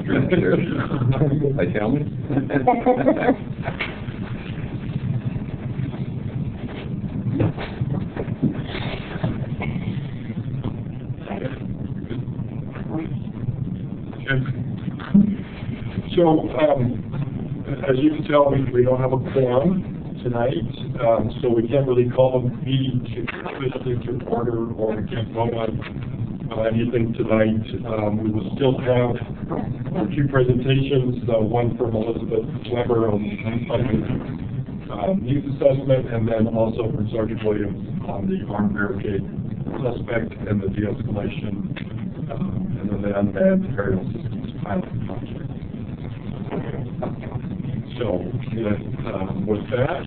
They tell me. So, as you can tell, we don't have a quorum tonight, so we can't really call the meeting officially to order, or we can't vote on anything tonight. We will still have two presentations, one from Elizabeth Weber on the needs assessment, and then also from Sergeant Williams on the armed barricade suspect and the de-escalation, and then the unmanned aerial systems pilot project. So, with that,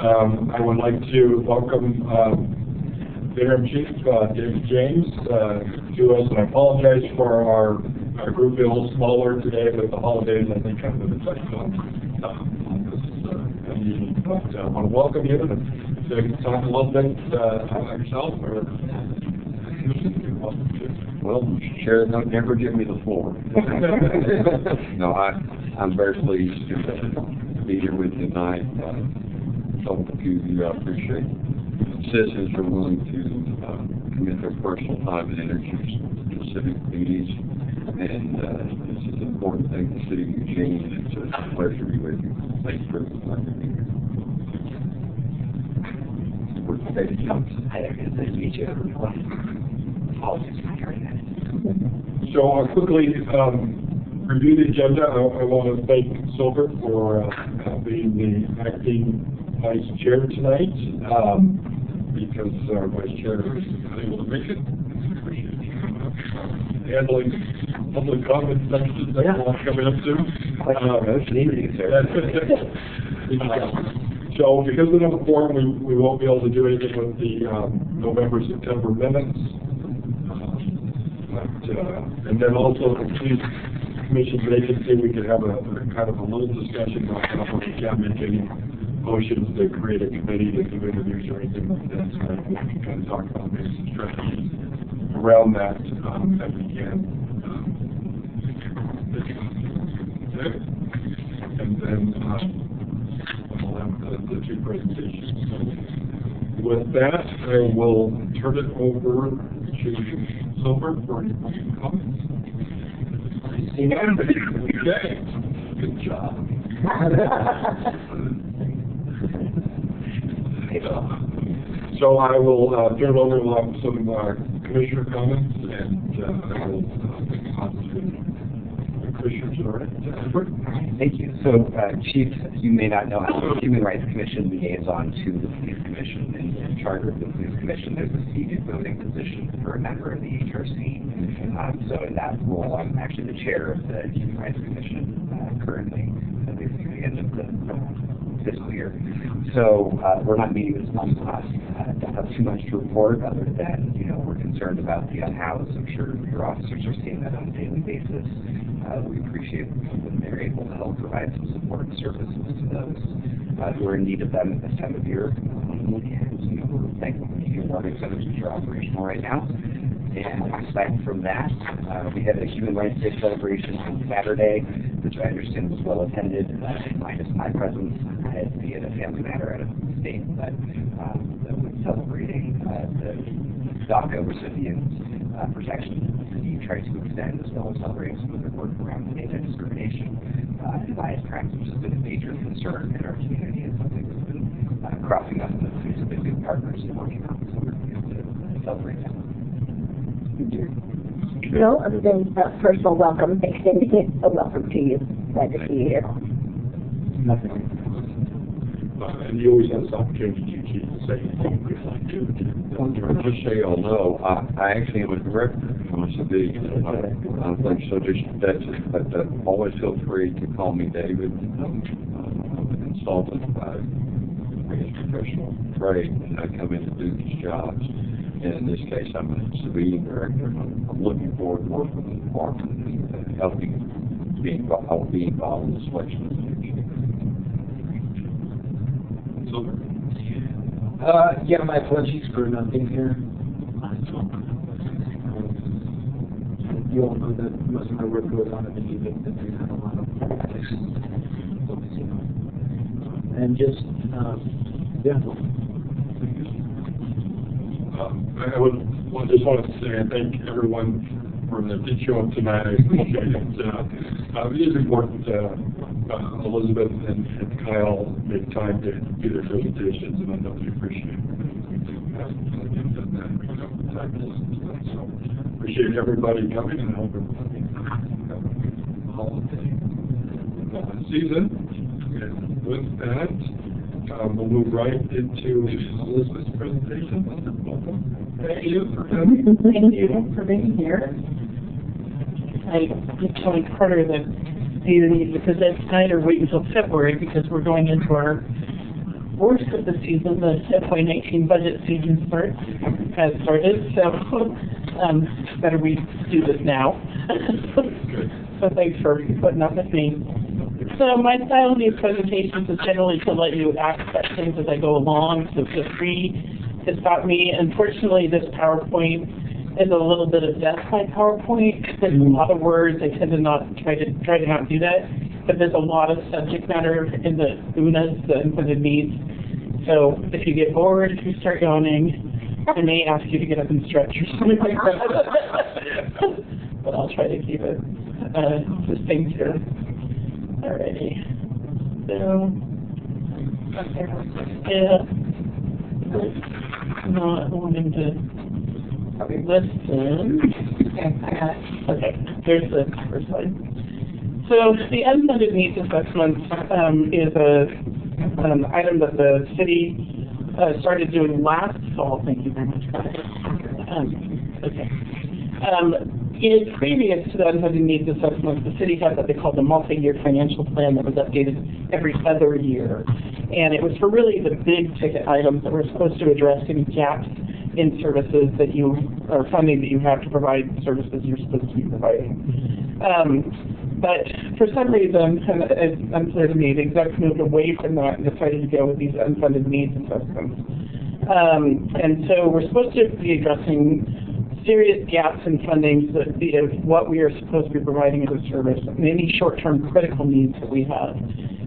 I would like to welcome Interim Chief David James to us, and I apologize for our group being a little smaller today with the holidays. I think kind of an effect on this meeting. But I want to welcome you to talk a little bit about yourself. Well, Chair, don't never give me the floor. No, I'm very pleased to be here with you tonight. So I appreciate citizens are willing to commit their personal time and energy to civic duties, and this is an important thing to the city of Eugene, and it's a pleasure to be with you. Thanks for letting me be here. David Jones. Hi there, good to meet you. Apologies for hearing that. So I'll quickly review the agenda. I want to thank Silver for being the acting vice chair tonight, because our vice chair is unable to make it. Handling public comment sections that we're coming up to. So because we don't have a quorum, we won't be able to do anything with the November-September minutes. And then also the police commission vacancy, we could have a kind of a little discussion about how we can't make any motions to create a committee to do interviews or anything like that. So we can kind of talk about maybe some strategies around that that we can. And then we'll have the two presentations. So with that, I will turn it over to Silver for any comments. Okay. Good job. So I will turn it over. We'll have some commissioner comments, and I will on to the commissioners. All right. Thank you. So, Chief, you may not know, I'm the Human Rights Commission liaison to the Police Commission. And in charter of the Police Commission, there's a seated voting position for a member of the HRC. So in that role, I'm actually the chair of the Human Rights Commission currently, at least through the end of the fiscal year. So we're not meeting this month. Don't have too much to report other than, we're concerned about the unhoused. I'm sure your officers are seeing that on a daily basis. We appreciate when they're able to help provide some support and services to those who are in need of them at this time of year. And we're thankful for the warning centers which are operational right now. And aside from that, we had a Human Rights Day celebration on Saturday, which I understand was well attended, minus my presence. I had to be at a family matter out of state, but that was celebrating the DACA recipients' protection. You try to extend as well as celebrating some of the work around anti-discrimination and bias crimes, which has been a major concern in our community and something that's been cropping up with some good partners and working on. So we're going to celebrate that. No, other than first of all, welcome, extending a welcome to you. Glad to see you here. Nothing. And you always have this opportunity to say anything you'd like to. Just so y'all know, I actually am a director on a civilian. So but always feel free to call me David. I'm an consultant by professional trade, and I come in to do these jobs. And in this case, I'm a civilian director. I'm looking forward to working with the department and helping be involved in the selection of the future. Yeah, my apologies for not being here. you all know that most of my work goes on in the evening, and we have a lot of projects focusing on. And just, yeah. I just want to say thank everyone for the showing tonight. I appreciate it. It is important Elizabeth and Kyle make time to do their presentations, and I know they appreciate it. So appreciate everybody coming, and I hope everybody have a holiday season. And with that, we'll move right into Elizabeth's presentation. Welcome. Thank you for coming. Thank you for being here. I just told Carter that either need to present tonight or wait until February because we're going into our worst of the season. The FY19 budget season has started, so better we do this now. So thanks for putting up with me. So my style in these presentations is generally to let you ask questions as I go along, so feel free to stop me. Unfortunately, this PowerPoint is a little bit of death by PowerPoint. There's a lot of words. I tend to not try to not do that. But there's a lot of subject matter in the UNAs, the unfunded needs. So if you get bored, if you start yawning, I may ask you to get up and stretch or something like that. But I'll try to keep it succinct here. Alrighty. So, yeah. Not wanting to listen. Okay, here's the first slide. So the unfunded needs assessment is an item that the city started doing last fall. Thank you very much. Okay. Previous to the unfunded needs assessment, the city had what they called a multi-year financial plan that was updated every other year. And it was for really the big ticket items that were supposed to address any gaps in services that you, or funding that you have to provide services you're supposed to be providing. But for some reason, and it's unclear to me, the execs moved away from that and decided to go with these unfunded needs assessments. And so we're supposed to be addressing serious gaps in funding of what we are supposed to be providing as a service and any short-term critical needs that we have.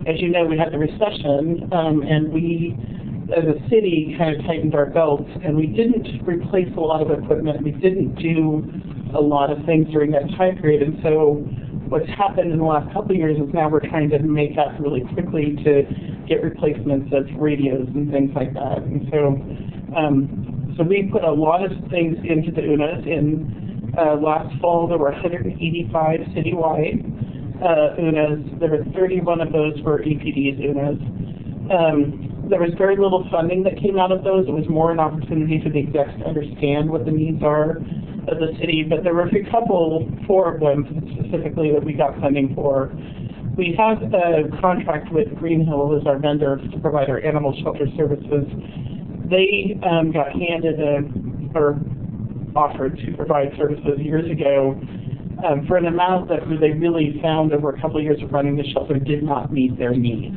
As you know, we had the recession, and we, as a city, kind of tightened our belts, and we didn't replace a lot of equipment. We didn't do a lot of things during that time period, and so what's happened in the last couple of years is now we're trying to make up really quickly to get replacements of radios and things like that. And so so we put a lot of things into the UNAs. In last fall, there were 185 citywide UNAs. There were 31 of those were EPD's UNAs. There was very little funding that came out of those. It was more an opportunity for the execs to understand what the needs are of the city, but there were a four of them specifically that we got funding for. We have a contract with Greenhill as our vendor to provide our animal shelter services. They got handed or offered to provide services years ago for an amount that they really found over a couple of years of running the shelter did not meet their needs.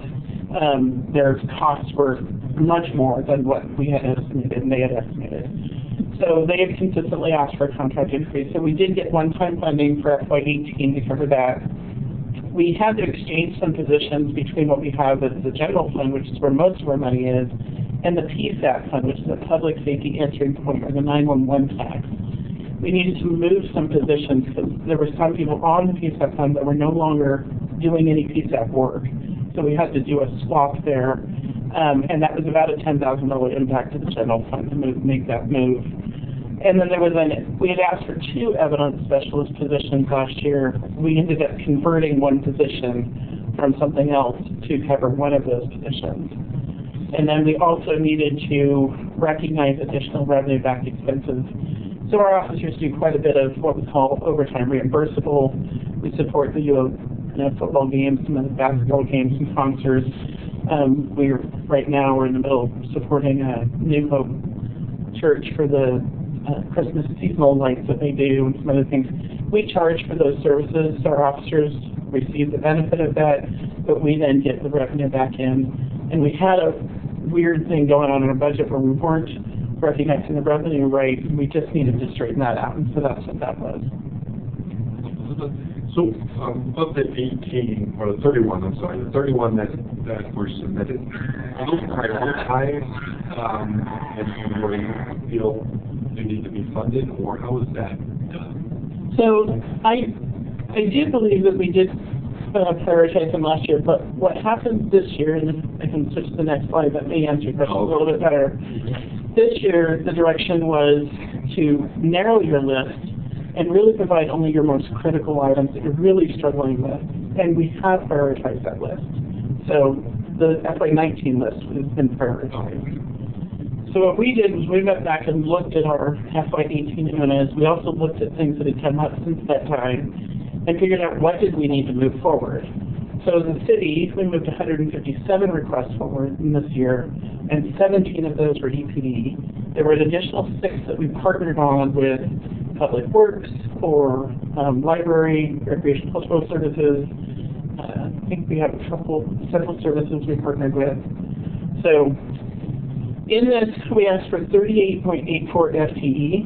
Their costs were much more than what we had estimated and they had estimated. So they have consistently asked for a contract increase. So we did get one-time funding for FY18 to cover that. We had to exchange some positions between what we have as the general fund, which is where most of our money is, and the PSAT fund, which is the Public Safety Answering Point, or the 911 tax. We needed to move some positions because there were some people on the PSAT fund that were no longer doing any PSAT work. So we had to do a swap there, and that was about a $10,000 impact to the general fund to make that move. And then we had asked for 2 evidence specialist positions last year. We ended up converting one position from something else to cover one of those positions. And then we also needed to recognize additional revenue-backed expenses. So our officers do quite a bit of what we call overtime reimbursable. We support the football games, some of the basketball games and concerts. Right now we're in the middle of supporting New Hope Church for the Christmas seasonal lights that they do and some other things. We charge for those services, so our officers receive the benefit of that, but we then get the revenue back in. And we had a weird thing going on in our budget where we weren't recognizing the revenue right, and we just needed to straighten that out, and so that's what that was. So, of the 18, or the 31, I'm sorry, the 31 that were submitted, are those prioritized, and where you feel they need to be funded, or how is that done? So I do believe that we did prioritize them last year, but what happened this year, and I can switch to the next slide, that may answer your question a little bit better. This year, the direction was to narrow your list and really provide only your most critical items that you're really struggling with, and we have prioritized that list. So the FY19 list has been prioritized. So what we did was we went back and looked at our FY18 units. We also looked at things that had come up since that time and figured out what did we need to move forward. So as a city, we moved 157 requests forward in this year, and 17 of those were EPD. There were an additional 6 that we partnered on with Public Works or library, recreation, cultural services. I think we have a couple central services we partnered with. So in this, we asked for 38.84 FTE.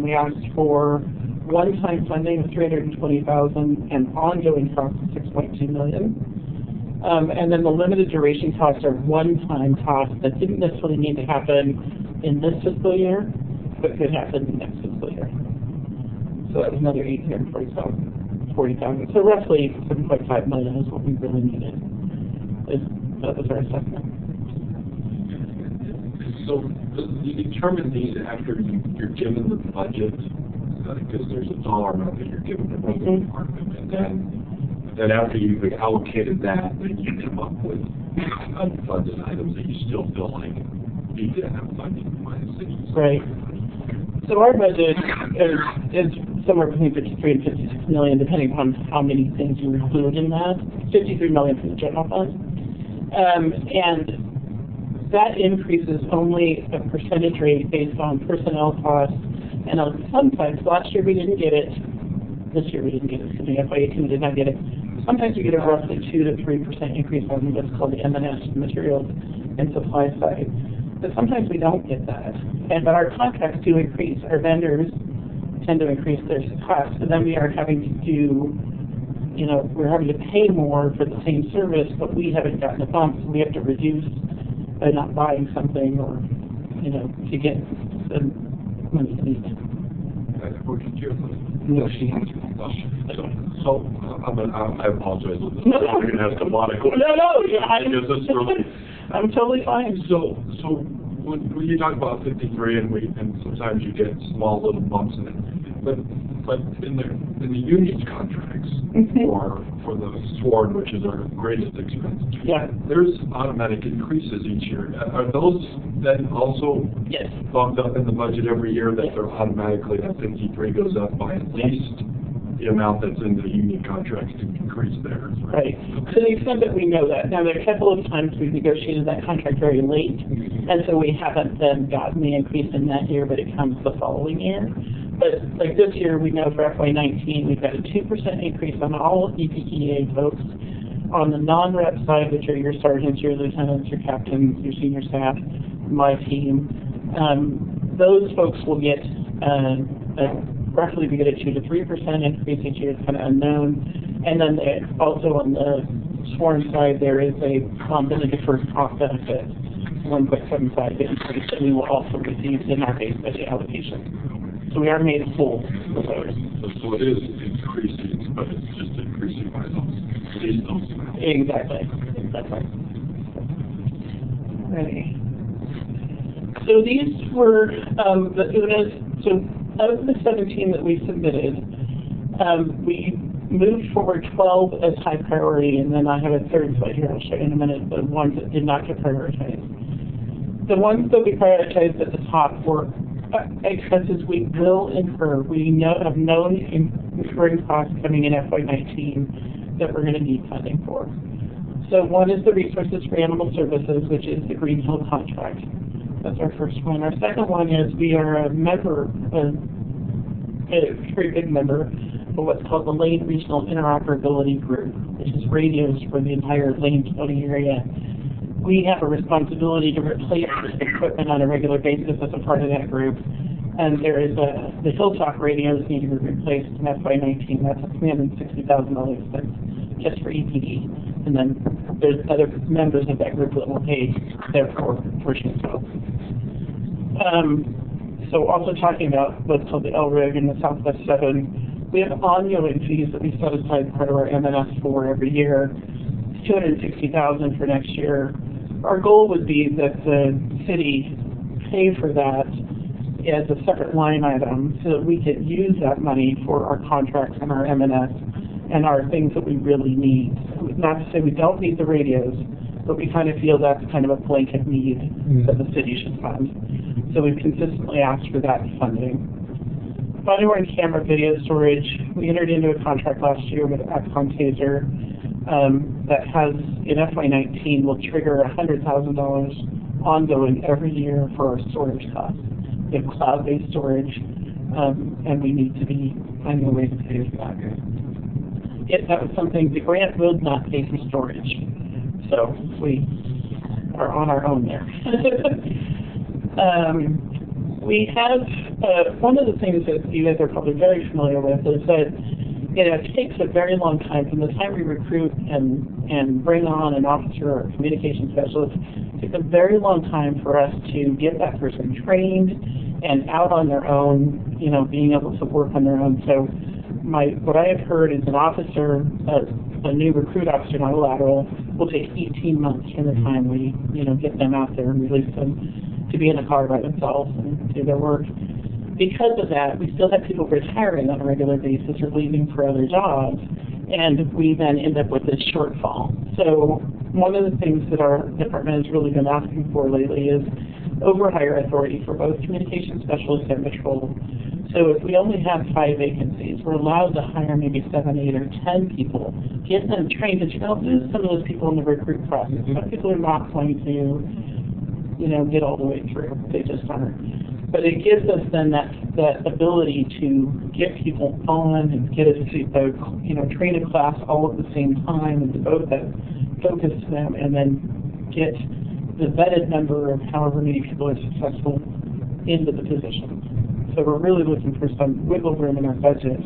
We asked for one-time funding of $320,000 and ongoing costs of $6.2 million. And then the limited duration costs are one-time costs that didn't necessarily need to happen in this fiscal year, but could happen next fiscal year. So that was another $840,000. So roughly $7.5 million is what we really needed. That was our assessment. So you determine these after you're given the budget, because there's a dollar amount that you're given the budget department, and then after you've allocated that, then you come up with unfunded items that you still feel like need to have funding by the city. Right. So our budget is somewhere between 53 and 56 million, depending upon how many things you include in that. 53 million for the general fund, and that increase is only a percentage rate based on personnel costs. And sometimes, last year we didn't get it, this year we didn't get it, because the FY18 we did not get it. Sometimes you get a roughly 2 to 3% increase on what's called the M&S, materials and supply side. But sometimes we don't get that. But our contracts do increase. Our vendors tend to increase their costs. So then we are having to do, we're having to pay more for the same service, but we haven't gotten a bump, so we have to reduce by not buying something or, to get the money we need. No, she answered the question. I apologize. No. I'm going to ask a lot of questions. No. I'm totally fine. So when you talk about 53, and sometimes you get small little bumps in it, but in the union's contracts for the SWORD, which is our greatest expense, there's automatic increases each year. Are those then also bumped up in the budget every year, that they're automatically, that 53 goes up by at least the amount that's in the union contracts to increase theirs? Right. To the extent that we know that. Now, there are a couple of times we've negotiated that contract very late, and so we haven't then gotten the increase in that year, but it comes the following year. But like this year, we know for FY19, we've got a 2% increase on all EPEA folks. On the non-rep side, which are your sergeants, your lieutenants, your captains, your senior staff, my team, those folks will get roughly we get a 2 to 3% increase each year. It's kind of unknown. And then also on the sworn side, there is a deferred cost benefit, 1.75 increase that we will also receive in our base budget allocation. So we are made whole with those. So it is increasing, but it's just increasing by those. Exactly. Ready. So these were the UNAs. So of the 17 that we submitted, we moved forward 12 as high priority, and then I have a third slide here I'll show you in a minute, the ones that did not get prioritized. The ones that we prioritized at the top were expenses we will incur. We have known incurring costs coming in FY19 that we're going to need funding for. So one is the Resources for Animal Services, which is the Green Hill contract. That's our first one. Our second one is we are a member, a very big member, of what's called the Lane Regional Interoperability Group, which is radios for the entire Lane County area. We have a responsibility to replace this equipment on a regular basis as a part of that group. And there is the Hilltop radios need to be replaced in FY19. That's a $360,000 expense just for EPD. And then there's other members of that group that will pay their portion as well. So also talking about what's called the LRIG and the Southwest 7, we have ongoing fees that we set aside part of our M&S for every year. It's $260,000 for next year. Our goal would be that the city pay for that as a separate line item so that we could use that money for our contracts and our M&S and our things that we really need. Not to say we don't need the radios, but we kind of feel that's kind of a blanket need that the city should fund. So we've consistently asked for that funding. Body-worn camera video storage, we entered into a contract last year with Axon Taser that has, in FY19, will trigger $100,000 ongoing every year for our storage costs. We have cloud-based storage, and we need to be finding a way to pay for that. That was something, the grant will not pay for storage, so we are on our own there. We have, one of the things that you guys are probably very familiar with is that it takes a very long time from the time we recruit and bring on an officer or a communication specialist. It takes a very long time for us to get that person trained and out on their own, being able to work on their own. So what I have heard is an officer, a new recruit officer, not a lateral, will take 18 months from the time we, get them out there and release them to be in a car by themselves and do their work. Because of that, we still have people retiring on a regular basis or leaving for other jobs, and we then end up with this shortfall. So one of the things that our department has really been asking for lately is overhire authority for both communication specialists and patrol. So if we only have 5 vacancies, we're allowed to hire maybe 7, 8, or 10 people, get them trained, and lose some of those people in the recruit process. Some people are not going to, get all the way through. They just aren't. But it gives us then that ability to get people on and get us to, train a class all at the same time and devote that focus to them, and then get the vetted number of however many people are successful into the position. So we're really looking for some wiggle room in our budget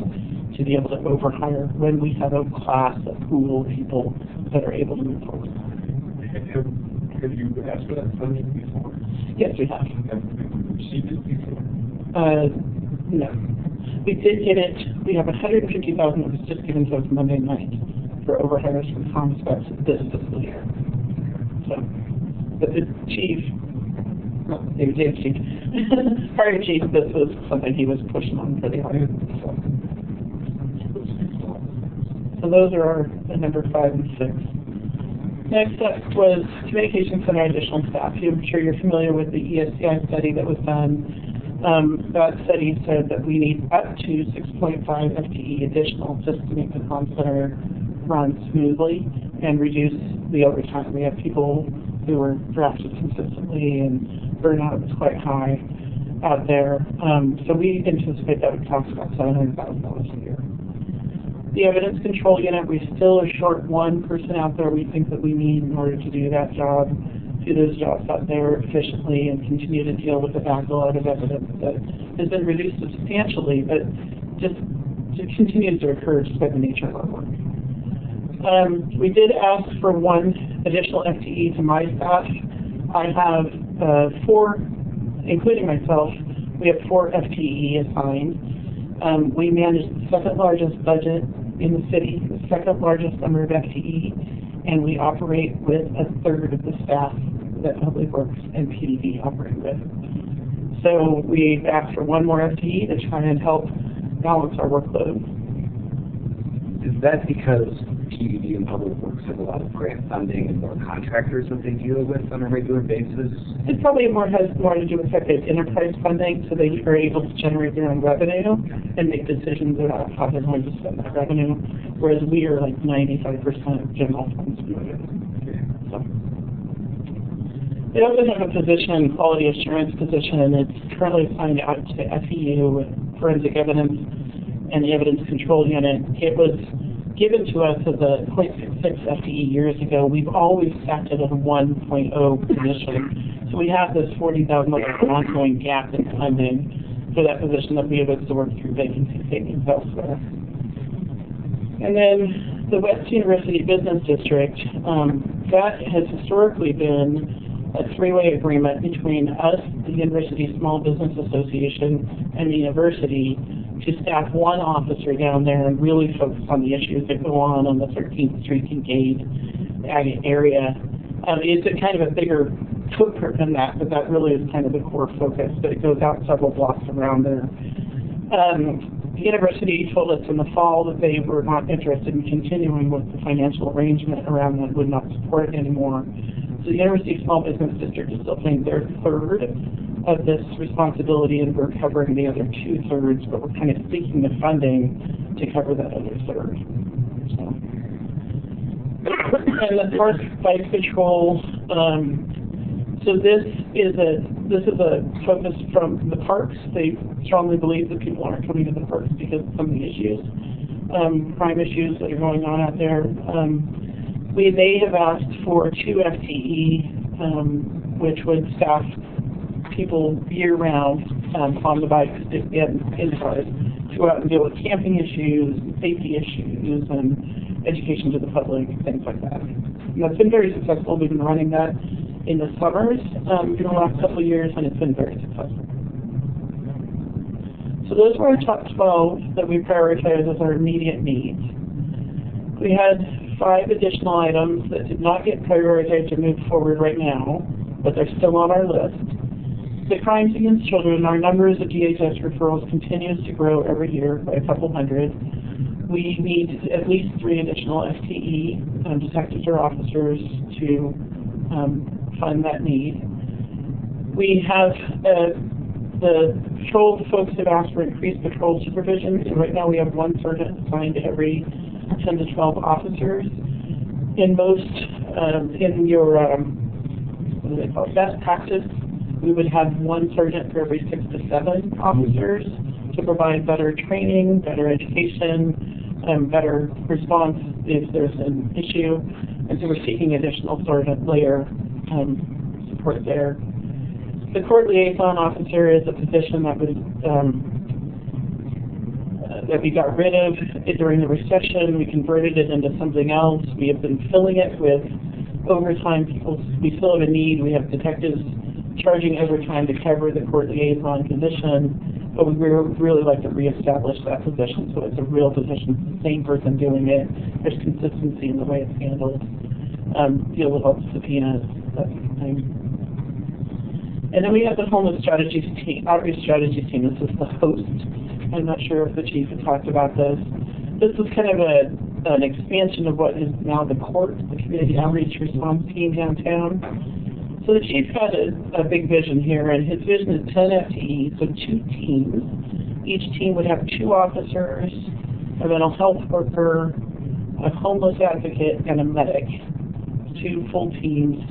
to be able to overhire when we have a class, a pool of people that are able to move forward. Have you asked for that funding before? Yes, we have. Have you received it before? No. We did get it. We have $150,000 that was just given to us Monday night for overhires from Comspecs this fiscal year. So, but the chief, David Chief, prior chief, this was something he was pushing on pretty hard. So those are our number 5 and 6. Next up was communication center additional staff. I'm sure you're familiar with the ESCI study that was done. That study said that we need up to 6.5 FTE additional just to make the comm center run smoothly and reduce the overtime. We have people who are drafted consistently and burnout is quite high out there. So we anticipate that would cost about $700,000 a year. The evidence control unit, we still are short 1 person out there we think that we need in order to do that job, do those jobs out there efficiently and continue to deal with the backlog of evidence that has been reduced substantially, but just continues to occur just by the nature of our work. We did ask for 1 additional FTE to my staff. I have 4, including myself, we have 4 FTE assigned. We manage the 2nd largest budget in the city, the 2nd largest number of FTE, and we operate with 1/3 of the staff that Public Works and PDD operate with. So we've asked for 1 more FTE to try and help balance our workload. Is that because PDD and Public Works have a lot of grant funding and more contractors that they deal with on a regular basis? It probably has more to do with the fact that enterprise funding, so they are able to generate their own revenue and make decisions about how they're going to spend that revenue, whereas we are like 95% of general funds. So. They also have a position, quality assurance position, and it's currently assigned out to FEU with forensic evidence and the evidence control unit. It was given to us as a 0.66 FTE years ago. We've always stacked it at a 1.0 position. So we have this $40,000 ongoing gap in funding for that position that we have absorbed through vacancy savings elsewhere. And then the West University Business District, that has historically been a three-way agreement between us, the University Small Business Association, and the university to staff one officer down there and really focus on the issues that go on the 13th Street Kincaid area. It's a kind of a bigger footprint than that, but that really is kind of the core focus, but it goes out several blocks around there. The university told us in the fall that they were not interested in continuing with the financial arrangement around that, would not support it anymore. So the University Small Business District is still paying their third of this responsibility, and we're covering the other 2/3, but we're kind of seeking the funding to cover that other third. So. And the Park Bike Patrol, so this is a focus from the parks. They strongly believe that people aren't coming to the parks because of some of the issues, crime issues that are going on out there. They have asked for 2 FTE, which would staff people year-round on the bikes in cars to go out and deal with camping issues, safety issues, and education to the public, things like that. And that's been very successful. We've been running that in the summers in the last couple of years, and it's been very successful. So those were our top 12 that we prioritized as our immediate needs. We had 5 additional items that did not get prioritized to move forward right now, but they're still on our list. The crimes against children, our numbers of DHS referrals continues to grow every year by a couple hundred. We need at least 3 additional FTE, detectives or officers, to fund that need. We have the patrol folks have asked for increased patrol supervision. So right now we have 1 sergeant assigned to every 10 to 12 officers. In most, in your, what do they call it, best practice, we would have 1 sergeant for every 6 to 7 officers to provide better training, better education, better response if there's an issue. And so we're seeking additional sergeant layer support there. The court liaison officer is a position that was that we got rid of during the recession. We converted it into something else. We have been filling it with overtime people. We still have a need. We have detectives charging overtime to cover the court liaison position, but we really like to reestablish that position so it's a real position. It's the same person doing it. There's consistency in the way it's handled. Deal with all the subpoenas, that kind of thing. And then we have the homeless strategies team, outreach strategies team. This is the host. I'm not sure if the chief had talked about this. This is kind of an expansion of what is now the court, the community outreach response team downtown. So the chief had a big vision here, and his vision is 10 FTE, so 2 teams. Each team would have 2 officers, a mental health worker, a homeless advocate, and a medic. 2 full teams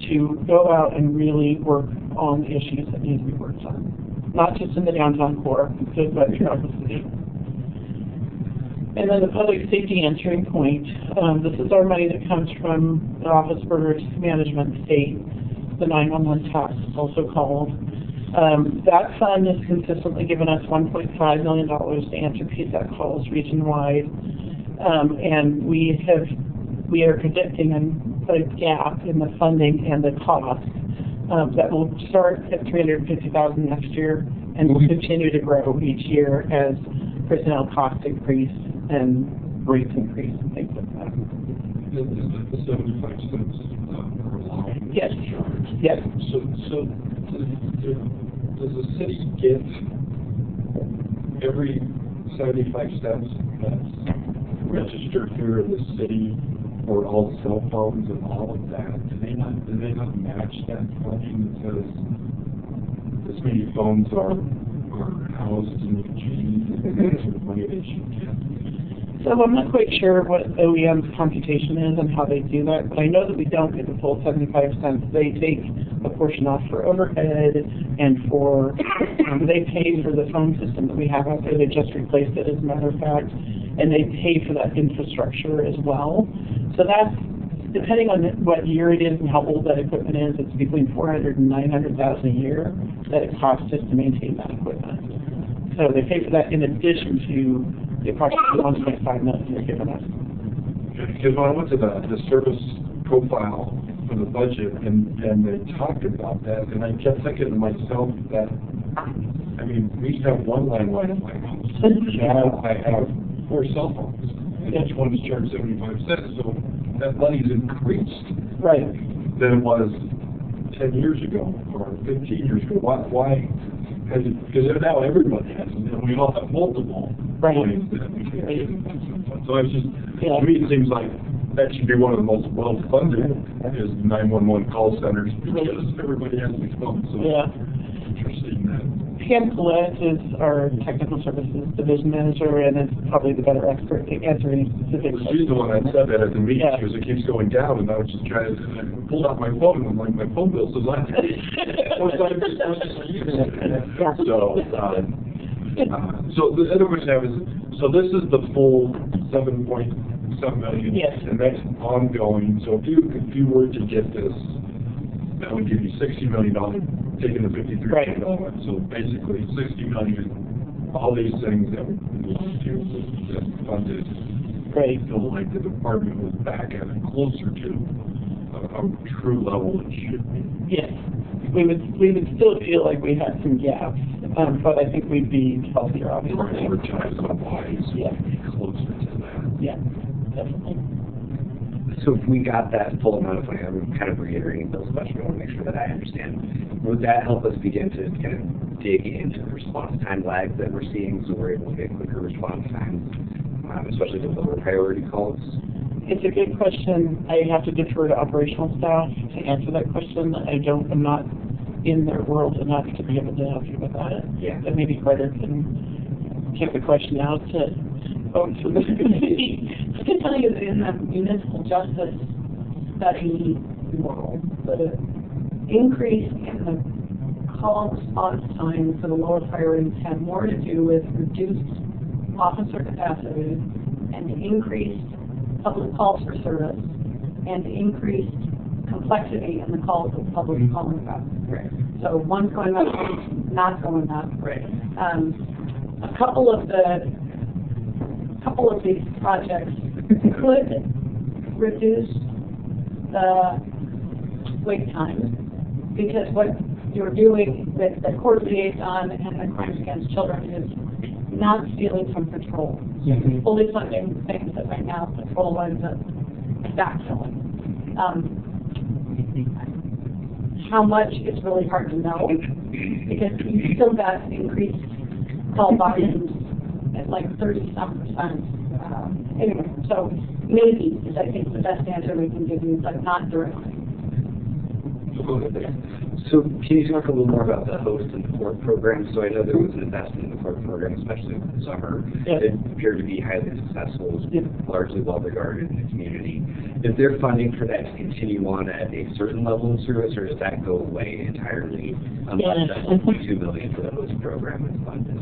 to go out and really work on the issues that need to be worked on. Not just in the downtown core, but throughout the city. And then the public safety answering point. This is our money that comes from the Office for Risk Management State, the 911 tax, also called. That fund has consistently given us $1.5 million to answer PSAC calls region-wide. And we are predicting a gap in the funding and the cost that will start at $350,000 next year and will continue to grow each year as personnel costs increase and rates increase and things like that. The 75 cents per line. Yes. Charge. Yes. So does the city get every 75 cents that's registered here in the city, or all cell phones and all of that? Do they not match that funding because this many phones are housed in Eugene and that's the money they should get? So I'm not quite sure what OEM's computation is and how they do that, but I know that we don't get the full 75 cents. They take a portion off for overhead and for, they pay for the phone system that we have out there. They just replaced it, as a matter of fact, and they pay for that infrastructure as well. So that's depending on what year it is and how old that equipment is, it's between $400,000 and $900,000 a year that it costs just to maintain that equipment. So they pay for that in addition to the approximately $1.5 million they're giving us. Because when I went to the service profile for the budget and they talked about that, and I kept thinking to myself that, I mean, we have one landline in my house. Now I have 4 cell phones, and each one is charged 75 cents, so that money's increased Right. than it was 10 years ago or 15 years ago. Why? Because now everybody has them, and we all have multiple Right. ways that we can Right. get them. So it's just, Yeah. to me, it seems like that should be one of the most well-funded is 911 call centers because everybody has these phones. So Yeah. interesting that. Pam Collette is our technical services division manager, and is probably the better expert to answer any specific questions. She's the one that said that at the meeting, Yeah. because it keeps going down, and I was just trying to, I pulled out my phone, and I'm like, my phone bill says I So the other question I have is, so this is the full 7.7 million? Yes. And that's ongoing, so if you were to get this, that would give you $60 million, taking the $53 Right. million. So basically, $60 million, all these things that we need to get funded. Right. I feel like the department was back at it closer to a true level it should be. Yes. We would still feel like we had some gaps, but I think we'd be healthier, obviously. Prioritize-wise, Yeah. be closer to that. Yeah, definitely. So if we got that full amount of money, I'm kind of reiterating Bill's question, I want to make sure that I understand. Would that help us begin to kind of dig into the response time lags that we're seeing, so we're able to get quicker response times, especially with lower priority calls? It's a good question. I have to defer to operational staff to answer that question. I'm not in their world enough to be able to help you with that. Yeah. But maybe Carter can kick the question out to folks from the community. I can tell you that in the municipal justice study world, the increase in the call response time for the lower priorities had more to do with reduced officer capacity and increased public calls for service and increased complexity in the calls that the public is calling about. Right. So one's going up, not going up. Right. A couple of these projects could reduce the wait time, because what you're doing with the court liaison and the crimes against children is not stealing from patrol. Mm-hmm. Fully funding things that right now patrol winds up backfilling. How much is really hard to know, because you still got increased call volumes at like 30-some%. Anyway, so maybe is I think the best answer we can give you, but not directly. So can you talk a little more about the host and court program? So I know there was an investment in the court program, especially over the summer. Yeah. It appeared to be highly successful, Yeah. largely well regarded in the community. Is there funding for that to continue on at a certain level of service, or does that go away entirely unless that $1.2 million for the host program is funded?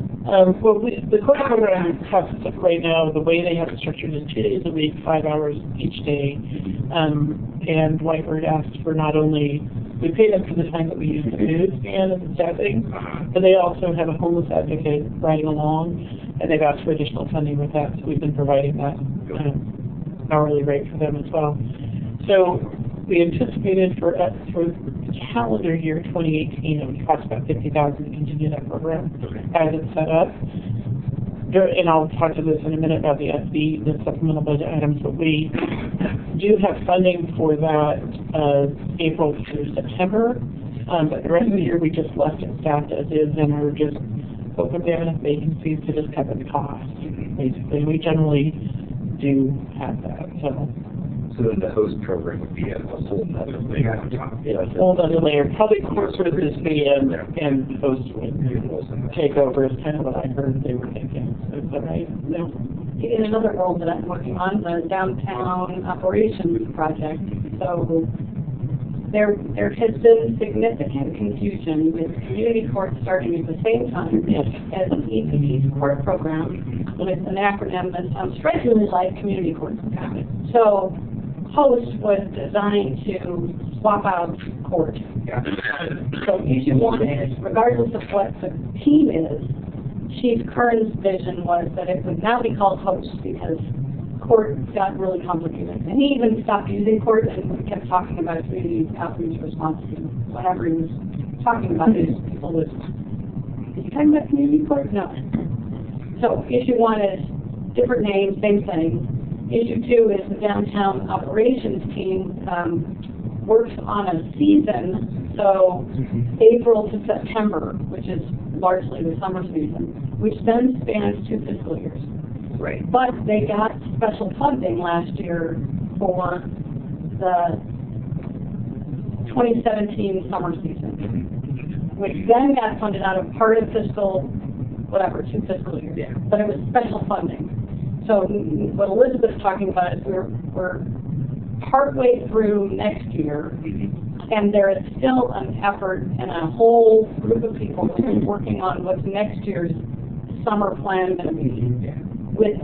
Well, the court program has, right now, the way they have it structured is 2 days a week, 5 hours each day. And Whitebird asked for not only, we pay them for the time that we use the food stand and the staffing, but they also have a homeless advocate riding along, and they've asked for additional funding with that, so we've been providing that hourly rate for them as well. So we anticipated for calendar year 2018, it would cost about $50,000 to continue that program as it's set up. And I'll talk to this in a minute about the supplemental budget items, but we do have funding for that April through September. But the rest of the year we just left it staffed as is, and we're just hoping we have enough vacancies to just cover the cost. Basically, we generally do have that. So then the host program would be a whole other thing on top. Yeah, a whole other layer. Probably court services and host would take over is kind of what I heard they were thinking. Is that right? No. In another role that I'm working on, the downtown operations project. So there has been significant confusion with community court starting at the same time as the EPC's court program with an acronym that sounds strikingly like community court. So host was designed to swap out court. Yeah. So each one is, regardless of what the team is, Chief Kern's vision was that it would now be called host because court got really complicated. And he even stopped using court and we kept talking about community outreach response team. Whenever he was talking about these people was, is he talking about community court? No. So issue 1 is different name, same thing. Issue 2 is the downtown operations team works on a season, so April to September, which is largely the summer season, which then spans 2 fiscal years. Right. But they got special funding last year for the 2017 summer season, which then got funded out of part of fiscal, whatever, 2 fiscal years. Yeah. But it was special funding. So what Elizabeth's talking about is we're partway through next year, and there is still an effort and a whole group of people working on what's next year's summer plan going to be with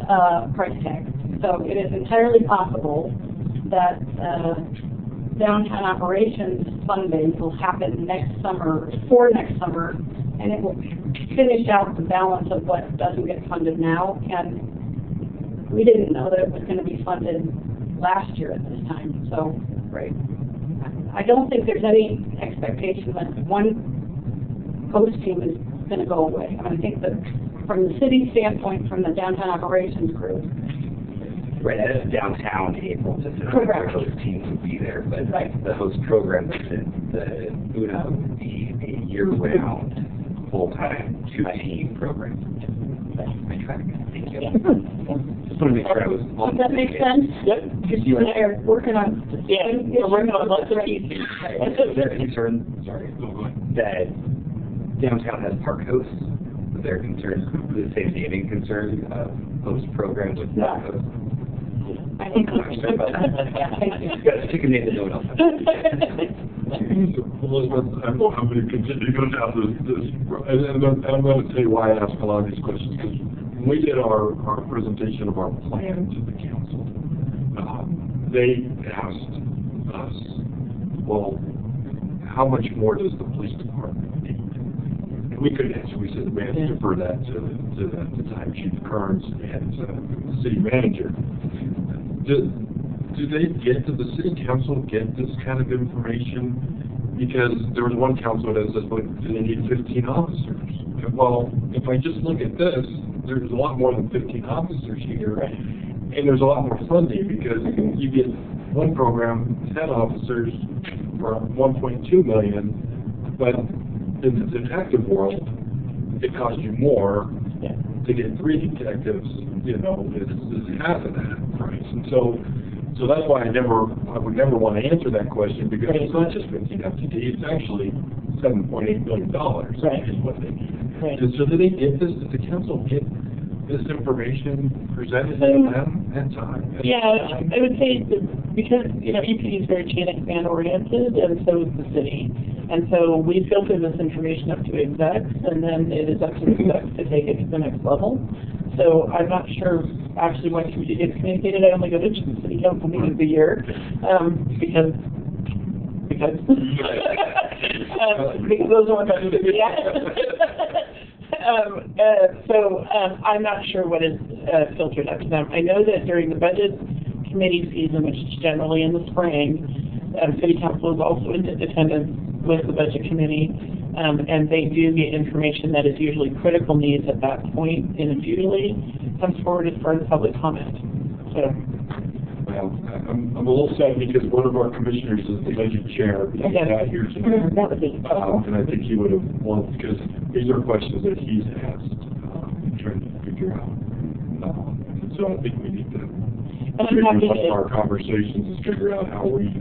price tag. So it is entirely possible that downtown operations funding will happen next summer, and it will finish out the balance of what doesn't get funded now. And we didn't know that it was going to be funded last year at this time. So, right. I don't think there's any expectation that one host team is going to go away. I think that from the city standpoint, from the downtown operations group. Right, that's downtown April to September, host teams would be there, but the host program, the UNA would be a year-round, full-time, 2-team program. Thank you. Yeah. Just want to make sure I was on. Does that make sense? Yep. Because you and I are working on. Yeah, we're working on lots of pieces. Is there a concern, sorry, that downtown has park hosts? Is there a concern, the same naming concern of host programs with not hosts? I think I'm concerned about that. Thank you. You got to pick a name that no one else has. Elizabeth, I'm going to continue to go down this, and I'm going to tell you why I ask a lot of these questions, because when we did our presentation of our plan to the council, they asked us, well, how much more does the police department need? And we couldn't answer. We said, man, defer that to the time Chief Kearns and the city manager. Do they get, does the city council get this kind of information? Because there was one council that says, well, do they need 15 officers? And well, if I just look at this, there's a lot more than 15 officers here, and there's a lot more funding because you get one program, 10 officers for $1.2 million, but in the detective world, it costs you more to get 3 detectives, you know, is half of that price. And so that's why I would never want to answer that question, because it's not just 15 FTE, it's actually $7.8 billion is what they need. Right. And so do they get this? Does the council get this information presented to them at time? Yeah, I would say that because, you know, EPD is very chain of command oriented, and so is the city. And so we filter this information up to execs, and then it is up to execs to take it to the next level. So I'm not sure actually when it gets communicated. I only go to the city council meetings a year, because those are ones I do. I'm not sure what is filtered up to them. I know that during the budget committee season, which is generally in the spring, city council is also in attendance with the budget committee, and they do get information that is usually critical needs at that point, and it usually comes forward as far as public comment. So. Well, I'm a little sad because one of our commissioners is the budget chair. He's not here tonight. That would be. And I think he would have wanted, because these are questions that he's asked, trying to figure out. And so I think we need to figure our conversations and figure out how we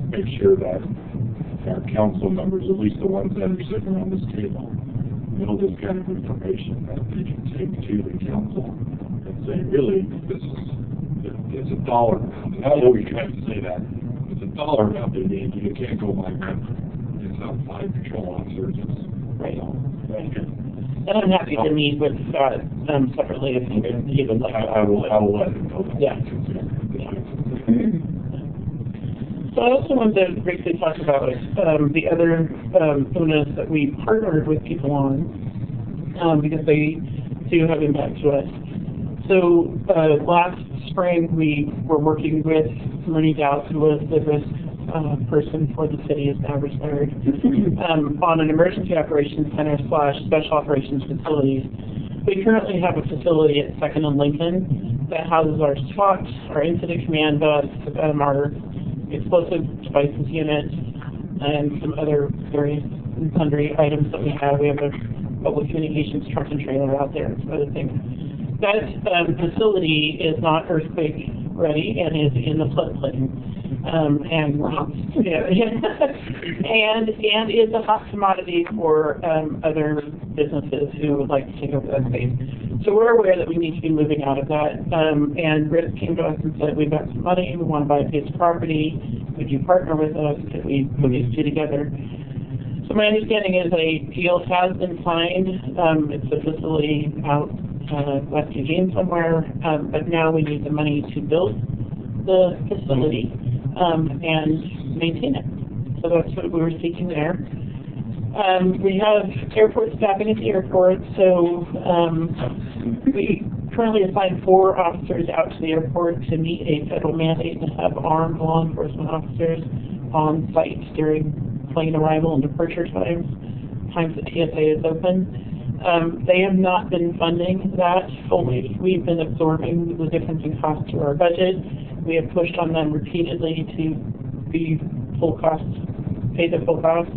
make sure that our council members, at least the ones that are sitting around this table, know this kind of information that they can take to the council and say, really, this is, it's a dollar amount. I know we have to say that. It's a dollar amount they need. You can't go by rent. It's not 5 patrol officers. It's, right. Right. And I'm happy to meet with Scott separately if he would like. I will let him know. Yeah. So I also wanted to briefly talk about the other bonus that we partnered with people on because they do have impact to us. So last spring we were working with Marie Dowd, who was the risk person for the city, is now retired, on an emergency operations center / special operations facilities. We currently have a facility at 2nd and Lincoln that houses our SWAT, our incident command bus, our explosive devices unit, and some other various and sundry items that we have. We have a public communications truck and trailer out there and some other things. That facility is not earthquake ready and is in the floodplain. And is a hot commodity for other businesses who would like to take over that space. So we're aware that we need to be moving out of that. And Rick came to us and said, we've got some money, we want to buy a piece of property. Would you partner with us? Could we put these two together? So my understanding is a deal has been signed. It's a facility out West Eugene somewhere, but now we need the money to build the facility and maintain it. So that's what we were seeking there. We have airport staffing at the airport, so we currently assign 4 officers out to the airport to meet a federal mandate and have armed law enforcement officers on site during plane arrival and departure times that TSA is open. They have not been funding that fully. We've been absorbing the difference in cost to our budget. We have pushed on them repeatedly to be full cost, pay the full cost.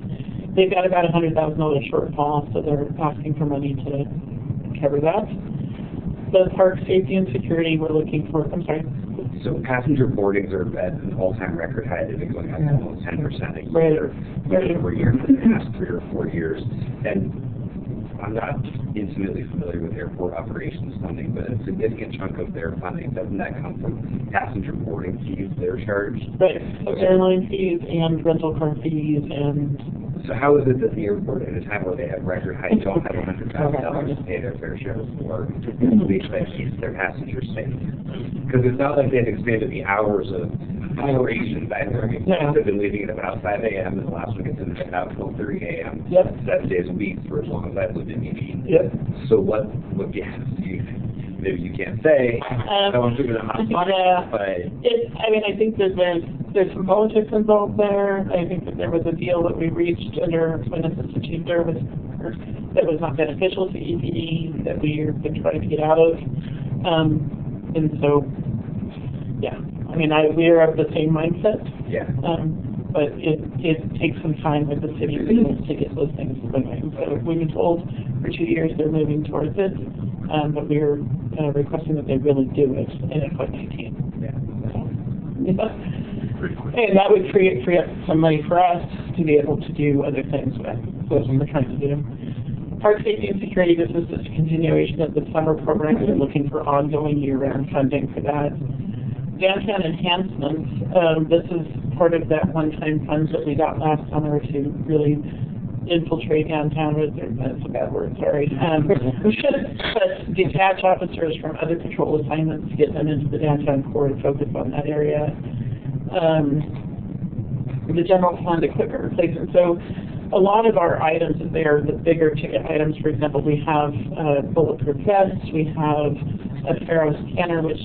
They've got about $100,000 shortfall, so they're asking for money to cover that. The park safety and security, we're looking for, I'm sorry. So passenger boardings are at an all-time record high. They've been going up almost 10% a year, every year for the past 3 or 4 years. And I'm not intimately familiar with airport operations funding, but a significant chunk of their funding, doesn't that come from passenger boarding fees they're charged? Right, so airline fees and rental car fees and... So how is it that the airport, at a time where they have record high, don't have $100,000 to pay their fair share for we expect to keep their passengers safe? Because it's not like they've expanded the hours of operations either. I mean, they've been leaving at about 5 a.m. and the last one gets in at about 12:30 a.m. 7 days a week for as long as I've lived in Eugene. So what gas do you, maybe you can't say, I want to do it in a but... I mean, I think there's some politics involved there. I think that there was a deal that we reached under when Assistant Chief Dervis that was not beneficial to EPD that we've been trying to get out of. And so, yeah, I mean, we're of the same mindset. But it takes some time with the city to get those things moving. So we've been told for 2 years they're moving towards it, but we're requesting that they really do it in FY19. And that would free up some money for us to be able to do other things with. So that's what we're trying to do. Park safety and security, this is just a continuation of the summer program. We're looking for ongoing year-round funding for that. Downtown enhancements, this is part of that one-time funds that we got last summer to really infiltrate downtown. That's a bad word, sorry. But detach officers from other patrol assignments, get them into the downtown core to focus on that area. The general fund equipment replacement. So a lot of our items there, the bigger ticket items, for example, we have bulletproof vests, we have a Faro scanner, which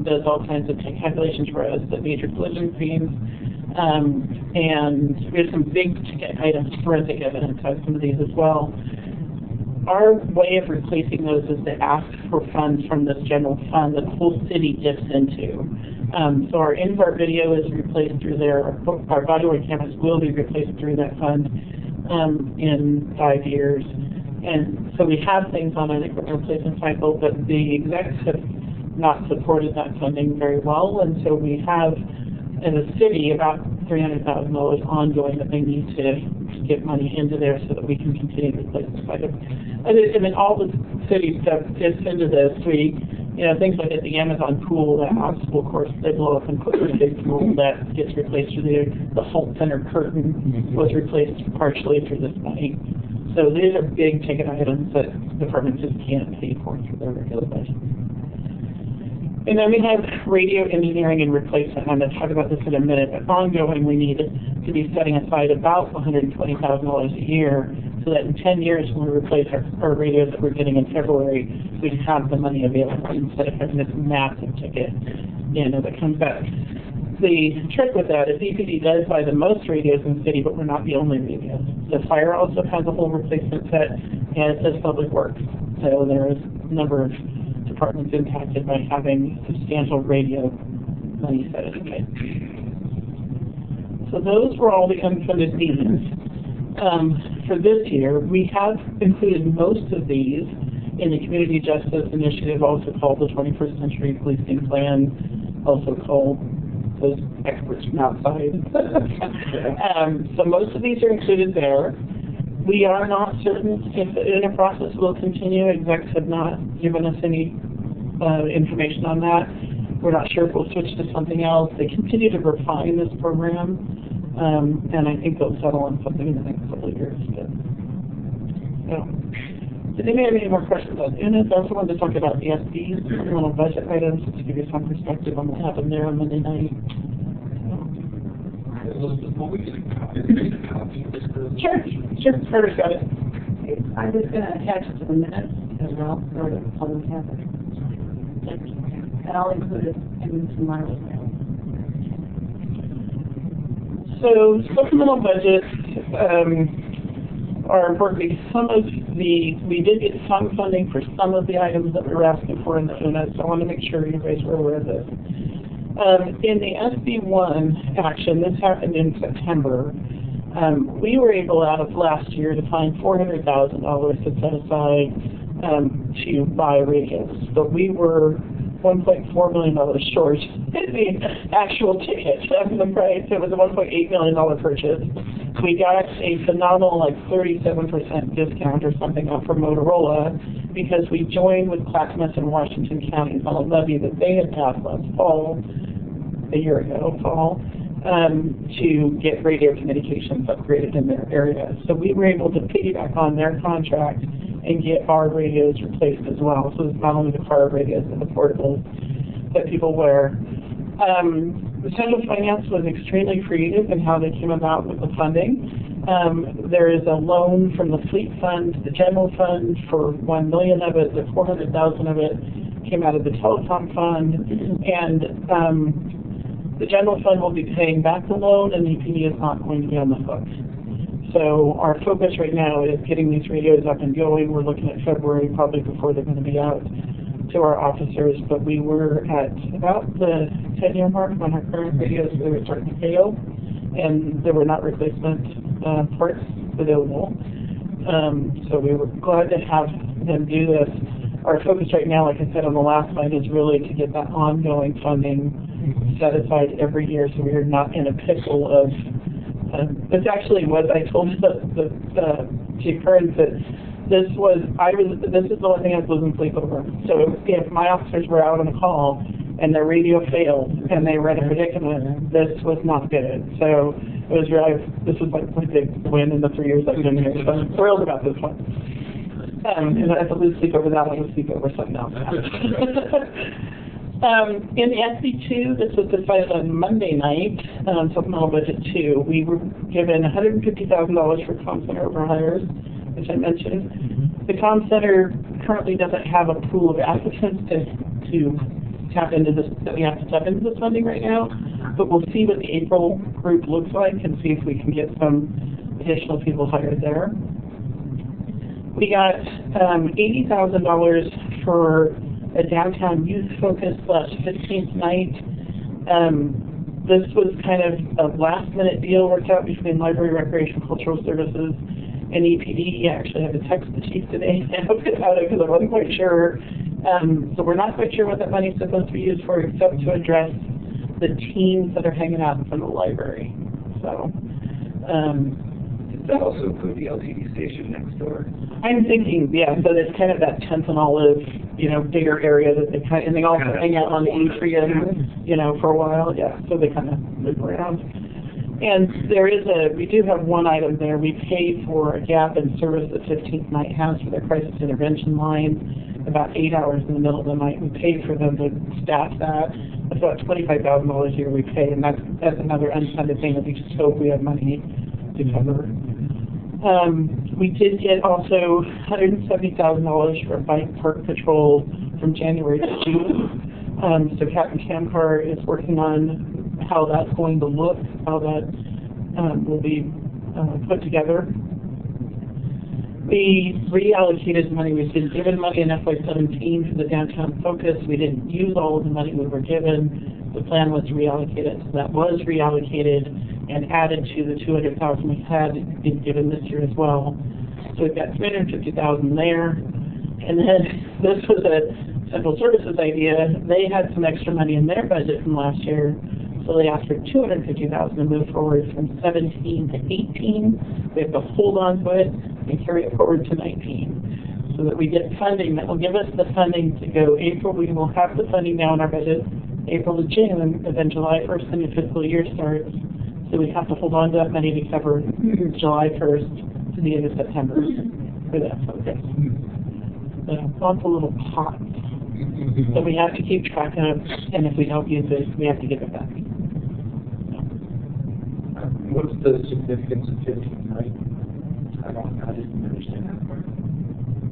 does all kinds of calculations for us, the major collision scenes, and we have some big ticket items, forensic evidence has some of these as well. Our way of replacing those is to ask for funds from this general fund that the whole city dips into. So our in-car video is replaced through there. Our body-worn cameras will be replaced through that fund in 5 years. And so we have things on an equipment replacement cycle, but the execs have not supported that funding very well. And so we have, in the city, about $300,000 ongoing that they need to get money into there so that we can continue to replace this item. I mean, all the city stuff fits into this. Things like at the Amazon pool, that obstacle course, they blow up and put in a big pool that gets replaced through the whole center curtain was replaced partially through this money. So these are big ticket items that the department just can't pay for through their regular budget. And then we have radio engineering and replacement. I'm going to talk about this in a minute, but ongoing we need to be setting aside about $120,000 a year so that in 10 years when we replace our radios that we're getting in February, we'd have the money available instead of having this massive ticket, that comes back. The trick with that is EPD does buy the most radios in the city, but we're not the only radios. The fire also has a whole replacement set, and it does public works. So there is a number of departments impacted by having substantial radio money set aside. So those were all the unfunded needs. For this year, we have included most of these in the Community Justice Initiative, also called the 21st Century Policing Plan, also called those experts from outside. So most of these are included there. We are not certain if the inner process will continue. Execs have not given us any information on that. We're not sure if we'll switch to something else. They continue to refine this program, and I think they'll settle on something in the next couple of years. So, did anybody have any more questions on units? I also wanted to talk about the SBs, supplemental budget items, to give you some perspective on what happened there on Monday night. Sure, Carter's got it. I'm just going to attach it to the minutes as well, so that the public has it. And I'll include it in tomorrow's mail. So supplemental budgets are working. We did get some funding for some of the items that we were asking for in the units. So I want to make sure you guys were aware of this. In the SB1 action, this happened in September. We were able, out of last year, to find $400,000 to set aside to buy radios. But we were $1.4 million short in the actual ticket of the price. It was a $1.8 million purchase. We got a phenomenal 37% discount or something off from Motorola because we joined with Clackamas and Washington County on a levy that they had passed last fall, a year ago, to get radio communications upgraded in their area. So we were able to piggyback on their contract and get our radios replaced as well. So it's not only the car radios and the portables that people wear. The Central Finance was extremely creative in how they came about with the funding. There is a loan from the Fleet Fund, the General Fund for $1 million of it, the $400,000 of it came out of the Telecom Fund, and the General Fund will be paying back the loan, and the EPD is not going to be on the hook. So our focus right now is getting these radios up and going. We're looking at February, probably before they're going to be out to our officers, but we were at about the 10-year mark when our current radios were starting to fail, and there were not replacement parts available. So we were glad to have them do this. Our focus right now, like I said on the last slide, is really to get that ongoing funding set aside every year so we are not in a pickle of this actually was, I told the Chief Kearns that this is the one thing I was losing sleep over. So if my officers were out on a call and their radio failed and they were in a predicament, this was not good. So it was really, this was like my big win in the 3 years I've been here. So I'm thrilled about this one. And if I lose sleep over that, I lose sleep over something else. In the SB2, this was decided on Monday night, supplemental budget 2. We were given $150,000 for Comm Center overhires, which I mentioned. The Comm Center currently doesn't have a pool of applicants to tap into this, that we have to tap into this funding right now, but we'll see what the April group looks like and see if we can get some additional people hired there. We got $80,000 for a downtown youth focus / 15th night. This was kind of a last-minute deal worked out between Library, Recreation, Cultural Services, and EPD. I actually had to text the chief today about it because I wasn't quite sure. So we're not quite sure what that money is supposed to be used for, except to address the teens that are hanging out in front of the library. So. Does that also include the LCD station next door? I'm thinking, yeah, so it's kind of that 10th and Olive, bigger area that they kind of, and they also hang out on the atrium, for a while, yeah, so they kind of move around. And we do have one item there. We paid for a gap in service that 15th Night has for their crisis intervention line. about 8 hours in the middle of the night. We pay for them to staff that. That's about $25,000 a year we pay, and that's another unfunded thing that we just hope we have money to cover. We did get also $170,000 for bike park patrol from January to June. So Captain Camcar is working on how that's going to look, how that will be put together. We reallocated money. We've been given money in FY17 for the downtown focus. We didn't use all of the money we were given. The plan was to reallocate it. So that was reallocated and added to the $200,000 we had been given this year as well. So we've got $350,000 there. And then this was a Central Services idea. They had some extra money in their budget from last year. So they asked for $250,000 to move forward from 17 to 18. We have to hold on to it and carry it forward to 19, so that we get funding that will give us the funding to go April. We will have the funding now in our budget, April to June, and then July 1st, the new fiscal year starts. So we have to hold on to that money to cover July 1st to the end of September for that focus. So lots of little pots that we have to keep track of, and if we don't use it, we have to give it back. What's the significance of 15, right? I didn't understand that part.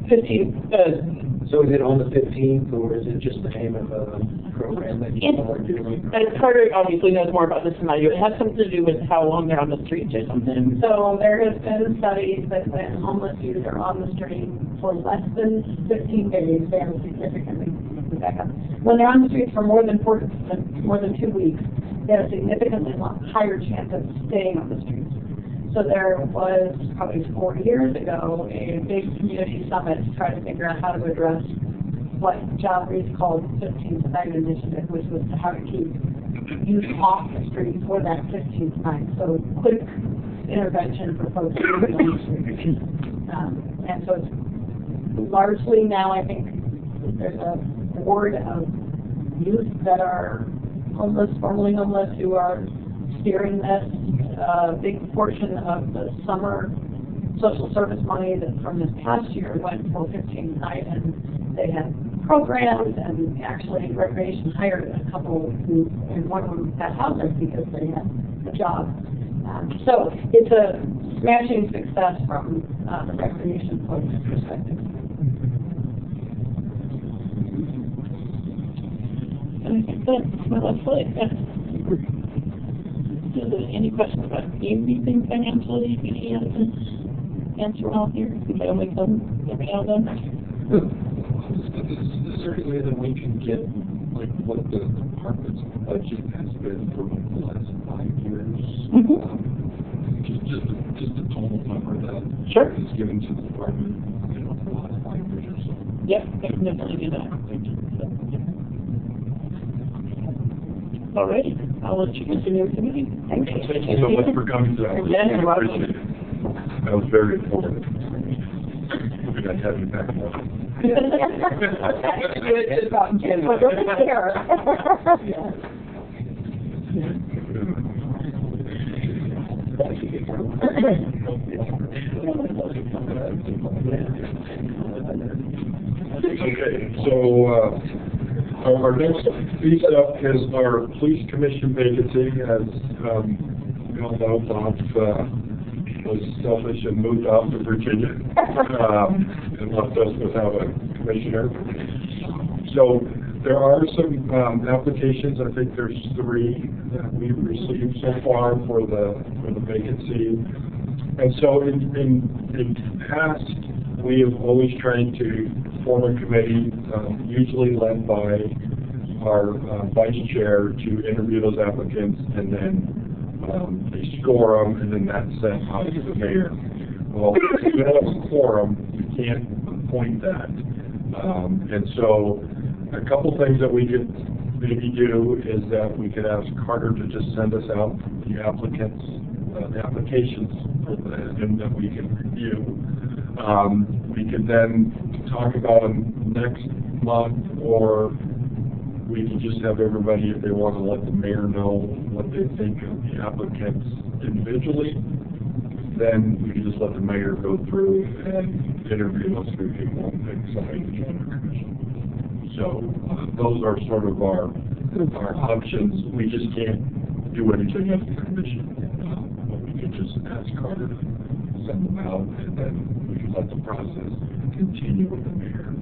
15, so is it on the 15th, or is it just the name of a program that you are doing? And Carter obviously knows more about this than I do. It has something to do with how long they're on the streets or something. So there has been studies that when homeless youth are on the street for less than 15 days, they have a significantly when they're on the streets for more than 2 weeks, they have a significantly higher chance of staying on the streets. So there was probably 4 years ago a big community summit to try to figure out how to address what John Reese called 15th Night Initiative, which was how to keep youth off the street for that 15th night. So quick intervention for folks who are on the street. And so it's largely now, I think, there's a board of youth that are homeless, formerly homeless, who are steering this. A big portion of the summer social service money that from this past year went for 15th night, and they had programs, and actually Recreation hired a couple who, and one of them had housing because they had a job. So it's a smashing success from the Recreation folks' perspective. And I think that's my last slide. Yeah. Is there any questions about anything financially? Any answer out here? If I only come every now and then. Is there any way that we can get like what the department's budget has been for the last 5 years? Just the total number that is given to the department, for the last 5 years or so. Yep, I can definitely do that. Thank you. All right, I'll let you continue with the meeting. Thank you. Thank you so much for coming today. Yeah, you're welcome. Appreciate it. That was very informative. Hoping I'd have you back more. It's about Jen, but you're here. Okay, so our next piece up is our police commission vacancy. As we all know, Bob was selfish and moved off to Virginia and left us without a commissioner. So there are some applications. I think there's 3 that we've received so far for the vacancy. And so in past, we have always tried to form a committee, usually led by our vice chair, to interview those applicants, and then they score them, and then that's sent out to the mayor. Well, if we don't have a quorum, we can't appoint that. And so a couple things that we could maybe do is that we could ask Carter to just send us out the applications, and that we can review. We could then talk about them next month, or we can just have everybody, if they want to let the mayor know what they think of the applicants individually. then we can just let the mayor go through and interview those three people and pick somebody to join the commission. So those are sort of our options. We just can't do anything at the commission. But we can just ask Carter to send them out, and then we can let the process continue with the mayor.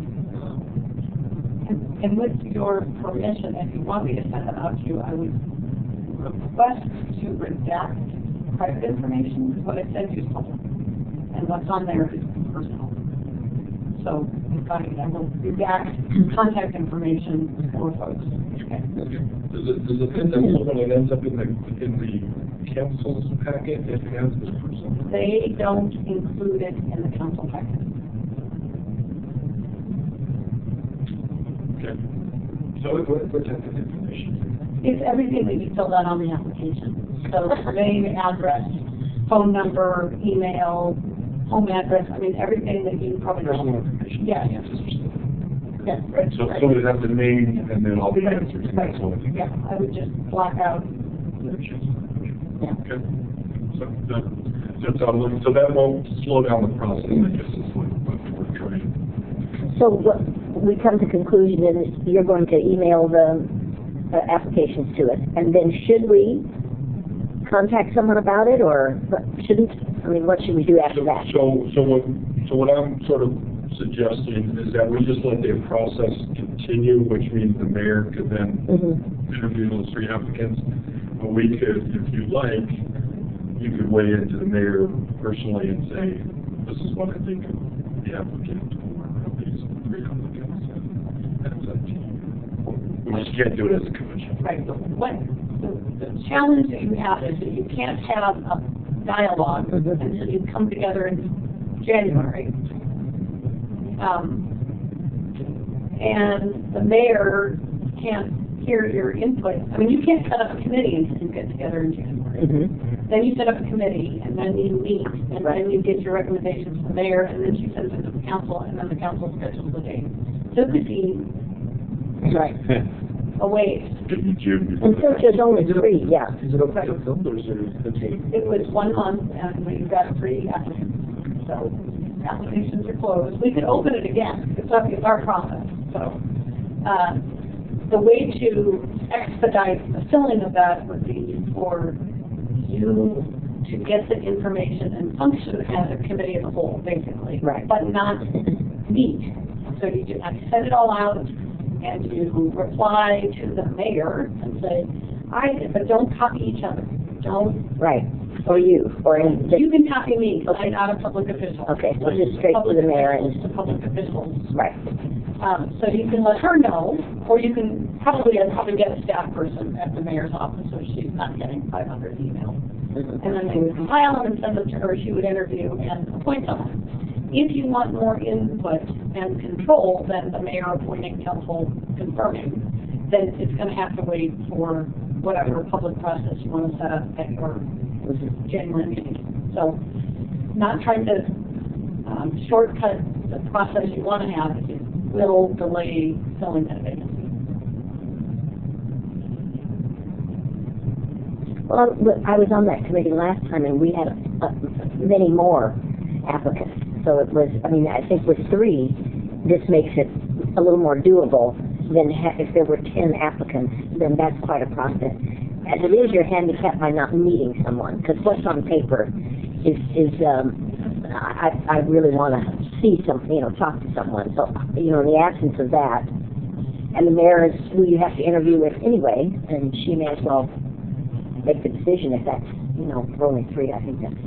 And with your permission, if you want me to send it out to you, I would request to redact private information, because what I send you is public, and what's on there is personal. So I will redact contact information for folks. Okay. Does it fit that when it ends up in the council's packet, it has this person? They don't include it in the council packet. Okay. So what type of information? It's everything that you filled out on the application. So name, address, phone number, email, home address, I mean, everything that you probably Personal know. information. Yeah. Yes, right. So it has the name and then all the answers. And that's all. Yeah, I would just block out. Yeah. Okay. So that won't slow down the process, I guess is what we're trying. So what, we come to conclusion that you're going to email the applications to us, and then should we contact someone about it, or shouldn't? I mean, what should we do after that? So what I'm sort of suggesting is that we just let the process continue, which means the mayor could then interview those three applicants. But we could, if you like, you could weigh into the mayor personally and say, this is what I think of the applicant or of these three applicants. And that's up to you. We just can't do it as a commission. Right. The challenge that you have is that you can't have a dialogue until you come together in January. And the mayor can't hear your input. I mean, you can't set up a committee until you get together in January. Then you set up a committee, and then you meet, and then you get your recommendations to the mayor, and then she sends it to the council, and then the council schedules the date. So it could be a waste. And since there's only three, yeah. Is it okay to film, or is it okay? It was 1 month, and we've got 3 applicants. So applications are closed. We could open it again. It's our process. So the way to expedite the filling of that would be for you to get the information and function as a committee as a whole, basically, but not meet. So you just set it all out, and you reply to the mayor and say, but don't copy each other. Don't. Right. Or you. Or you can copy me, because I'm not a public official. Okay, so just straight to the mayor and to public officials. Right. So you can let her know, or you can probably get a staff person at the mayor's office so she's not getting 500 emails. And then they would compile them and send them to her. She would interview and appoint someone. If you want more input and control than the mayor appointing, council confirming, then it's going to have to wait for whatever public process you want to set up at your January meeting. So not trying to shortcut the process you want to have. It will delay filling that vacancy. Well, I was on that committee last time, and we had many more applicants. So it was, I mean, I think with 3, this makes it a little more doable than if there were 10 applicants, then that's quite a process. As it is, you're handicapped by not meeting someone, because what's on paper is I really want to see something, talk to someone. So, in the absence of that, and the mayor is who you have to interview with anyway, and she may as well make the decision if that's, for only 3, I think that's...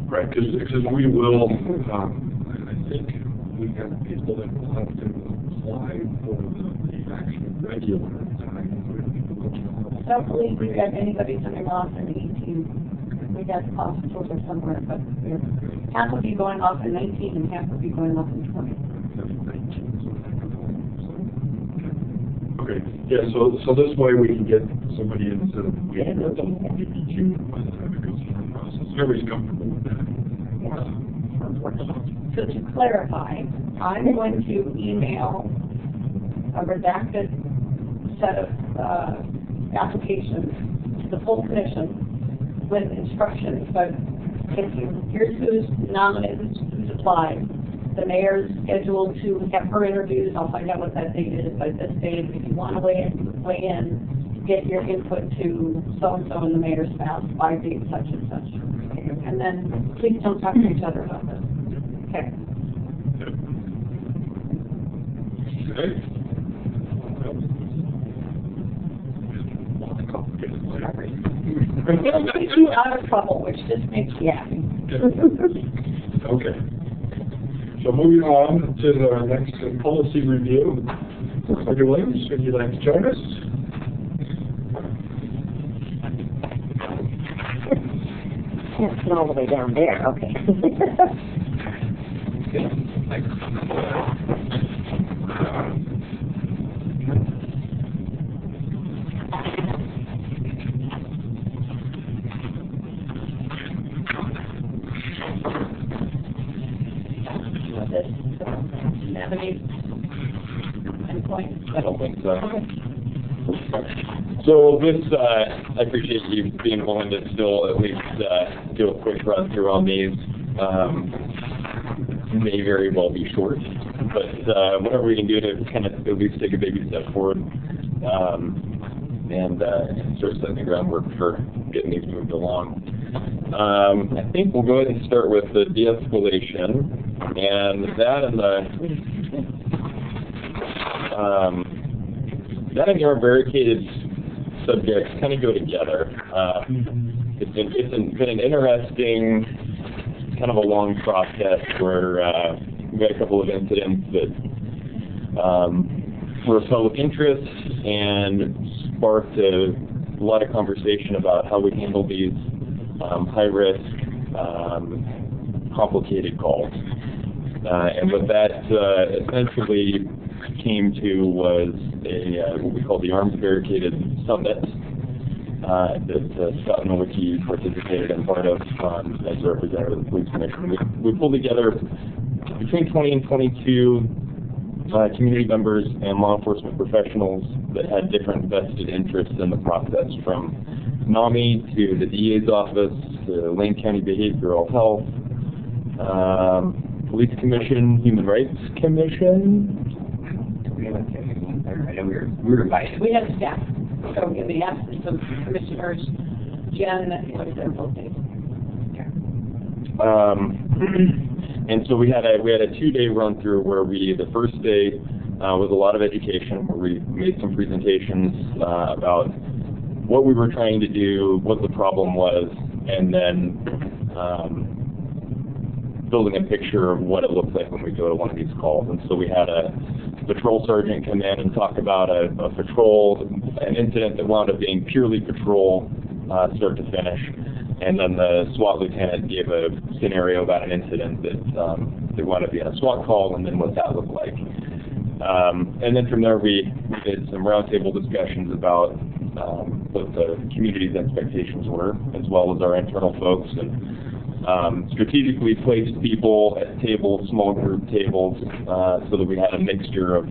Right, because we will, I think we have people that will have to apply for the actual regular time. Don't believe we have anybody coming off in 18. We got hospitals or somewhere, but half will be going off in 19 and half will be going off in 20. Okay, yeah, so this way we can get somebody instead of waiting until maybe June by the time it goes through the process. Everybody's comfortable with that. So to clarify, I'm going to email a redacted set of applications to the full commission with instructions, but Here's who's nominated, who's applied. The mayor's scheduled to have her interviews. I'll find out what that date is by this date. If you want to weigh in, get your input to so-and-so and the mayor's spouse by date such and such. And then please don't talk to each other about this. Okay. Okay. Keep you out of trouble, which just makes me happy. Okay. So moving on to the next policy review. Dr. Williams, would you like to join us? Can't sit all the way down there, okay. Navigate endpoint. I don't think so. So this, I appreciate you being willing to still at least do a quick run through on these. May very well be short, but whatever we can do to kind of at least take a baby step forward and start setting the groundwork for getting these moved along. I think we'll go ahead and start with the de-escalation, and that and our barricaded subjects kind of go together. It's been an interesting, kind of a long process where we had a couple of incidents that were of public interest and sparked a lot of conversation about how we handle these high-risk, complicated calls. And what that essentially came to was what we call the Arms Barricaded Summit that Scott Nowicki participated in part of as a representative of the Police Commission. We pulled together between 20 and 22 community members and law enforcement professionals that had different vested interests in the process, from NAMI to the DA's office to Lane County Behavioral Health, Police Commission, Human Rights Commission. I know we were invited. We had staff. So in the absence of commissioners, Jen was there both days. And so we had a 2-day run through where the first day was a lot of education, where we made some presentations about what we were trying to do, what the problem was, and then building a picture of what it looks like when we go to one of these calls. And so we had a patrol sergeant come in and talk about an incident that wound up being purely patrol, start to finish. And then the SWAT lieutenant gave a scenario about an incident that wound up being a SWAT call, and then what that looked like. And then from there we did some roundtable discussions about what the community's expectations were, as well as our internal folks, and strategically placed people at tables, small group tables, so that we had a mixture of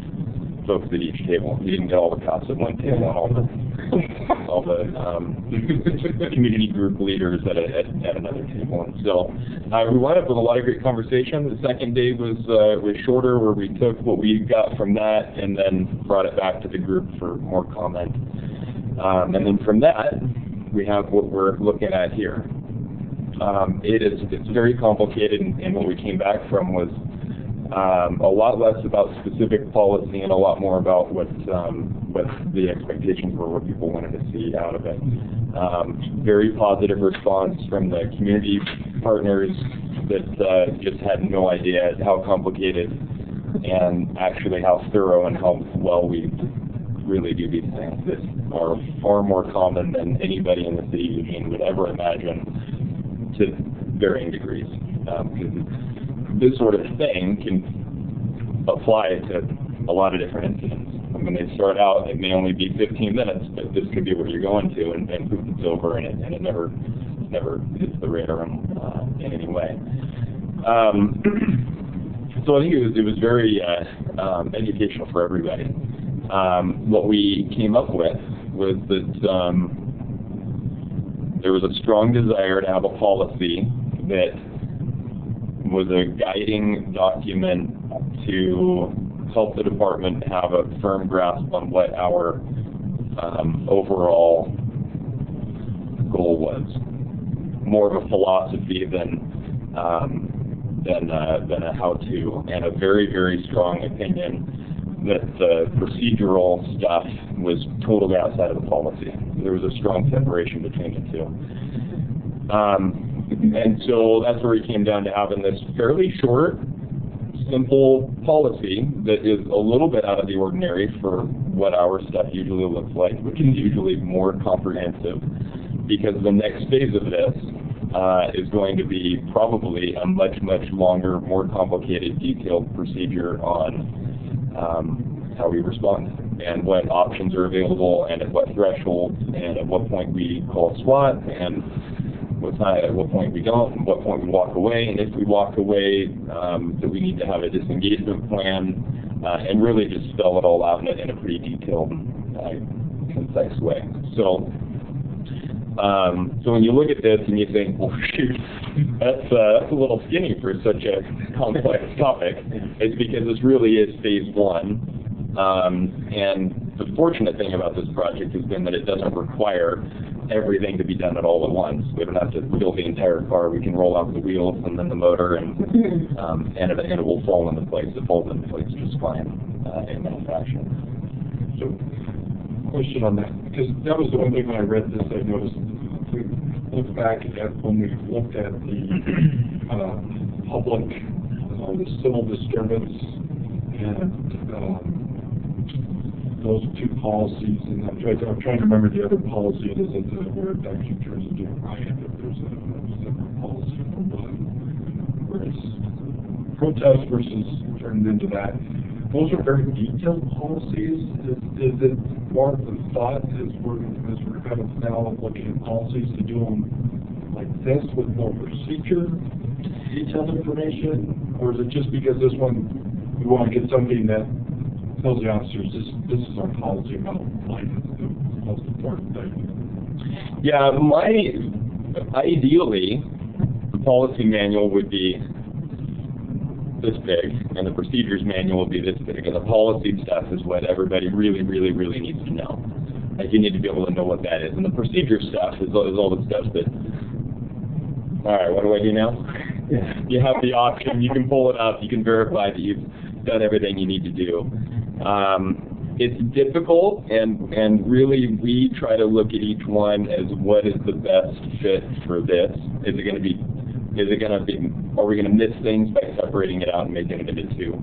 folks at each table. We didn't get all the cops at one table and all the community group leaders at another table. And so we wound up with a lot of great conversation. The second day was shorter, where we took what we got from that and then brought it back to the group for more comment. And then from that, we have what we're looking at here. It's very complicated, and what we came back from was a lot less about specific policy and a lot more about what the expectations were, what people wanted to see out of it. Very positive response from the community partners that just had no idea how complicated and actually how thorough and how well we really do these things that are far more common than anybody in the city of Eugene would ever imagine, to varying degrees. Because this sort of thing can apply to a lot of different incidents. When they start out, it may only be 15 minutes, but this could be what you're going to, and poof, it's over, and it never hits the radar in any way. So I think it was very educational for everybody. What we came up with was that there was a strong desire to have a policy that was a guiding document to help the department have a firm grasp on what our overall goal was. More of a philosophy than a how-to, and a very, very strong opinion that the procedural stuff was totally outside of the policy. There was a strong separation between the two. And so that's where we came down to having this fairly short, simple policy that is a little bit out of the ordinary for what our stuff usually looks like, which is usually more comprehensive, because the next phase of this is going to be probably a much, much longer, more complicated, detailed procedure on how we respond and what options are available and at what threshold and at what point we call SWAT and at what point we don't, and what point we walk away, and if we walk away, that we need to have a disengagement plan, and really just spell it all out in a pretty detailed, concise way. So when you look at this and you think, well, shoot, that's a little skinny for such a complex topic, it's because this really is phase one. And the fortunate thing about this project has been that it doesn't require everything to be done at all at once. We don't have to build the entire car. We can roll out the wheels and then the motor, and it will fall into place. It falls into place just fine in manufacturing. So, question on that, because that was the one thing when I read this I noticed. If we look back at when we looked at the public, the civil disturbance, and those two policies, and I'm trying to remember the other policy. It isn't where it actually turns into a riot, but there's a separate policy for one, where it's protest versus turned into that. Those are very detailed policies. Is it more of the thought as we're kind of now looking at policies to do them like this with more procedure, detailed information, or is it just because this one we want to get something that tells the officers this is our policy about life, is the most important thing? Yeah, ideally, the policy manual would be this big, and the procedures manual will be this big, and the policy stuff is what everybody really, really, really needs to know. Like, you need to be able to know what that is, and the procedure stuff is all the stuff that, all right, what do I do now? You have the option, you can pull it up, you can verify that you've done everything you need to do. It's difficult, and really we try to look at each one as what is the best fit for this. Are we going to miss things by separating it out and making it into two?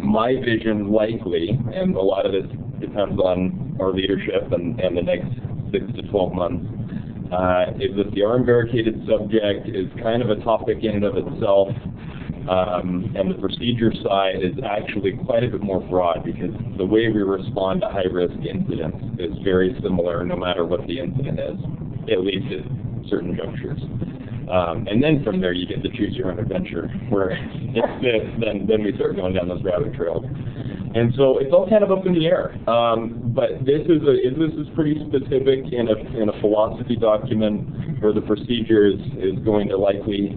My vision likely, and a lot of this depends on our leadership and the next 6 to 12 months, is that the armed barricaded subject is kind of a topic in and of itself. And the procedure side is actually quite a bit more broad, because the way we respond to high-risk incidents is very similar no matter what the incident is, at least at certain junctures. And then from there you get to choose your own adventure, where it's this, then we start going down those rabbit trails. And so it's all kind of up in the air. But this is pretty specific in a philosophy document, where the procedure is going to likely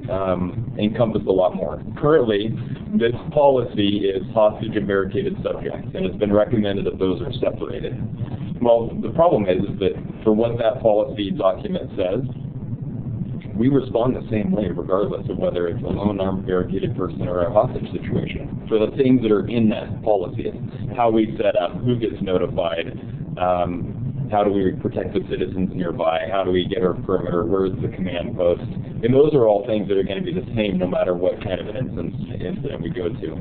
encompass a lot more. Currently, this policy is hostage and barricaded subjects, and it's been recommended that those are separated. Well, the problem is that for what that policy document says, we respond the same way regardless of whether it's a lone armed barricaded person or a hostage situation. For the things that are in that policy, how we set up, who gets notified, how do we protect the citizens nearby, how do we get our perimeter, where's the command post, and those are all things that are going to be the same no matter what kind of an incident we go to.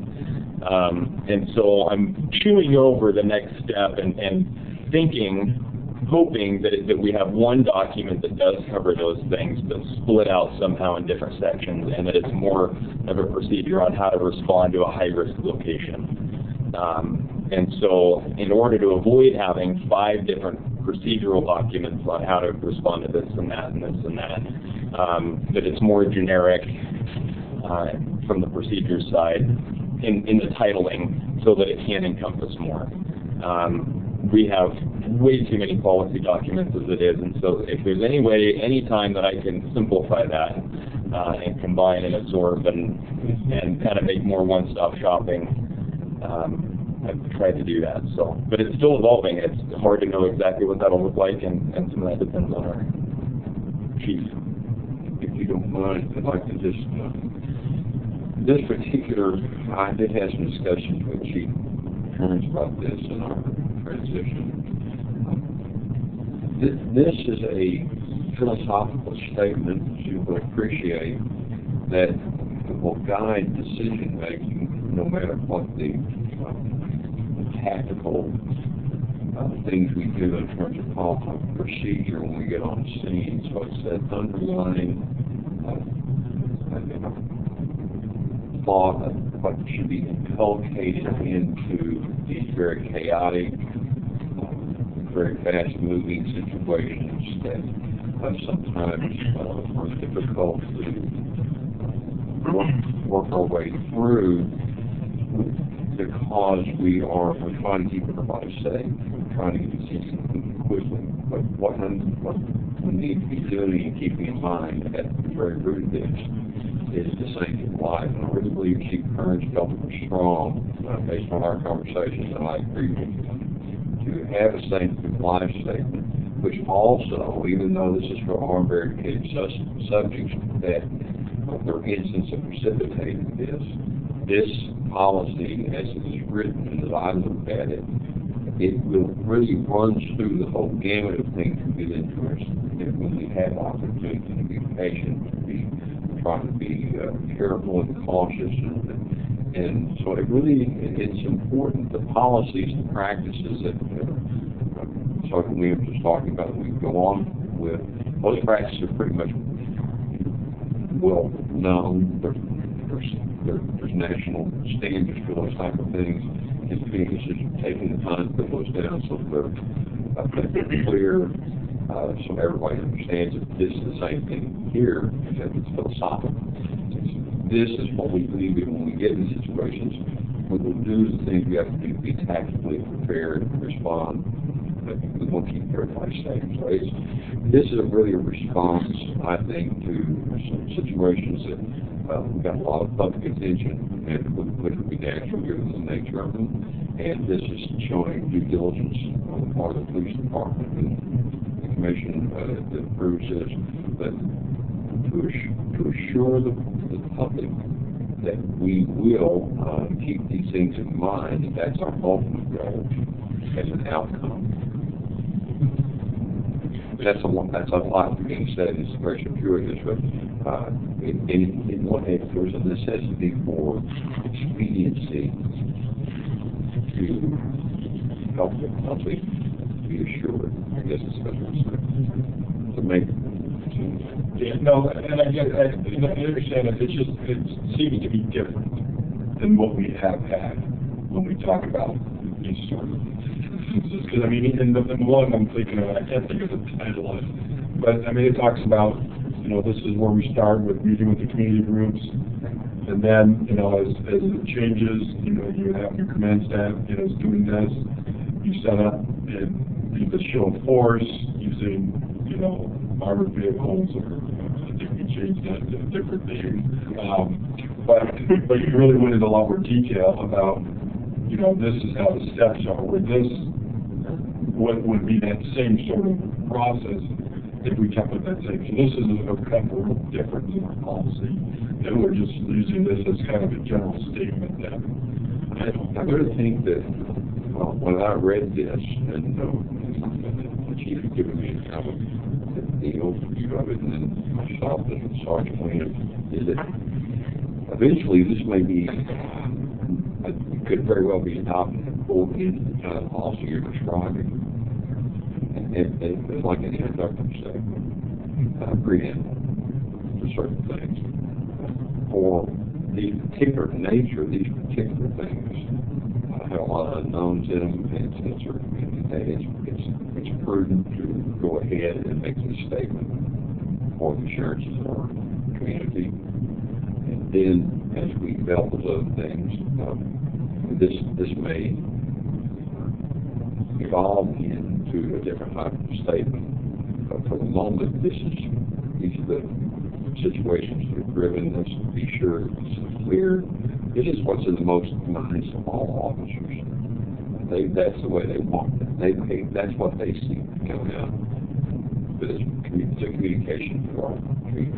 And so I'm chewing over the next step and hoping that we have one document that does cover those things, but split out somehow in different sections, and that it's more of a procedure on how to respond to a high-risk location. And so in order to avoid having 5 different procedural documents on how to respond to this and that and this and that, that it's more generic from the procedure side in the titling, so that it can encompass more. We have way too many policy documents as it is, and so if there's any way, any time that I can simplify that, and combine and absorb and kind of make more one-stop shopping. I've tried to do that. So, but it's still evolving. It's hard to know exactly what that'll look like, and some of that depends on our chief. If you don't mind, I'd like to just, this particular, I did have some discussions with Chief Kearns about this in our transition. This is a philosophical statement that you will appreciate that will guide decision making no matter what the tactical things we do in terms of political procedure when we get on the scene. So it's that underlying thought of what should be inculcated into these very chaotic, very fast-moving situations that sometimes are difficult to work our way through because we're trying to keep everybody safe, we're trying to get the system quickly. But what we need to be doing and keeping in mind at the very root of this is the same in life. And I really believe Chief Kearns felt it was strong, based on our conversations, and I agree with you, to have a sanctity of life statement, which also, even though this is for armed barricaded subjects, that there are instances that precipitate this policy, as it is written, and as I look at it, it will really run through the whole gamut of things we get interested in when we have opportunity to be patient, to be trying to be careful and cautious, and so it's important. The policies, the practices that Sergeant Williams was talking about, we go on with. Those practices are pretty much well known. There's national standards for those type of things, and Phoenix is taking the time to put those down so they're clear, so everybody understands that this is the same thing here, except it's philosophical. This is what we believe in when we get in situations. We will do the things we have to do to be tactically prepared and respond, but we won't keep everybody safe. So this is really a response, I think, to some situations that we've got a lot of public attention, and which would be natural given the nature of them. And this is showing due diligence on the part of the police department and the commission that approves this, but to assure the public that we will keep these things in mind, and that's our ultimate goal as an outcome. That's a lot being said. It's very circuitous, but in one case, there's a necessity for expediency to help the public be assured. I guess it's what I'm saying. To make. Yeah, no, and I understand it. It seems to be different than what we have had when we talk about these sort of instances. Because I mean, in the one I'm thinking of, I can't think of the title of it, but I mean, it talks about, this is where we start with meeting with the community groups, and then, as it changes, you have your command staff, is doing this. You set up and the show of force using, armored vehicles, or I think we changed that to a different name. But you really went into a lot more detail about, this is how the steps are. With this, what would be that same sort of process if we kept with that same. So this is a kind of a difference in our policy, and we're just using this as kind of a general statement that I really think that when I read this, and the chief had given me kind of the overview of it, and then myself and Sergeant Williams, is that eventually this may be, could very well be adopted and pulled into the kind of policy you're describing. And it's like an introductory statement, preamble to certain things. For the particular nature of these particular things, have a lot of unknowns in them, and it's prudent to go ahead and make this statement for the assurances of our community. And then, as we develop with other things, this may evolve into a different type of statement. But for the moment, these are the situations that have driven us to be sure it's clear. It is what's in the most minds of all officers. That's the way they want it. That's what they see coming out. But it's a communication for our country.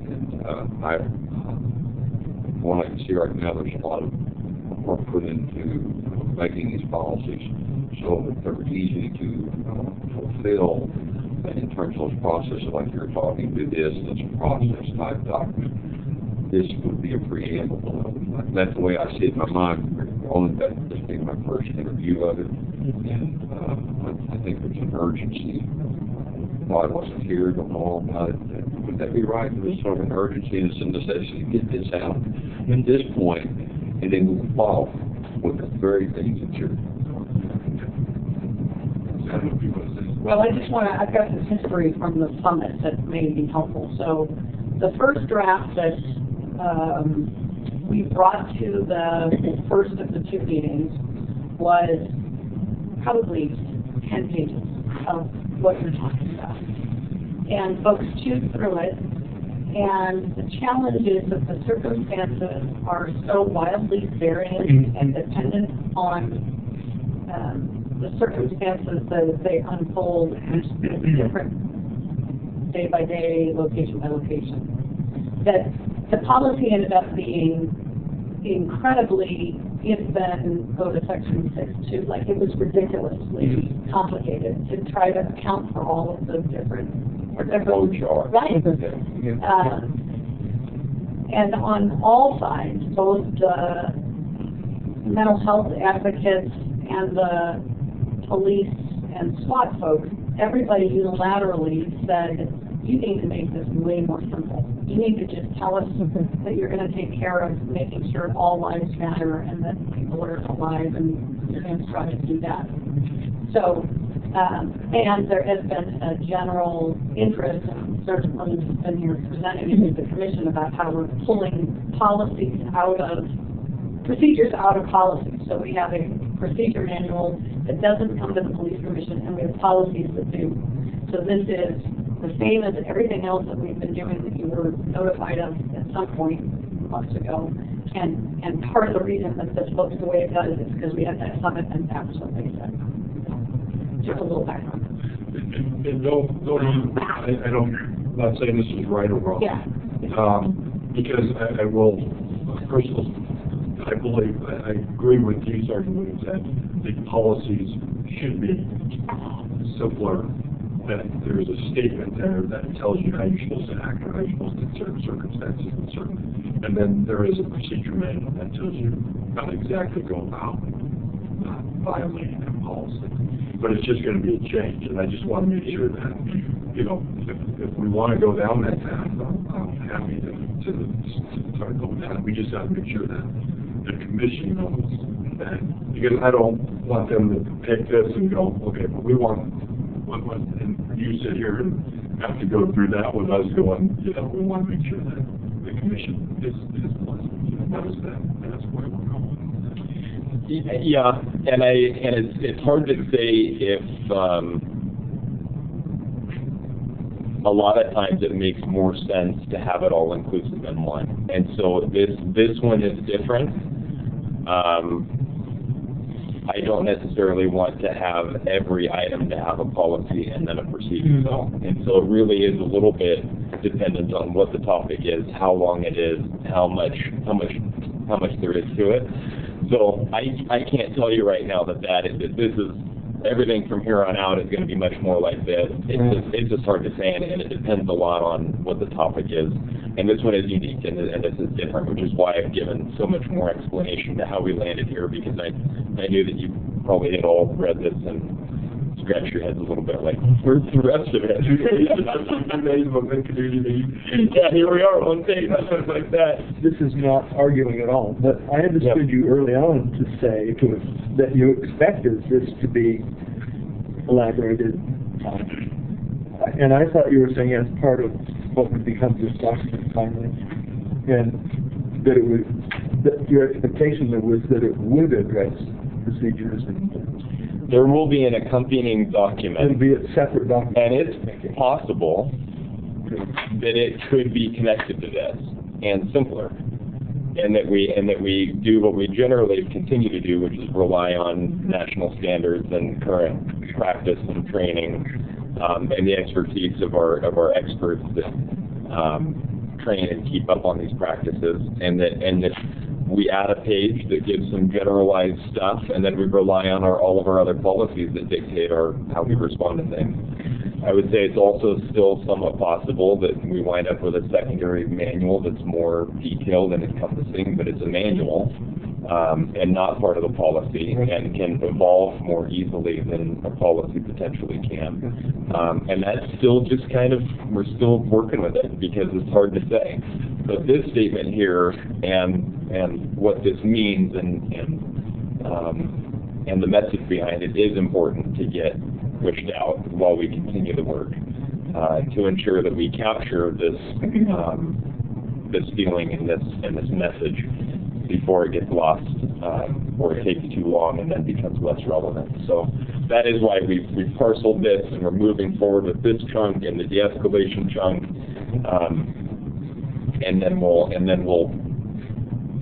And what I can see right now, there's a lot of work put into making these policies so that they're easy to fulfill in terms of those processes, like you're talking to this, it's a process type document. This would be a preamble. That's the way I see it in my mind, only that this being my first interview of it. And I think there's an urgency. Well, I wasn't here, don't know all about it. Would that be right? There's sort of an urgency and some necessity to get this out at this point, and then move forward with the very things that you're. Well, I've got this history from the summit that may be helpful. So the first draft that we brought to the first of the two meetings was probably 10 pages of what you're talking about. And folks chewed through it, and the challenge is that the circumstances are so wildly varying and dependent on the circumstances that they unfold and different day by day, location by location, that the policy ended up being incredibly if-then go to section 6.2. Like, it was ridiculously complicated to try to account for all of the different right. And on all sides, both the mental health advocates and the police and SWAT folks, everybody unilaterally said, you need to make this way more simple. You need to just tell us that you're going to take care of making sure all lives matter and that people are alive, and you're going to try to do that. So, and there has been a general interest, and Sergeant Williams has been here presenting to the Commission about how we're pulling policies out of, procedures out of policies. So we have a procedure manual that doesn't come to the Police Commission, and we have policies that do. So this is the same as everything else that we've been doing that you were notified of at some point months ago. And part of the reason that this looks the way it does is because we had that summit and that was what they said. Just a little background. And I'm not saying this is right or wrong. Yeah. Because I will, personally, I believe, I agree with you, Sergeant Williams, that the policies should be simpler, that there's a statement there that tells you how you're supposed to act or how you're supposed to in certain circumstances and then there is a procedure manual that tells you how to exactly go about not violating that policy. But it's just going to be a change, and I just want to make sure that, you know, if we want to go down that path, I'm happy to start going down. We just have to make sure that the Commission knows that, because I don't want them to take this and go, okay, but we want, and you sit here and have to go through that with us going, you know, we want to make sure that the Commission is knows that that's where we're going. Yeah, and it's hard to say if a lot of times it makes more sense to have it all inclusive in one. And so this one is different. I don't necessarily want to have every item to have a policy and then a procedure. And so it really is a little bit dependent on what the topic is, how long it is, how much there is to it. So I can't tell you right now that this is everything from here on out is going to be much more like this. It's just hard to say, and it depends a lot on what the topic is. And this one is unique, and this is different, which is why I've given so much more explanation to how we landed here, because I knew that you probably had all read this and scratched your heads a little bit like, where's the rest of it? Yeah, here we are, one page, like that. This is not arguing at all, but I understood you early on to say that you expected this to be elaborated, and I thought you were saying as part of what would become this document finally, and that your expectation was that it would address procedures and there will be an accompanying document. It'll be a separate document. And it's possible that it could be connected to this and simpler, and that we do what we generally continue to do, which is rely on national standards and current practice and training, and the expertise of our experts that train and keep up on these practices, and that we add a page that gives some generalized stuff, and then we rely on all of our other policies that dictate how we respond to things. I would say it's also still somewhat possible that we wind up with a secondary manual that's more detailed and encompassing, but it's a manual and not part of the policy, and can evolve more easily than a policy potentially can. And that's still just we're still working with it because it's hard to say. But this statement here and what this means and the message behind it is important to get pushed out while we continue the work to ensure that we capture this feeling and this message before it gets lost or it takes too long and then becomes less relevant. So that is why we've parceled this, and we're moving forward with this chunk and the de-escalation chunk, and then we'll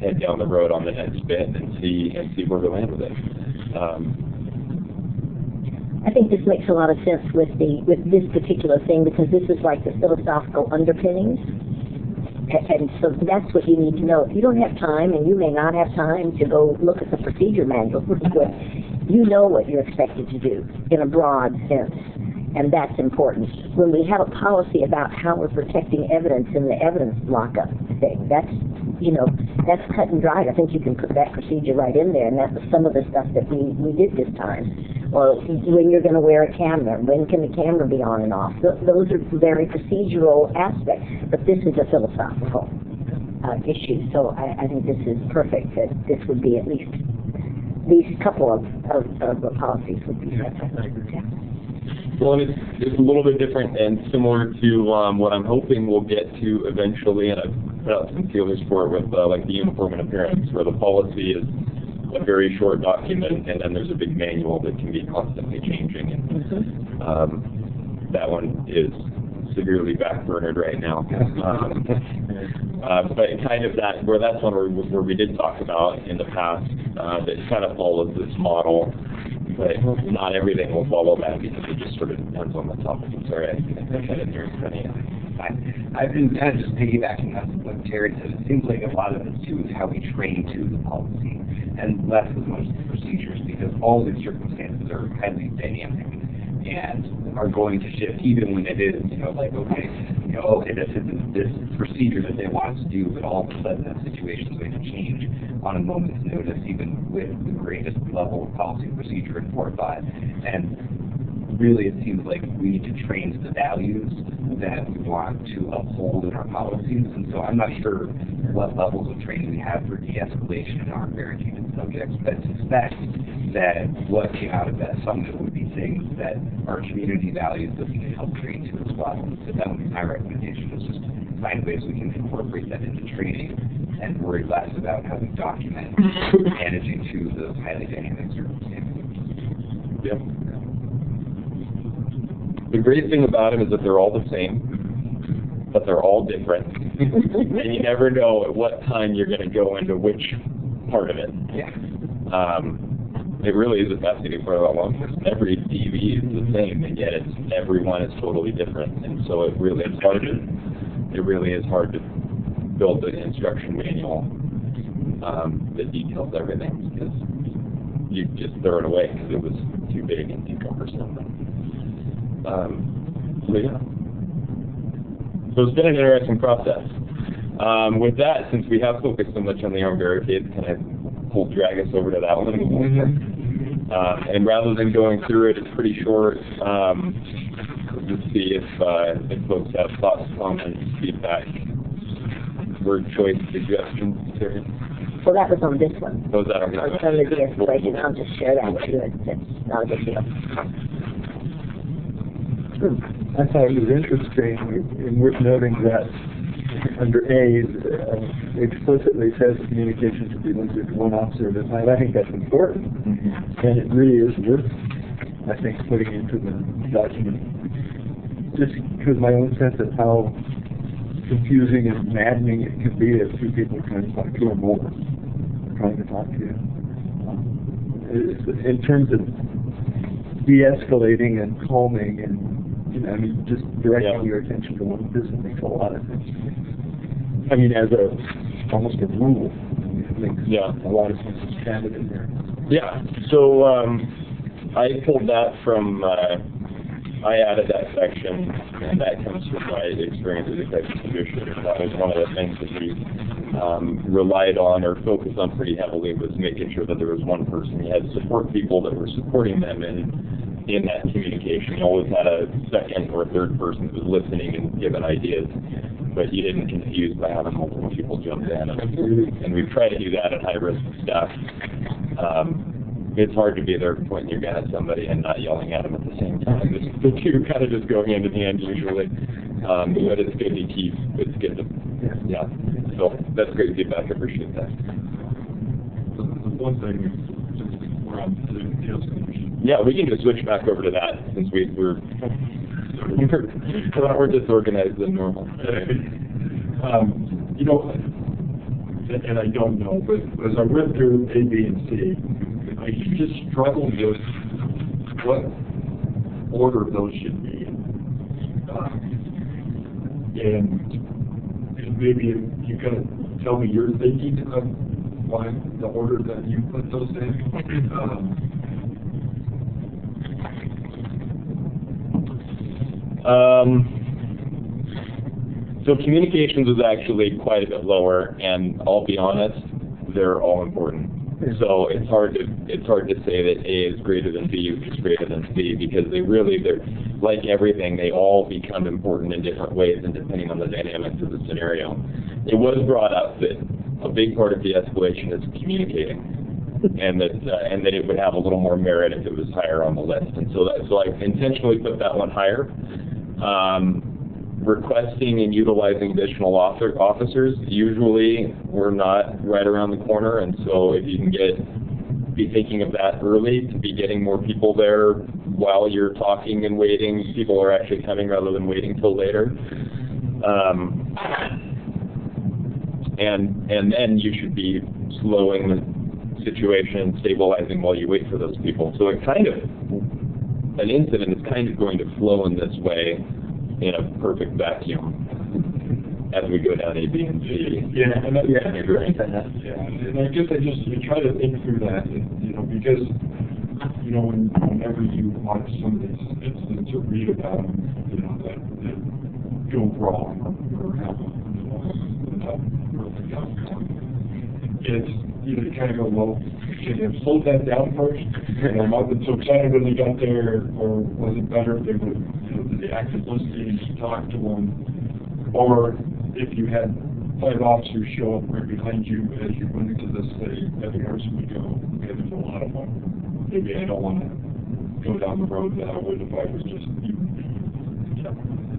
head down the road on the next bit and see where we land with it. I think this makes a lot of sense with this particular thing, because this is like the philosophical underpinnings. And so that's what you need to know. If you don't have time, and you may not have time to go look at the procedure manual, you know what you're expected to do in a broad sense, and that's important. When we have a policy about how we're protecting evidence in the evidence lockup thing, that's cut and dried. I think you can put that procedure right in there, and that was some of the stuff that we did this time. Or when you're going to wear a camera, when can the camera be on and off? Those are very procedural aspects, but this is a philosophical issue. So I think this is perfect, that this would be at least these couple of policies would be perfect. Well, it's a little bit different and similar to what I'm hoping we'll get to eventually, and I've put out some feelers for it with like the uniform and appearance, where the policy is a very short document, and then there's a big manual that can be constantly changing. And that one is severely backburnered right now. But kind of that's one where we did talk about in the past that kind of follows this model, but not everything will follow that because it just sort of depends on the topic. I'm sorry, I didn't hear any. I've been kind of just piggybacking on what Terry said. It seems like a lot of this too is how we train to the policy, and less as much the procedures, because all these circumstances are highly dynamic and are going to shift, even when it is, okay, this is this procedure that they want us to do, but all of a sudden that situation is going to change on a moment's notice, even with the greatest level of policy procedure in 4 or 5. And really, it seems like we need to train to the values that we want to uphold in our policies. And so I'm not sure what levels of training we have for de-escalation in our very human subjects, but I suspect that what came out of that summit would be things that our community values that we can help train to as well. So that would be my recommendation, is just find ways we can incorporate that into training and worry less about how we document managing to those highly dynamic circumstances. Yeah. The great thing about them is that they're all the same, but they're all different. And you never know at what time you're going to go into which part of it. Yeah. It really is a fascinating part about law enforcement. Every DV is the same, and yet every one is totally different. And so it really is hard to build an instruction manual that details everything, because you just throw it away because it was too big and too cumbersome. So it's been an interesting process. With that, since we have focused so much on the armed barricades, can I drag us over to that one? And rather than going through it, it's pretty short. Let's see if folks have thoughts, comments, feedback, word choice, suggestions. Well, that was on this one. Was that on this one? On the de-escalation. I'll just share that with you. It's not a big deal. I thought it was interesting and worth noting that under A, explicitly says communication should be limited to one officer at a time. I think that's important, and it really is worth, I think, putting into the document. just because my own sense of how confusing and maddening it can be if two people are trying to talk to you or more, trying to talk to you. In terms of de-escalating and calming and, you know, I mean, just directing your attention to one person makes a lot of sense. I mean, as almost a rule, it makes a lot of sense. It's chatted in there. Yeah. So I pulled that from. I added that section, and that comes from my experience as executive producer. That was one of the things that we relied on or focused on pretty heavily, was making sure that there was one person. You had support people that were supporting them in that communication. You always had a second or third person who was listening and giving ideas, but you didn't confuse by having multiple people jump in. And we've tried to do that at high-risk staff. It's hard to be there pointing your gun at somebody and not yelling at them at the same time. The two kind of just going into the end usually. But it's good to keep, it's good to, So that's great feedback. I appreciate that. The one thing, since we're on the details commission. Yeah, we can just switch back over to that since we're disorganized than normal. You know, and I don't know, but as I went through A, B, and C, I just struggled with what order those should be in. And maybe you kind of tell me your thinking of why the order that you put those in. So communications is actually quite a bit lower, and I'll be honest, they're all important. So it's hard to say that A is greater than B, which is greater than C, because they're like everything, they all become important in different ways and depending on the dynamics of the scenario. It was brought up that a big part of de-escalation is communicating, and that it would have a little more merit if it was higher on the list. And so I intentionally put that one higher. Requesting and utilizing additional officers, usually we're not right around the corner, and so if you can be thinking of that early, to be getting more people there while you're talking and waiting, people are actually coming rather than waiting till later. And then you should be slowing the situation, stabilizing while you wait for those people. So an incident is kind of going to flow in this way, in a perfect vacuum as we go down A, B, and C. And I guess you try to think through that, because, whenever you watch some of these incidents or read about them, that go wrong or have perfect outcome, it's, you kind of go, well, should have slowed that down first? And wasn't so excited when they got there, or was it better if they would, did they actually listen and talk to them? Or if you had 5 officers show up right behind you as you went into this, say, every person would go, okay, there's a lot of them. Maybe I don't want to go down the road that I would if I was just you.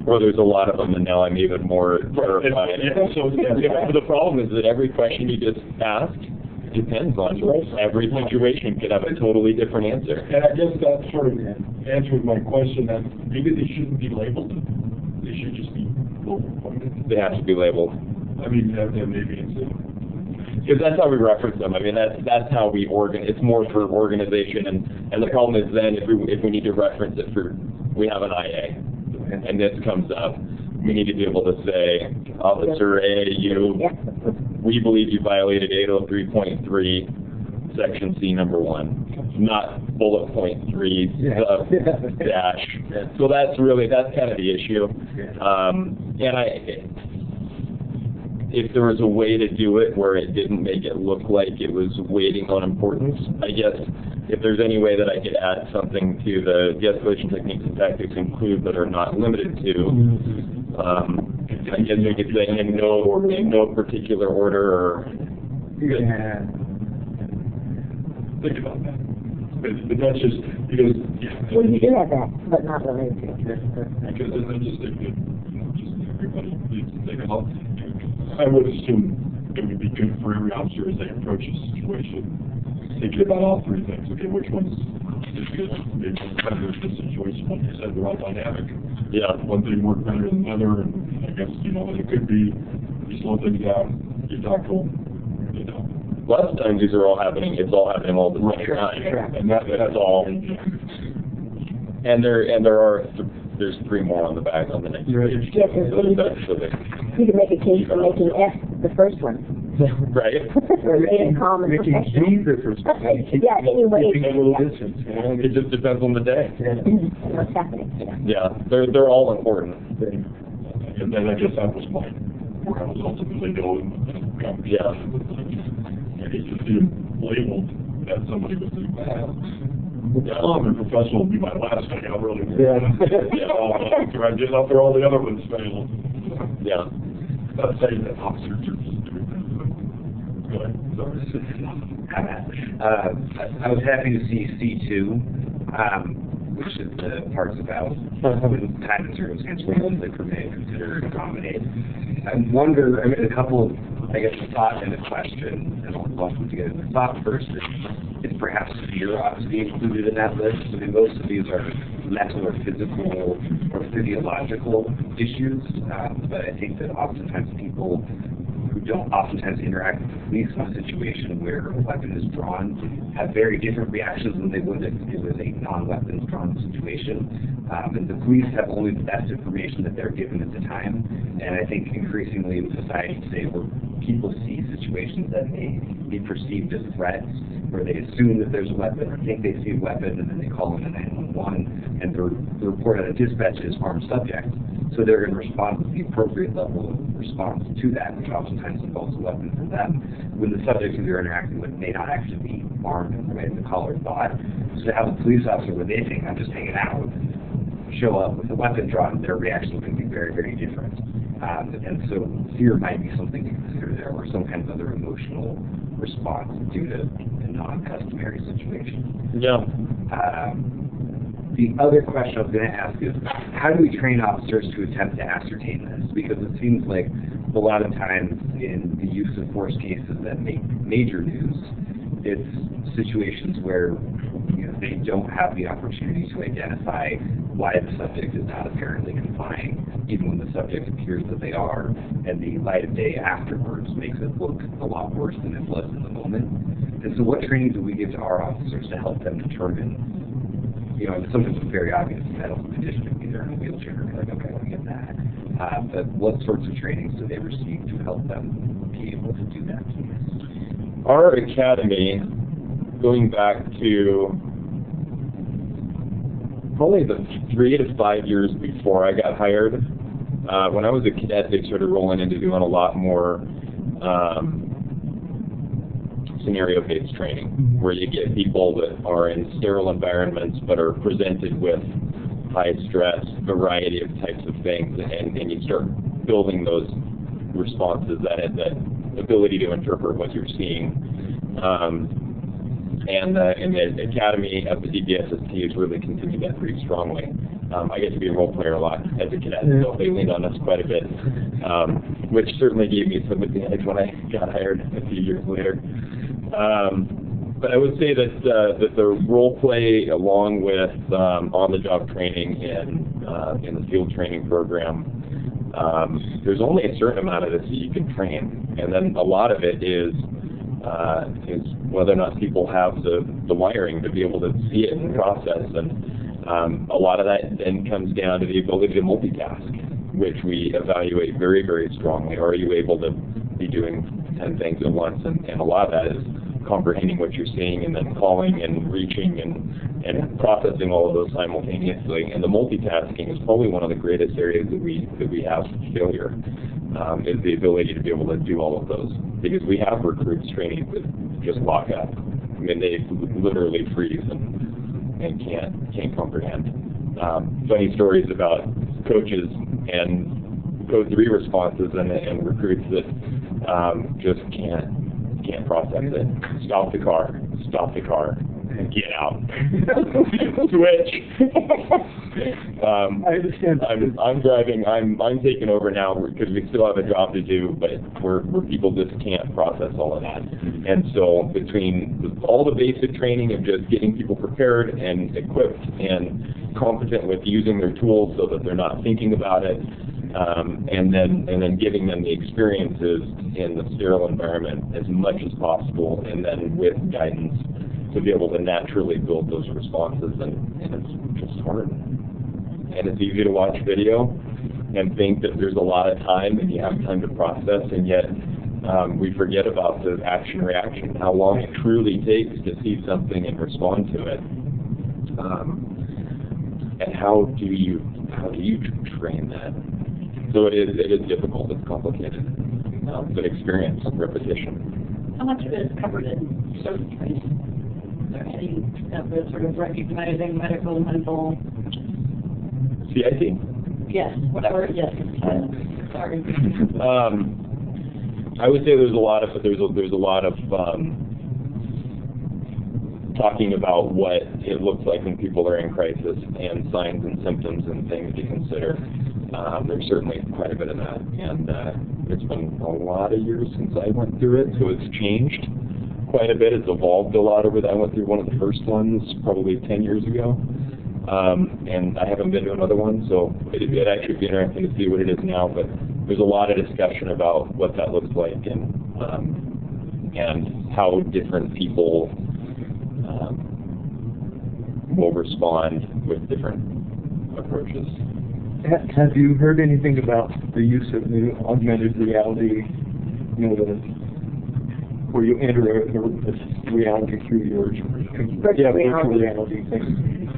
Or there's a lot of them, and now I'm even more terrified. The problem is that every question you just asked depends on every situation could have a totally different answer. And I guess that sort of answered my question that maybe they shouldn't be labeled. They should just be They have to be labeled. I mean, maybe it's because that's how we reference them. I mean, that's how we it's more for organization, and the problem is then if we need to reference it we have an IA, and this comes up, we need to be able to say, Officer A, we believe you violated 803.3, Section C, number 1, not bullet point 3 dash. So that's kind of the issue. If there was a way to do it where it didn't make it look like it was waiting on importance, I guess if there's any way that I could add something to the de-escalation techniques and tactics include but are not limited to, I guess we could say in no particular order or... Think about that. But that's just because... Well, you do have that, but not limited to. Because I just think that, just everybody needs to take a look. I would assume it would be good for every officer as they approach a situation thinking about all three things. Okay, which one's is good? Maybe kind of the situation, like you said, they're all dynamic. Yeah. One thing worked better than another, and I guess, it could be you slow things down, you tackle, Lots of times these are all happening, it's all happening all at the same time. And that's all. And there's three more on the back on the next page. Yes, and you can make a case for making F the first one. Right. Or making calm and Making professional. G the first one. Yeah, anyway. Keeping a little distance. It just depends on the day. What's happening? Yeah, they're all important. And then I guess that was where I was ultimately going. Yeah. I hate to see him labeled as somebody with calm and professional would be my last thing. I'll really try to get out there all the other ones failed. Yeah. Not saying that officers are just doing that. Go ahead. Sorry. I was happy to see C2, which is the parts about when time and circumstance that permit, consider, and accommodate. I wonder, a couple of, thought and a question, and I'll lump them together. The thought first is perhaps fear ought to be included in that list. Most of these are mental or physical or physiological issues, but I think that oftentimes people who don't oftentimes interact with the police in a situation where a weapon is drawn have very different reactions than they would if it was a non-weapons drawn situation. And the police have only the best information that they're given at the time. And I think increasingly in society today where people see situations that may be perceived as threats, where they assume that there's a weapon or think they see a weapon, and then they call in a 911, and the report at a dispatch is armed subject. So they're going to respond with the appropriate level of response to that, which oftentimes involves a weapon for them, when the subject who they're interacting with may not actually be armed in the way the caller thought. So to have a police officer where they think, I'm just hanging out, show up with a weapon drawn, their reaction can be very, very different. And so fear might be something to consider there, or some kind of other emotional response due to a non-customary situation. Yeah. The other question I was going to ask is, how do we train officers to attempt to ascertain this? Because it seems like a lot of times in the use of force cases that make major news, it's situations where they don't have the opportunity to identify why the subject is not apparently complying, even when the subject appears that they are, and the light of day afterwards makes it look a lot worse than it was in the moment. And so what training do we give to our officers to help them determine, sometimes it's very obvious medical condition, if they're in a wheelchair, like, okay, I get that. But what sorts of trainings do they receive to help them be able to do that? Our academy, going back to probably the 3 to 5 years before I got hired, when I was a cadet, they started rolling into doing a lot more scenario-based training, where you get people that are in sterile environments but are presented with high stress, variety of types of things, and you start building those responses, that ability to interpret what you're seeing. And the Academy of the DPSST has really continued that pretty strongly. I get to be a role player a lot as a cadet, so they leaned on us quite a bit, which certainly gave me some advantage when I got hired a few years later. But I would say that the role play, along with on-the-job training in the field training program, there's only a certain amount of this that you can train, and then a lot of it is whether or not people have the wiring to be able to see it and process, and a lot of that then comes down to the ability to multitask, which we evaluate very, very strongly. Are you able to be doing 10 things at once? And a lot of that is comprehending what you're seeing and then calling and reaching and processing all of those simultaneously. And the multitasking is probably one of the greatest areas that we have failure, is the ability to be able to do all of those. Because we have recruits training with just lock up. I mean, they literally freeze and can't comprehend. Funny stories about coaches and code 3 responses and recruits that just can't process it. Stop the car, get out. Switch. I understand. I'm driving. I'm taking over now because we still have a job to do, but where people just can't process all of that. And so between all the basic training of just getting people prepared and equipped and competent with using their tools so that they're not thinking about it, and then giving them the experiences in the sterile environment as much as possible, and then with guidance to be able to naturally build those responses, and it's just hard. And it's easy to watch video and think that there's a lot of time and you have time to process, and yet we forget about the action-reaction, how long it truly takes to see something and respond to it. And how do you train that? So it is difficult, it's complicated, but experience, repetition. How much of it is covered in social training? Is there any of the sort of recognizing medical, mental? CIT? Yes, whatever, yes. Sorry. I would say there's a lot of talking about what it looks like when people are in crisis and signs and symptoms and things to consider. There's certainly quite a bit of that, and it's been a lot of years since I went through it, so it's changed quite a bit. It's evolved a lot over that. I went through one of the first ones probably 10 years ago, and I haven't been to another one, so it'd actually be interesting to see what it is now, but there's a lot of discussion about what that looks like and how different people will respond with different approaches. Have you heard anything about the use of new augmented reality, where you enter a reality through your virtual reality thing?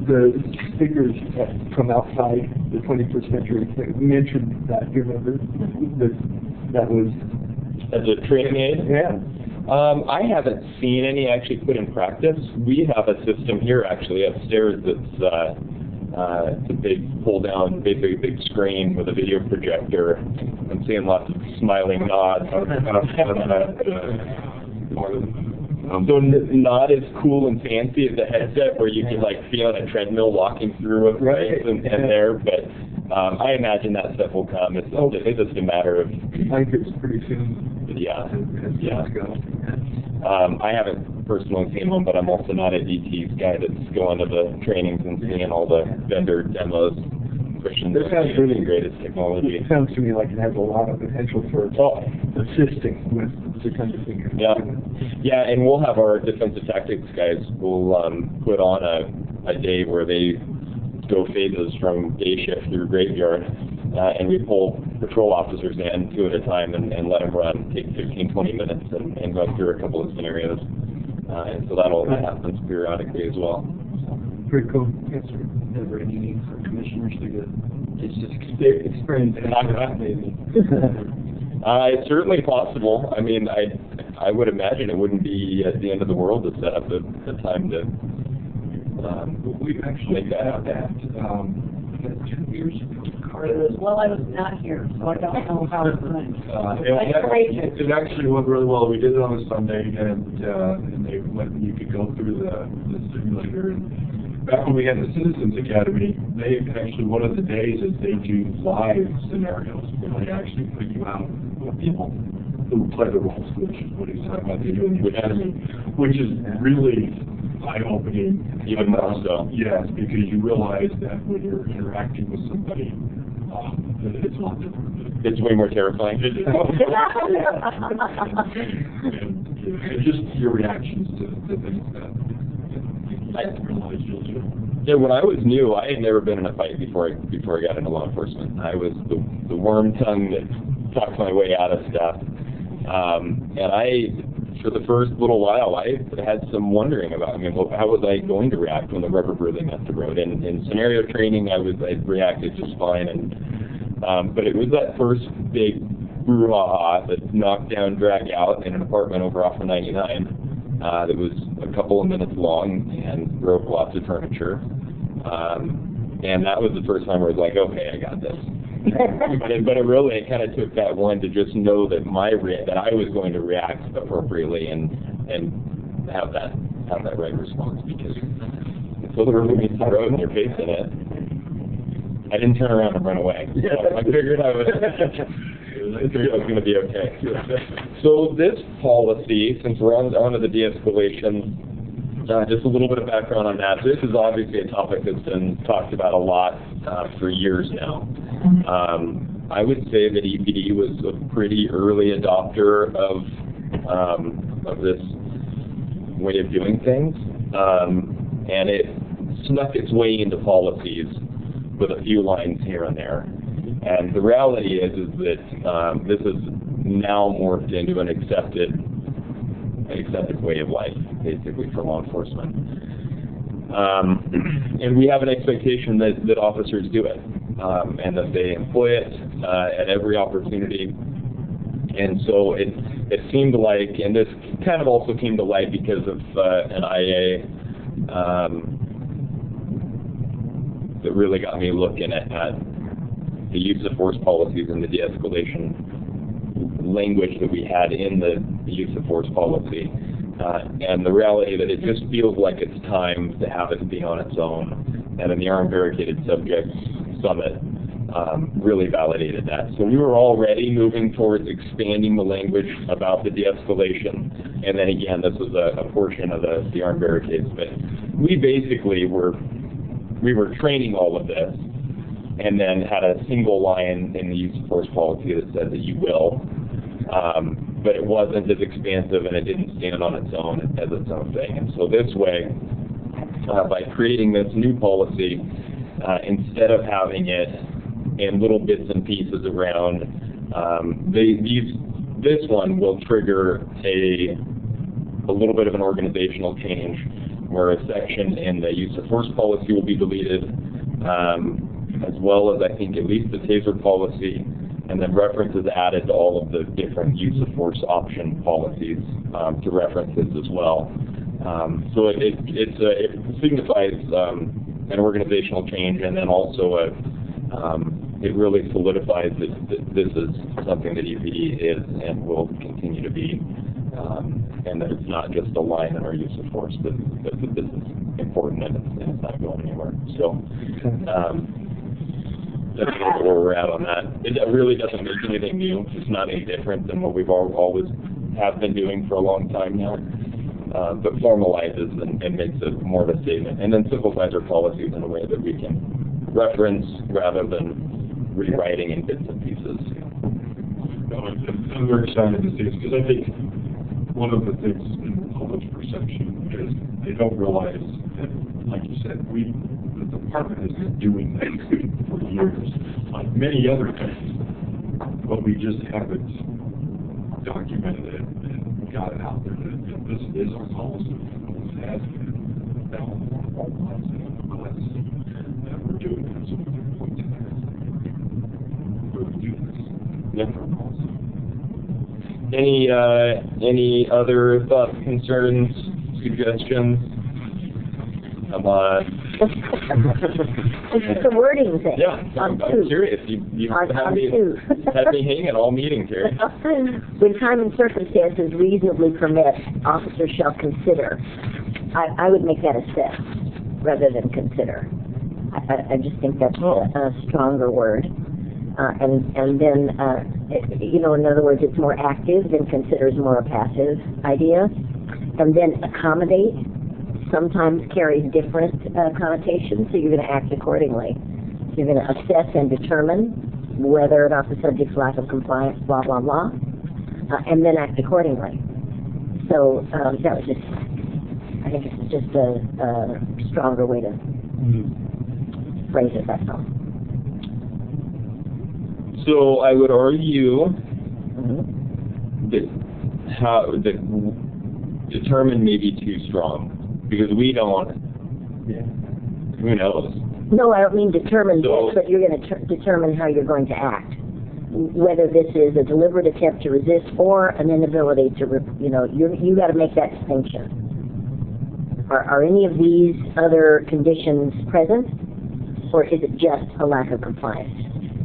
The speakers from outside the 21st century mentioned that. Do you remember that was as a training aid? Yeah. I haven't seen any actually put in practice. We have a system here actually upstairs that's it's a big pull-down, basically a big screen with a video projector. I'm seeing lots of smiling nods. So not as cool and fancy as the headset where you can like feel on a treadmill walking through a place and there, but I imagine that stuff will come. It's just a matter of. I think it's pretty soon. Yeah. I haven't personally seen one, but I'm also not a DT's guy that's going to the trainings and seeing all the vendor demos. This sounds really the greatest technology. It sounds to me like it has a lot of potential for assisting with the kind of thing. Yeah, and we'll have our defensive tactics guys will put on a day where they go phases from day shift through graveyard, and we pull patrol officers in 2 at a time and let them run, take 15-20 minutes and go through a couple of scenarios. And so that happens periodically as well. Pretty cool. Yes, sir. Never any need for commissioners to get just experience that, maybe. It's certainly possible. I mean, I would imagine it wouldn't be at the end of the world to set up the time to we've actually make that happen. 2 years ago. Well, I was not here, so I don't know how it went. It actually went really well. We did it on a Sunday, and you could go through the simulator. And back when we had the Citizens Academy, they actually, one of the days is they do live scenarios where they actually put you out with people who play the roles, which is what he's talking about. They do in the Academy, which is really eye-opening. Even more so. Yes, because you realize that when you're interacting with somebody, it's a lot different. It's way more terrifying. And just your reactions to things that you don't realize you'll do. Yeah, when I was new, I had never been in a fight before I got into law enforcement. I was the worm tongue that talked my way out of stuff. And for the first little while, I had some wondering about, how was I going to react when the rubber really met the road? And in scenario training, I reacted just fine. But it was that first big brouhaha, that knockdown, drag out in an apartment over off of 99 that was a couple of minutes long and broke lots of furniture. And that was the first time where I was like, okay, I got this. but it kind of took that one to just know that that I was going to react appropriately and have that have that right response, because until the rubber meets the road and you're facing it, I didn't turn around and run away. So I figured I was going to be okay. So this policy, since we're on to the de-escalation, just a little bit of background on that. This is obviously a topic that's been talked about a lot for years now. I would say that EPD was a pretty early adopter of this way of doing things, and it snuck its way into policies with a few lines here and there. And the reality is that this is now morphed into an accepted way of life, basically, for law enforcement. And we have an expectation that officers do it, and that they employ it at every opportunity. And so it seemed like, and this kind of also came to light because of an IA that really got me looking at the use of force policies and the de-escalation language that we had in the use of force policy, and the reality that it just feels like it's time to have it be on its own. And in the Armed Barricaded Subjects Summit really validated that. So we were already moving towards expanding the language about the de-escalation, and then again, this was a portion of the Armed Barricades. But we basically were training all of this, and then had a single line in the use of force policy that said that you will, but it wasn't as expansive and it didn't stand on its own as its own thing. And so this way, by creating this new policy, instead of having it in little bits and pieces around, this one will trigger a little bit of an organizational change, where a section in the use of force policy will be deleted, as well as I think at least the taser policy, and then references added to all of the different use of force option policies to references as well. So it signifies an organizational change, and then also it really solidifies that this is something that EPD is and will continue to be, and that it's not just a line in our use of force, but that this is important and it's not going anywhere. So that's a little bit where we're at on that. It really doesn't make anything new. It's not any different than what we've always have been doing for a long time now, but formalizes and makes it more of a statement, and then simplifies our policies in a way that we can reference rather than rewriting in bits and pieces. I'm very excited to see this, because I think one of the things in the public's perception is they don't realize that, like you said, the department has been doing this for years, like many other things, but we just haven't documented it and got it out there. That this is our policy. This has been that we're doing this. So we're going to where we do this. Yeah. Any other thoughts, concerns, suggestions? Come on. It's the wording thing. Yeah, I'm curious. You had me hanging all meetings here. When time and circumstances reasonably permit, officers shall consider. I would make that assess rather than consider. I just think that's a stronger word. And then, in other words, it's more active than consider is more a passive idea. And then accommodate sometimes carries different connotations, so you're going to act accordingly. You're going to assess and determine whether or not the subject's lack of compliance, blah, blah, blah, and then act accordingly. So that was just, I think it's just a stronger way to phrase it, that's all. So I would argue that determine may be too strong, because we don't. Who knows? No, I don't mean determine this, but you're going to determine how you're going to act. Whether this is a deliberate attempt to resist or an inability to, you got to make that distinction. Are any of these other conditions present, or is it just a lack of compliance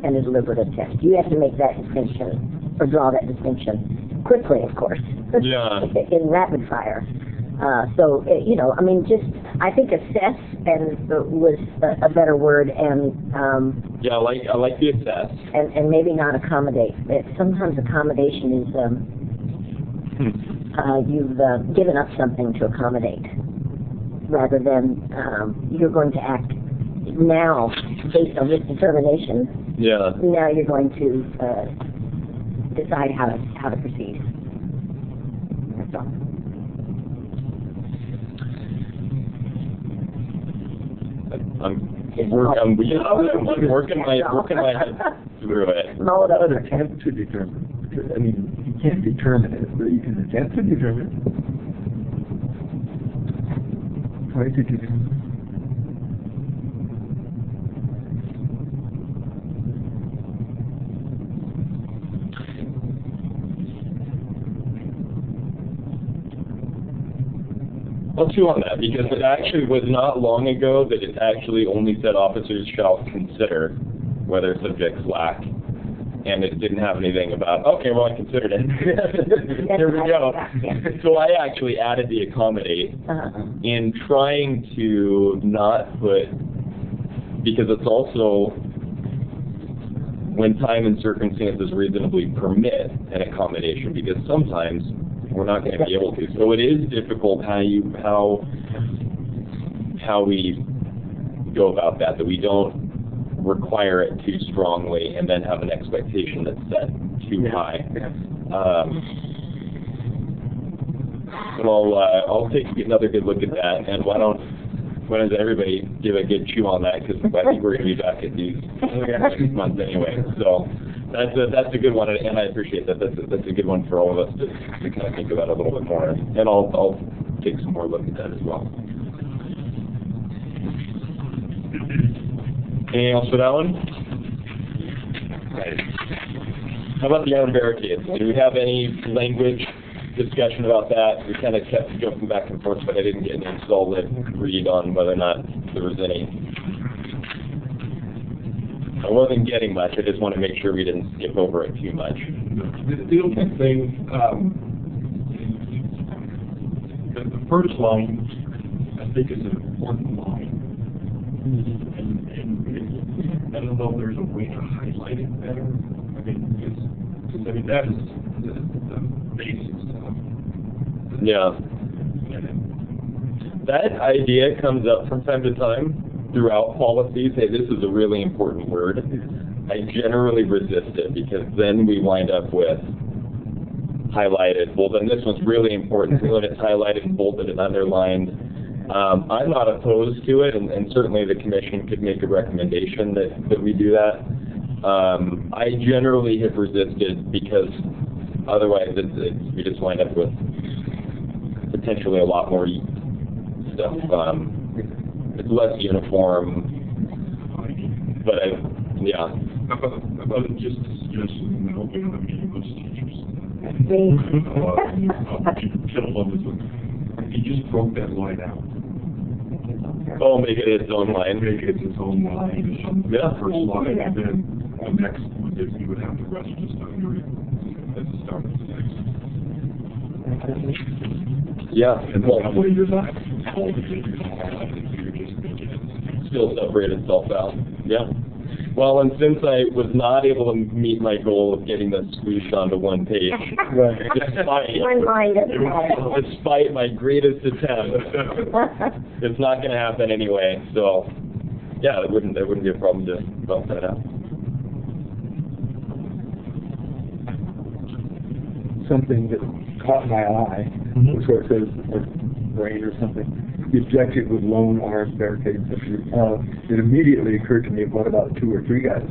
and a deliberate attempt? You have to make that distinction, or draw that distinction quickly, of course. Yeah. In rapid fire. So, you know, I mean, just, I think assess was a better word, and Yeah, I like the assess. and maybe not accommodate. Sometimes accommodation is you've given up something to accommodate, rather than you're going to act now based on this determination. Yeah. Now you're going to decide how to proceed. That's all. I'm working my head through it. Mull it over. Attempt to determine. I mean, you can't determine it, but you can attempt to determine it. Try to determine. I'll chew on that, because it actually was not long ago that it actually only said officers shall consider whether subjects lack, and it didn't have anything about, okay, well, I considered it. There we go. So I actually added the accommodate in trying to not put, because it's also when time and circumstances reasonably permit an accommodation, because sometimes we're not going to be able to. So it is difficult how we go about that we don't require it too strongly and then have an expectation that's set too high. Well, I'll take another good look at that, and why don't everybody give a good chew on that, because I think we're going to be back at these next month anyway. So that's a good one, and I appreciate that. That's a good one for all of us to kind of think about a little bit more, and I'll take some more look at that as well. Anything else for that one? How about the armed barricades? Do we have any language discussion about that? We kind of kept jumping back and forth, but I didn't get any solid read on whether or not there was any. I wasn't getting much. I just want to make sure we didn't skip over it too much. The only thing, the first line, I think, is an important line. And I don't know if there's a way to highlight it better. I mean, that is the basic stuff. Yeah. That idea comes up from time to time throughout policies. Hey, this is a really important word. I generally resist it, because then we wind up with highlighted. Well, then this one's really important. When it's highlighted and bolded and underlined. I'm not opposed to it, and certainly the commission could make a recommendation that we do that. I generally have resisted, because otherwise we just wind up with potentially a lot more stuff. It's less uniform, but yeah. About just a suggestion, and hoping that we English teachers. He just broke that line out. Oh, make it its own line. Make it its own line. Yeah. First line, and then the next one is you would have the rest just under it at the start of the next. Yeah. And Well, that way you're not still separate itself out. Yeah. Well, and since I was not able to meet my goal of getting this squeezed onto one page, One line doesn't matter. despite my greatest attempt, it's not going to happen anyway. So, yeah, it wouldn't be a problem to bump that out. Something that caught my eye, was where it says, or rain or something. The objective was lone armed barricades. It immediately occurred to me, what about 2 or 3 guys?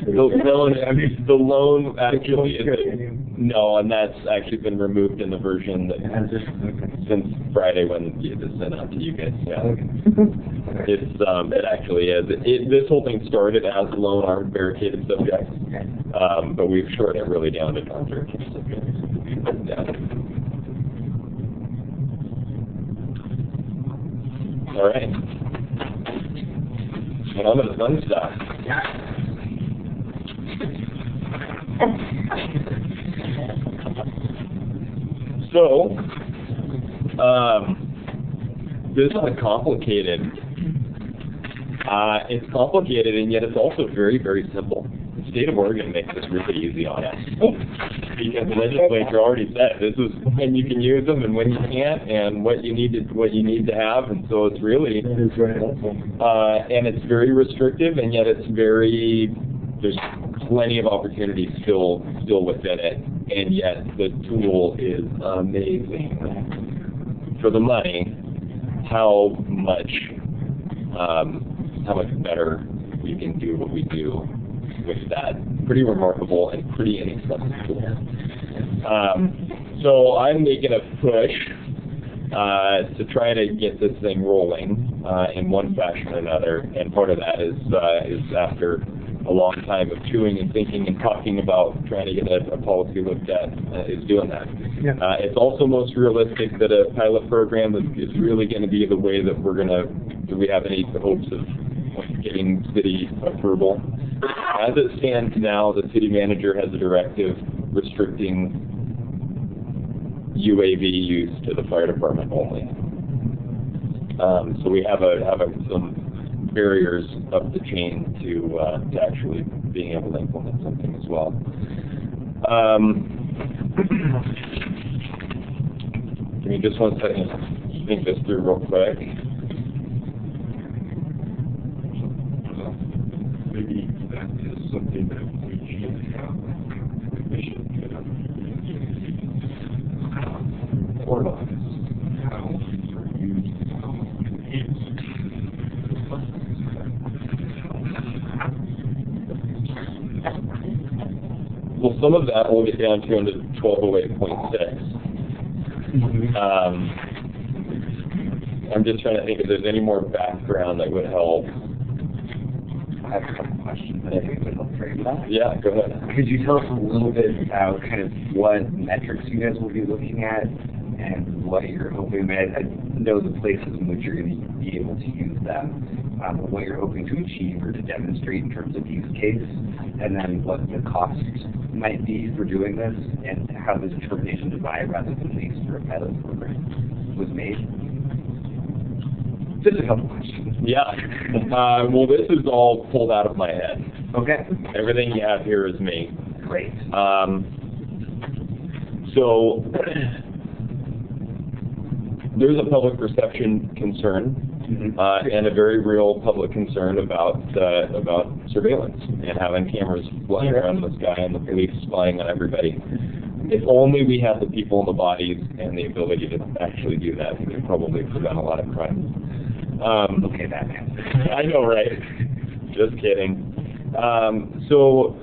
The loan actually isn't. No, and that's actually been removed in the version that since Friday when it was sent out to you guys. Yeah. It actually is. This whole thing started as lone armed barricaded subjects, but we've shortened it really down to non-barricaded subjects. Yeah. All right. And on to the fun stuff. So, this is complicated. It's complicated, and yet it's also very, very simple. The state of Oregon makes this really easy on us. Because the legislature already said this is when you can use them and when you can't, and what you need to have, and so it's really That is very helpful. and it's very restrictive, and yet there's plenty of opportunity still within it, and yet the tool is amazing. For the money, how much better we can do what we do with that pretty remarkable and pretty inexpensive tool. So I'm making a push to try to get this thing rolling in one fashion or another, and part of that is after a long time of chewing and thinking and talking about trying to get a policy looked at, is doing that. Yeah. It's also most realistic that a pilot program is really going to be the way that do we have any hopes of getting city approval. As it stands now, the city manager has a directive restricting UAV use to the fire department only. So we have some barriers up the chain to actually being able to implement something as well. Give me just 1 second to think this through real quick. Maybe that is something that we should have the commission organize how these are used, how enhanced. Well, some of that we'll get down to under 1208.6. I'm just trying to think if there's any more background that would help. I have a couple questions that I think would help frame that. Yeah, go ahead. Could you tell us a little bit about kind of what metrics you guys will be looking at and what you're hoping? I know the places in which you're going to be able to use them, but what you're hoping to achieve or to demonstrate in terms of use case, and then what the cost might be for doing this, and how the determination to buy rather than lease for a pilot program was made. Just a couple questions. Yeah. Well, this is all pulled out of my head. Okay. Everything you have here is me. Great. So there's a public perception concern, and a very real public concern about surveillance and having cameras flying around the sky and the police spying on everybody. If only we had the people and the bodies and the ability to actually do that, we could probably prevent a lot of crimes. Okay, Batman. I know, right? Just kidding. So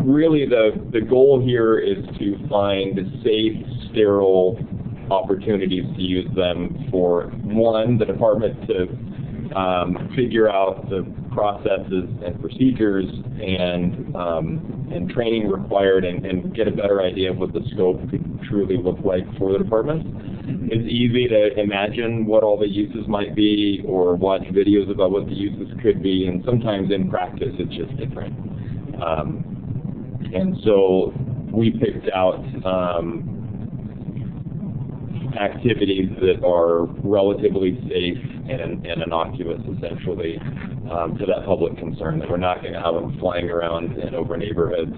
really the goal here is to find safe, sterile opportunities to use them for, one, the department to figure out the processes and procedures and training required and get a better idea of what the scope could truly look like for the department. It's easy to imagine what all the uses might be or watch videos about what the uses could be, and sometimes in practice it's just different. And so we picked out activities that are relatively safe and innocuous, essentially, to that public concern, that we're not going to have them flying around and over neighborhoods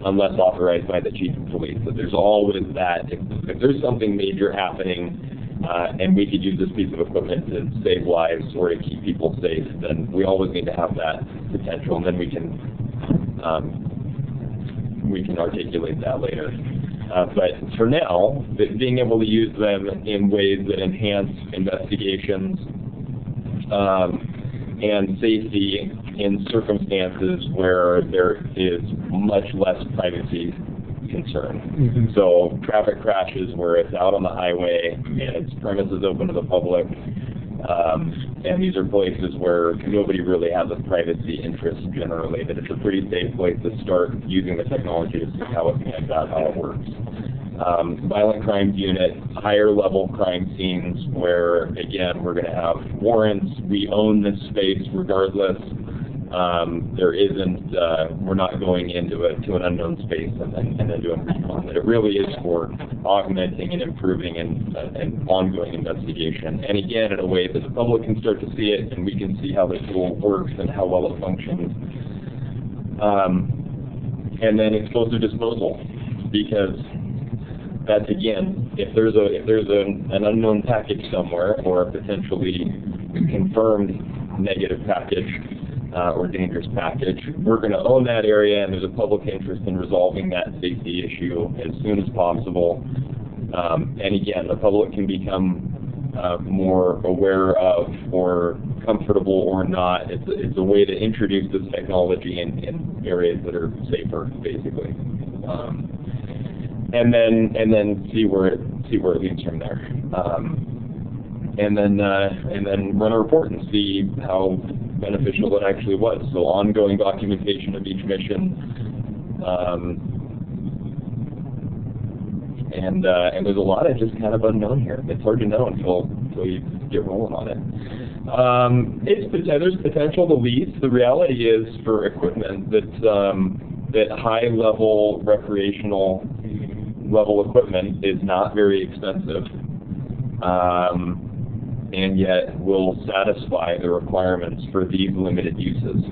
unless authorized by the chief of police. But there's always that. If there's something major happening and we could use this piece of equipment to save lives or to keep people safe, then we always need to have that potential, and then we can articulate that later. But for now, being able to use them in ways that enhance investigations and safety in circumstances where there is much less privacy concern. So traffic crashes where it's out on the highway and its premises open to the public, and these are places where nobody really has a privacy interest generally, that it's a pretty safe place to start using the technology to see how it connects out, how it works. Violent crimes unit, higher level crime scenes where, again, we're going to have warrants, we own this space regardless, there isn't, we're not going into an unknown space and then doing recon. That it really is for augmenting and improving and ongoing investigation. And again, in a way that the public can start to see it and we can see how the tool works and how well it functions. And then explosive disposal, because that's again, if there's an unknown package somewhere or a potentially confirmed negative package or dangerous package, we're going to own that area, and there's a public interest in resolving that safety issue as soon as possible. And again, the public can become more aware of or comfortable or not. It's a way to introduce this technology in areas that are safer, basically. And then see where it leads from there, and then run a report and see how beneficial it actually was. So ongoing documentation of each mission, and there's a lot of just kind of unknown here. It's hard to know until you get rolling on it. There's potential to lease. The reality is for equipment that high-level recreational level equipment is not very expensive, and yet will satisfy the requirements for these limited uses.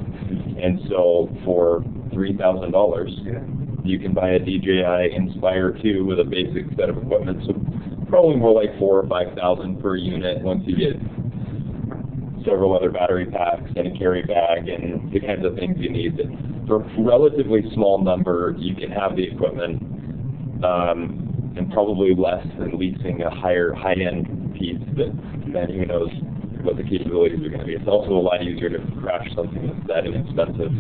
And so for $3,000, you can buy a DJI Inspire 2 with a basic set of equipment. So probably more like $4,000 or $5,000 per unit once you get several other battery packs and a carry bag and the kinds of things you need. For a relatively small number, you can have the equipment, and probably less than leasing a high-end piece that who knows what the capabilities are going to be. It's also a lot easier to crash something that's that inexpensive.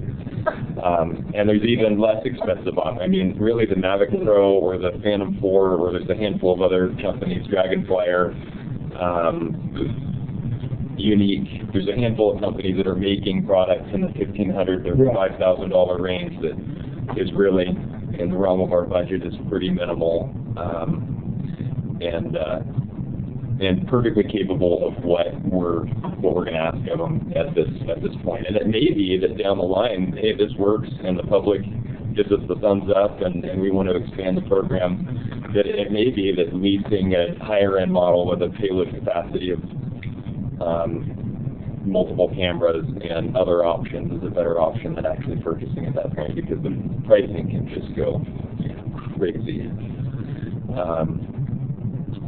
And there's even less expensive options. I mean, really the Mavic Pro or the Phantom 4, or there's a handful of other companies, Dragonflyer, Unique. There's a handful of companies that are making products in the $1,500 to $5,000 range that is really in the realm of our budget, is pretty minimal, and perfectly capable of what we're going to ask of them at this point. And it may be that down the line, hey, this works, and the public gives us the thumbs up, and we want to expand the program. That it may be that leasing a higher end model with a payload capacity of multiple cameras and other options is a better option than actually purchasing at that point, because the pricing can just go crazy.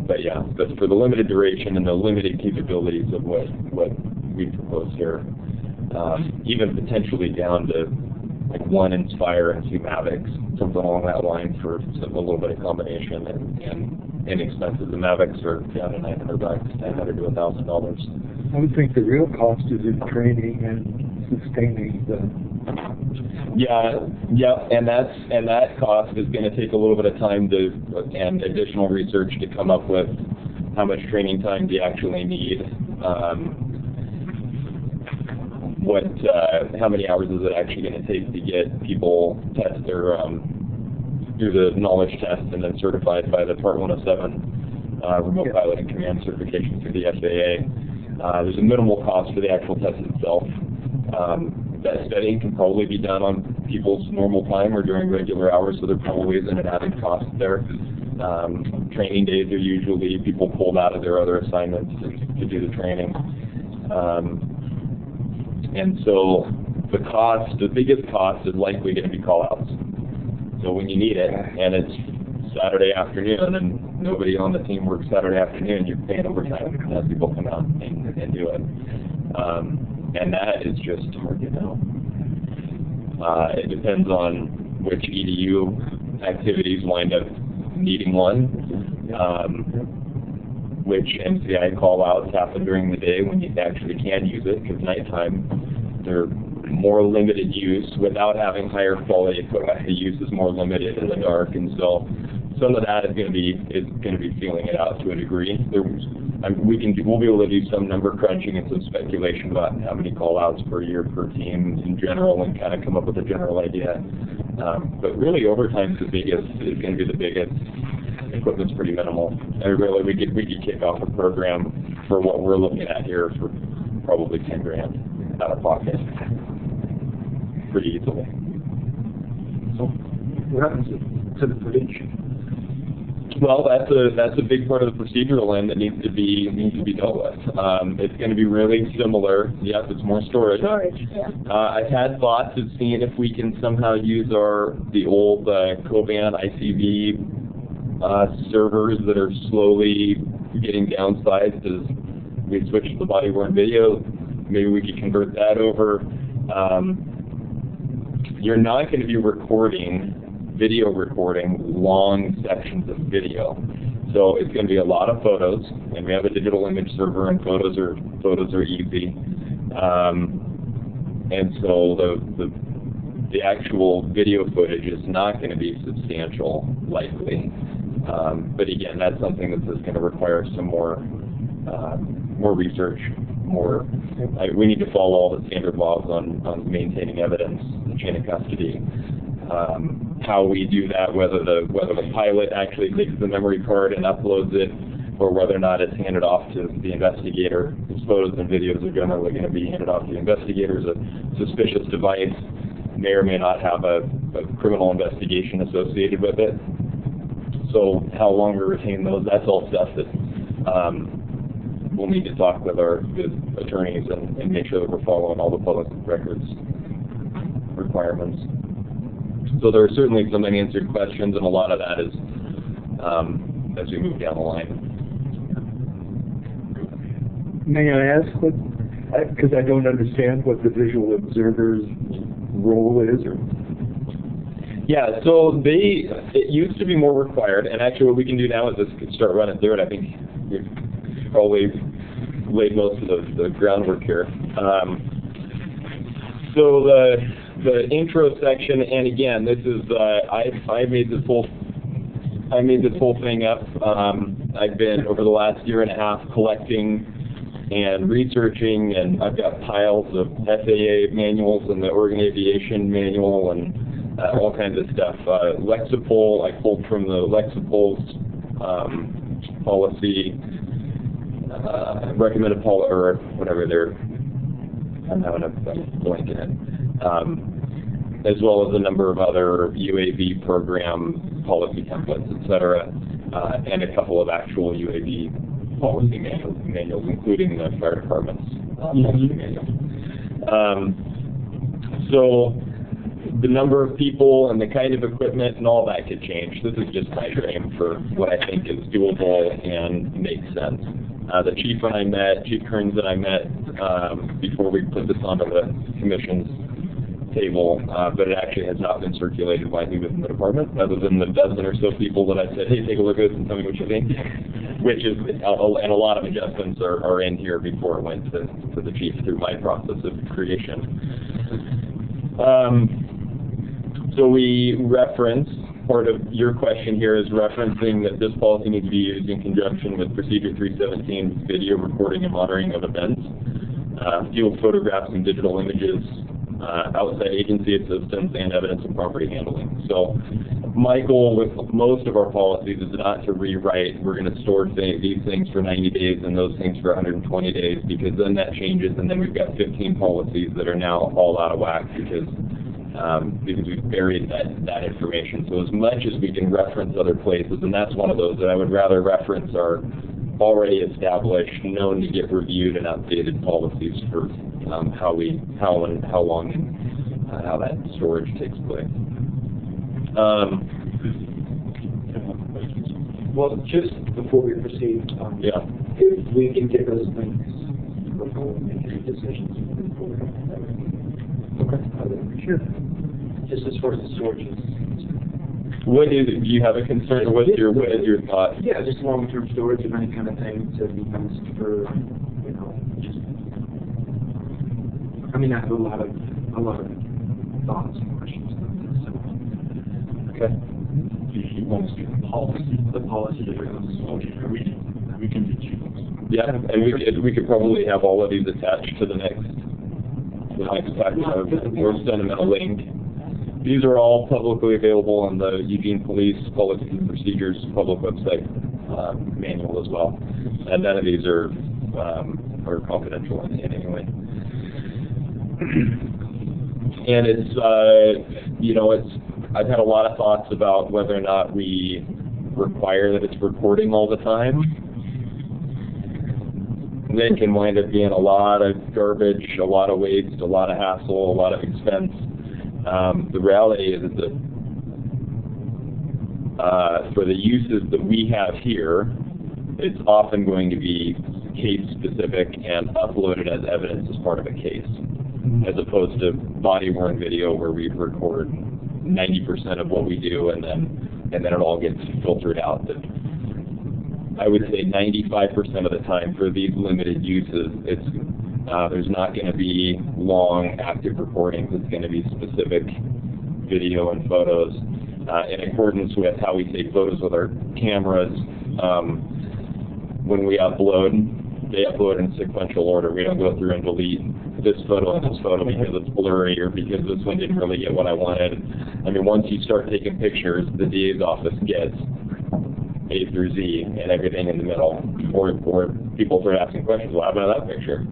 But yeah, but for the limited duration and the limited capabilities of what we propose here, even potentially down to like one Inspire and two Mavics, something along that line for a little bit of combination and inexpensive. The Mavics are down to $900, $900 to $1,000. I would think the real cost is in training and sustaining the. Yeah, and that cost is going to take a little bit of time and additional research to come up with how much training time do you actually need. How many hours is it actually going to take to get people test their do the knowledge test and then certified by the Part 107 remote pilot and command certification through the FAA. There's a minimal cost for the actual test itself. That studying can probably be done on people's normal time or during regular hours, so there probably isn't an added cost there. Training days are usually people pulled out of their other assignments to do the training. And so the biggest cost is likely going to be call-outs. So when you need it, and it's Saturday afternoon, and nobody on the team works Saturday afternoon, you're paying overtime to have people come out and do it. And that is just hard to know. It depends on which EDU activities wind up needing one, which MCI call-outs happen during the day when you actually can use it, because nighttime they're more limited use without having higher quality equipment. The use is more limited in the dark, and so some of that is going to be feeling it out to a degree. We'll be able to do some number crunching and some speculation about how many call-outs per year per team in general, and kind of come up with a general idea. But really, overtime is going to be the biggest. Equipment's pretty minimal. And really, we could kick off a program for what we're looking at here for probably $10,000 out of pocket. pretty easily. So what happens to the footage? Well, that's a big part of the procedural end that needs to be dealt with. It's going to be really similar. Yes, it's more storage. Storage, yeah. I've had thoughts of seeing if we can somehow use the old Coban ICV servers that are slowly getting downsized as we switch to body-worn video. Maybe we could convert that over. You're not going to be video recording long sections of video. So it's going to be a lot of photos, and we have a digital image server, and photos are easy. And so the actual video footage is not going to be substantial, likely. But again, that's something that's just going to require some more research. We need to follow all the standard laws on maintaining evidence, the chain of custody. How we do that, whether the pilot actually takes the memory card and uploads it, or whether or not it's handed off to the investigator. These photos and videos are generally going to be handed off to the investigators. A suspicious device may or may not have a criminal investigation associated with it. So how long we retain those, that's all stuff that we'll need to talk with our attorneys and make sure that we're following all the public records requirements. So there are certainly some unanswered questions, and a lot of that is as we move down the line. May I ask what, because I don't understand what the visual observer's role is? Yeah, so it used to be more required, and actually what we can do now is just start running through it. I think we've probably laid most of the groundwork here. So the intro section, and again, this is I made this whole thing up. I've been over the last year and a half collecting and researching, and I've got piles of FAA manuals and the Oregon Aviation Manual and all kinds of stuff. Lexipol, I pulled from the Lexipol's policy, recommended policy, or whatever I'm having a blank in it. As well as a number of other UAV program policy templates, etc., and a couple of actual UAV policy manuals, including the fire department's policy manual. So the number of people and the kind of equipment and all that could change. This is just my frame for what I think is doable and makes sense. The chief and I met, Chief Kearns and I met before we put this onto the commission's table, but it actually has not been circulated widely within the department, other than the dozen or so people that I said, hey, take a look at this and tell me what you think, which is, and a lot of adjustments are in here before it went to the chief through my process of creation. So we reference, part of your question here is referencing that this policy needs to be used in conjunction with Procedure 317, video recording and monitoring of events, field photographs and digital images, outside agency assistance, and evidence and property handling. So my goal with most of our policies is not to rewrite, we're going to store these things for 90 days and those things for 120 days, because then that changes, and then we've got 15 policies that are now all out of whack because we've buried that information. So as much as we can reference other places, and that's one of those that I would rather reference our already established, known to get reviewed and updated policies for how long and how that storage takes place. Well, just before we proceed, yeah. if we can get those links before we make any decisions. Okay. Sure. Just as far as the storage is. Do you have a concern, or what is your thought? Yeah, just long-term storage of any kind of thing to be used for, just. I mean, I have a lot of thoughts and questions about this. So. Okay. He wants to the policy differences. We can get you those. Yeah, and we could probably have all of these attached to the next section or send them in a link. These are all publicly available on the Eugene Police Policy and Procedures public website manual as well. And none of these are confidential in any way. And it's, I've had a lot of thoughts about whether or not we require that it's recording all the time. That can wind up being a lot of garbage, a lot of waste, a lot of hassle, a lot of expense. The reality is that for the uses that we have here, it's often going to be case-specific and uploaded as evidence as part of a case, as opposed to body-worn video where we record 90% of what we do and then it all gets filtered out. I would say 95% of the time for these limited uses, there's not going to be long active recordings. It's going to be specific video and photos in accordance with how we take photos with our cameras. When we upload, they upload in sequential order. We don't go through and delete this photo and this photo because it's blurry or because this one didn't really get what I wanted. I mean, once you start taking pictures, the DA's office gets A through Z and everything in the middle, or people start asking questions, what happened to that picture?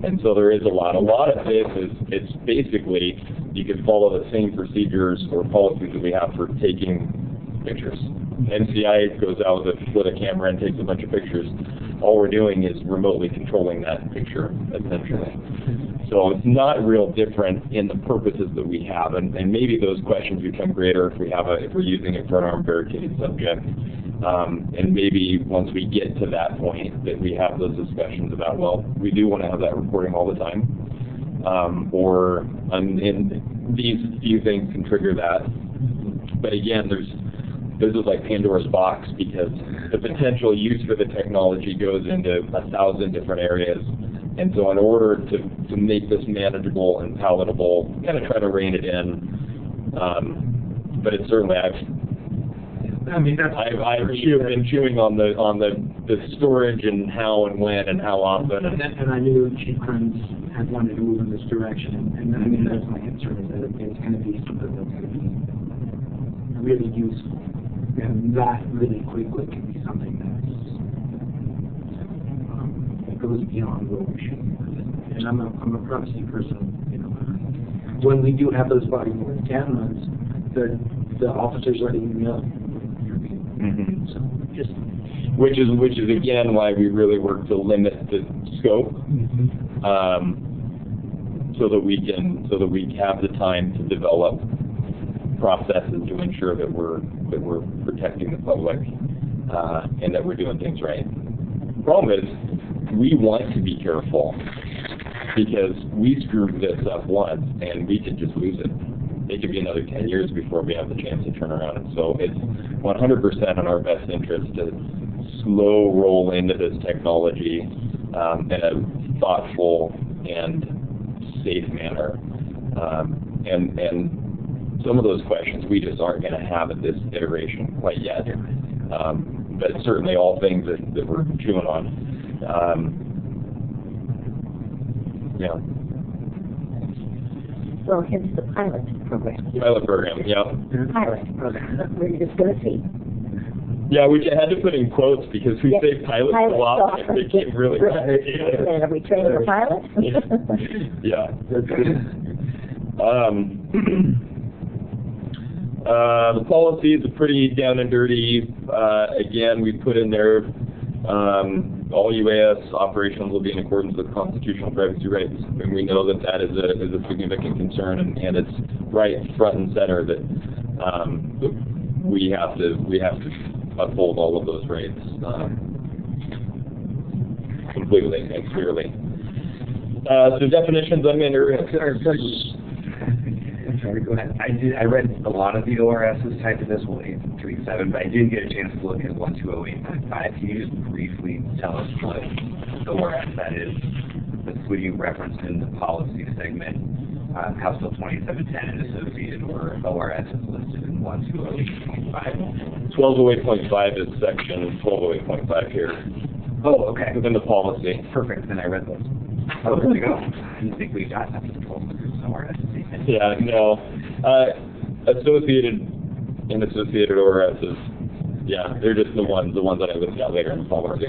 And so there is a lot of this it's basically, you can follow the same procedures or policies that we have for taking pictures. NCI goes out with a camera and takes a bunch of pictures. All we're doing is remotely controlling that picture, essentially. So it's not real different in the purposes that we have, and maybe those questions become greater if we're using a front-arm barricaded subject. And maybe once we get to that point that we have those discussions about, well, we do want to have that recording all the time, and these few things can trigger that. But again, this is like Pandora's box, because the potential use for the technology goes into 1,000 different areas. And so in order to make this manageable and palatable, kind of try to rein it in. But it's certainly, I've been chewing on the storage and how and when and how often. And I knew Chief Kearns had wanted to move in this direction, and I mean, that's my concern, is that it's going to be something that's going to be really useful. And that really quickly can be something that goes beyond what we should. And I'm a privacy person, When we do have those body-worn cameras, the officers are letting you know. Mm-hmm. So just which is again why we really work to limit the scope, so that we have the time to develop processes to ensure that we're protecting the public and that we're doing things right. The problem is we want to be careful because we screwed this up once and we could just lose it. It could be another 10 years before we have the chance to turn around. And so it's 100% in our best interest to slow roll into this technology in a thoughtful and safe manner. And some of those questions we just aren't going to have at this iteration quite yet. But certainly all things that we're chewing on. Yeah. Well, hence the pilot program. Pilot program, yeah. Pilot program. We're just going to see. Yeah, which I had to put in quotes because we say pilots a lot, and they came really bad. And are we training a pilot? Yeah. That's good. The policy is pretty down and dirty. Again, we put in there all UAS operations will be in accordance with constitutional privacy rights, and we know that is a significant concern, and it's right front and center that we have to uphold all of those rights completely and clearly. So definitions, I'm sorry, go ahead. I read a lot of the ORSs tied to this, 287, but I didn't get a chance to look at 120.8.5. Can you just briefly tell us what ORS that is? That's what you referenced in the policy segment. House Bill 2710 and associated ORS is listed in 120.8.5. 1208.5 is section 1208.5 here. Oh, okay. Within the policy. Perfect, then I read those. Oh, there we go. I didn't think we got that from ORS. Yeah, no. Associated and associated ORSs, yeah, they're just the ones that I listed out later in the policy.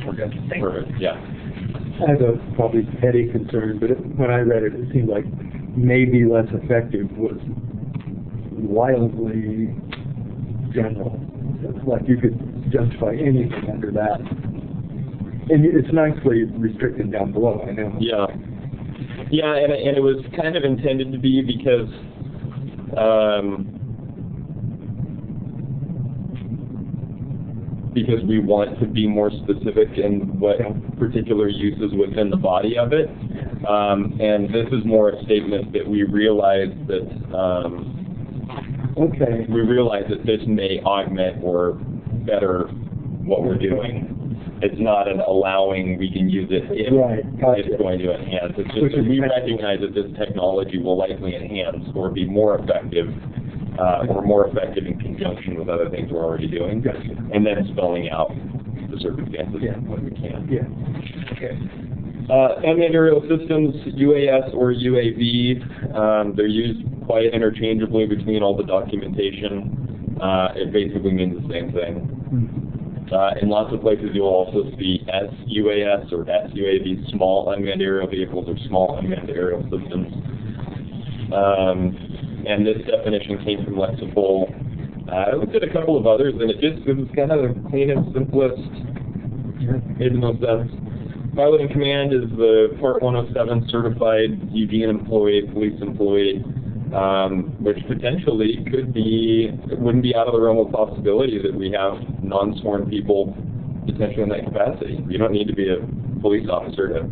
We're good. Perfect, yeah. I have a probably petty concern, but when I read it, it seemed like may be less effective was wildly general. It's like you could justify anything under that. And it's nicely restricted down below, I know. Yeah. Yeah, and it was kind of intended to be because we want to be more specific in what particular uses within the body of it. And this is more a statement that we realize that this may augment or better what we're doing. It's not an allowing we can use it if it's going to enhance. It's just that we recognize that this technology will likely enhance or be more effective in conjunction with other things we're already doing, and then spelling out the circumstances when we can. Unmanned aerial systems, UAS or UAV, they're used quite interchangeably between all the documentation. It basically means the same thing. In lots of places you'll also see SUAS or SUAV, small unmanned aerial vehicles or small unmanned aerial systems. And this definition came from Lexical. I looked at a couple of others, and it was kind of the cleanest, simplest, made the most sense. Pilot in command is the Part 107 certified Eugene employee, police employee, which potentially wouldn't be out of the realm of possibility that we have non-sworn people potentially in that capacity. You don't need to be a police officer to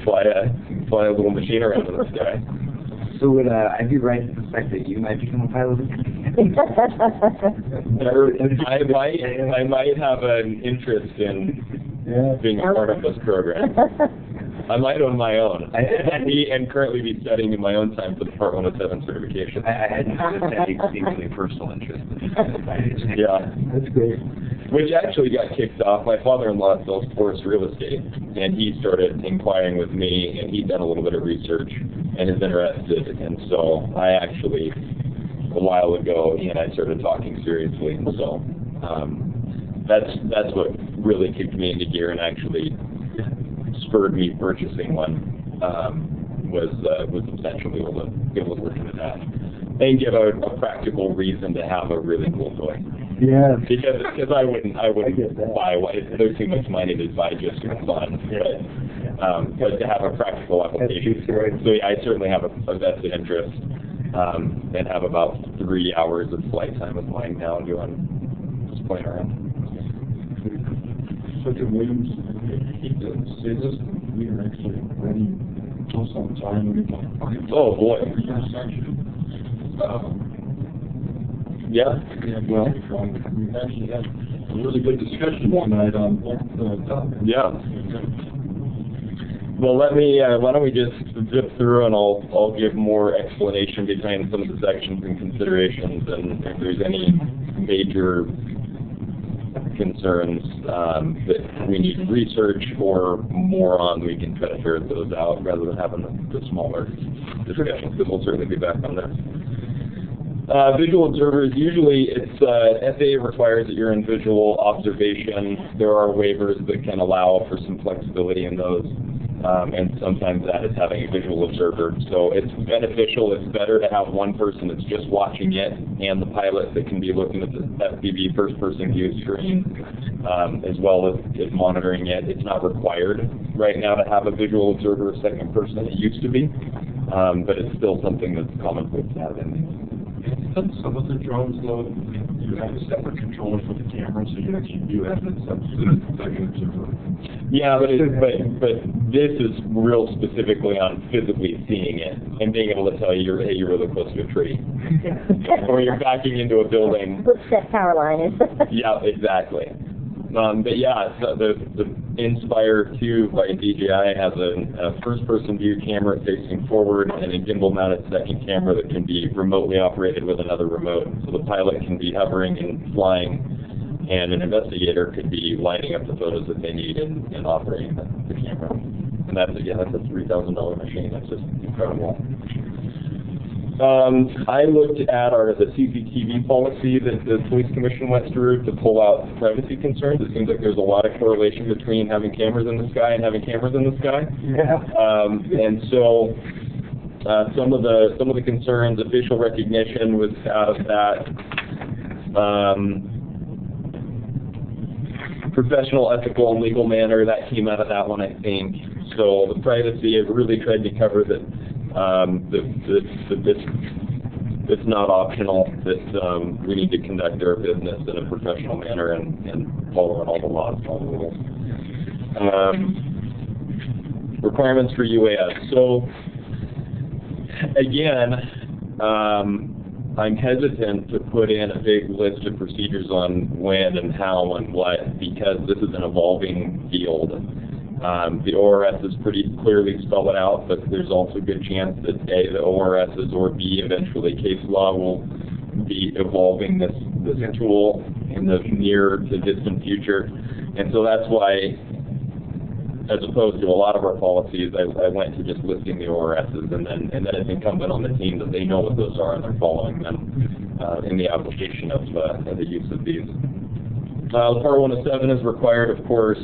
fly a little machine around in the sky. So would I be right to suspect that you might become a pilot? I might have an interest in being a part of this program. I might own my own. And currently be studying in my own time for the Part 107 certification. I hadn't noticed any seemingly personal interest. Yeah. That's great. Which actually got kicked off. My father-in-law sells forest real estate, and he started inquiring with me, and he'd done a little bit of research and is interested. And so I actually, a while ago, he and I started talking seriously. And so that's what really kicked me into gear and actually spurred me purchasing one. Was essentially able to look into that and give a practical reason to have a really cool toy. Yeah. Because I wouldn't buy one. There's too much money to buy just for fun. But to have a practical application. So yeah, I certainly have a vested interest and have about 3 hours of flight time with mine now just playing around. Such a Williams, say this, we are actually ready till some time. Oh boy. Yeah. Well, we've actually had a really good discussion tonight on that topic. Yeah. Well, why don't we just zip through and I'll give more explanation behind some of the sections and considerations, and if there's any major concerns that we need research or more on, we can try to ferret those out rather than having the smaller discussions, because we'll certainly be back on this. Visual observers, usually it's FAA requires that you're in visual observation. There are waivers that can allow for some flexibility in those, and sometimes that is having a visual observer. So it's beneficial, it's better to have one person that's just watching it and the pilot that can be looking at the FPV first-person view screen, as well as monitoring it. It's not required right now to have a visual observer, a second person. It used to be, but it's still something that's commonplace to have in there. Some of the drones, though, you have a separate controller for the camera, so you actually do have a second observer. Yeah, but this is real specifically on physically seeing it and being able to tell you, hey, you're really close to a tree, or you're backing into a building. Which that power line is. Yeah, exactly. But yeah, so the Inspire 2 by DJI has a first-person view camera facing forward and a gimbal-mounted second camera that can be remotely operated with another remote. So the pilot can be hovering and flying, and an investigator could be lining up the photos that they need and operating the camera. And that's a $3,000 machine. That's just incredible. I looked at the CCTV policy that the police commission went through to pull out privacy concerns. It seems like there's a lot of correlation between having cameras in the sky and having cameras in the sky. Yeah. And so some of the concerns, of facial recognition was out of that. Professional, ethical, and legal manner, that came out of that one, I think. So the privacy, I've really tried to cover that it's not optional, that we need to conduct our business in a professional manner and follow all the laws, all the rules. Requirements for UAS. So again, I'm hesitant to put in a big list of procedures on when and how and what, because this is an evolving field. The ORSs pretty clearly spell it out, but there's also a good chance that A, the ORSs, or B, eventually case law will be evolving this tool in the near to distant future. And so that's why, as opposed to a lot of our policies, I went to just listing the ORSs, and then it's incumbent on the team that they know what those are and they're following them in the application of the use of these. Part 107 is required, of course.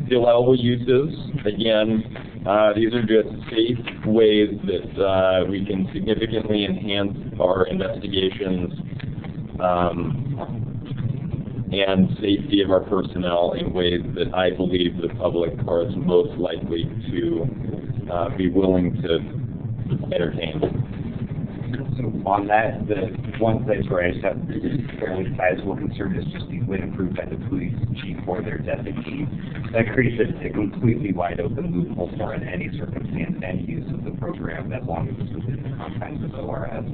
The allowable uses, again, these are just safe ways that we can significantly enhance our investigations and safety of our personnel in ways that I believe the public are most likely to be willing to entertain. So on that, the one place where I just have a fairly sizable concern is just when approved by the police chief or their designee. That creates a completely wide open loophole for in any circumstance any use of the program as long as it's within the confines of ORS.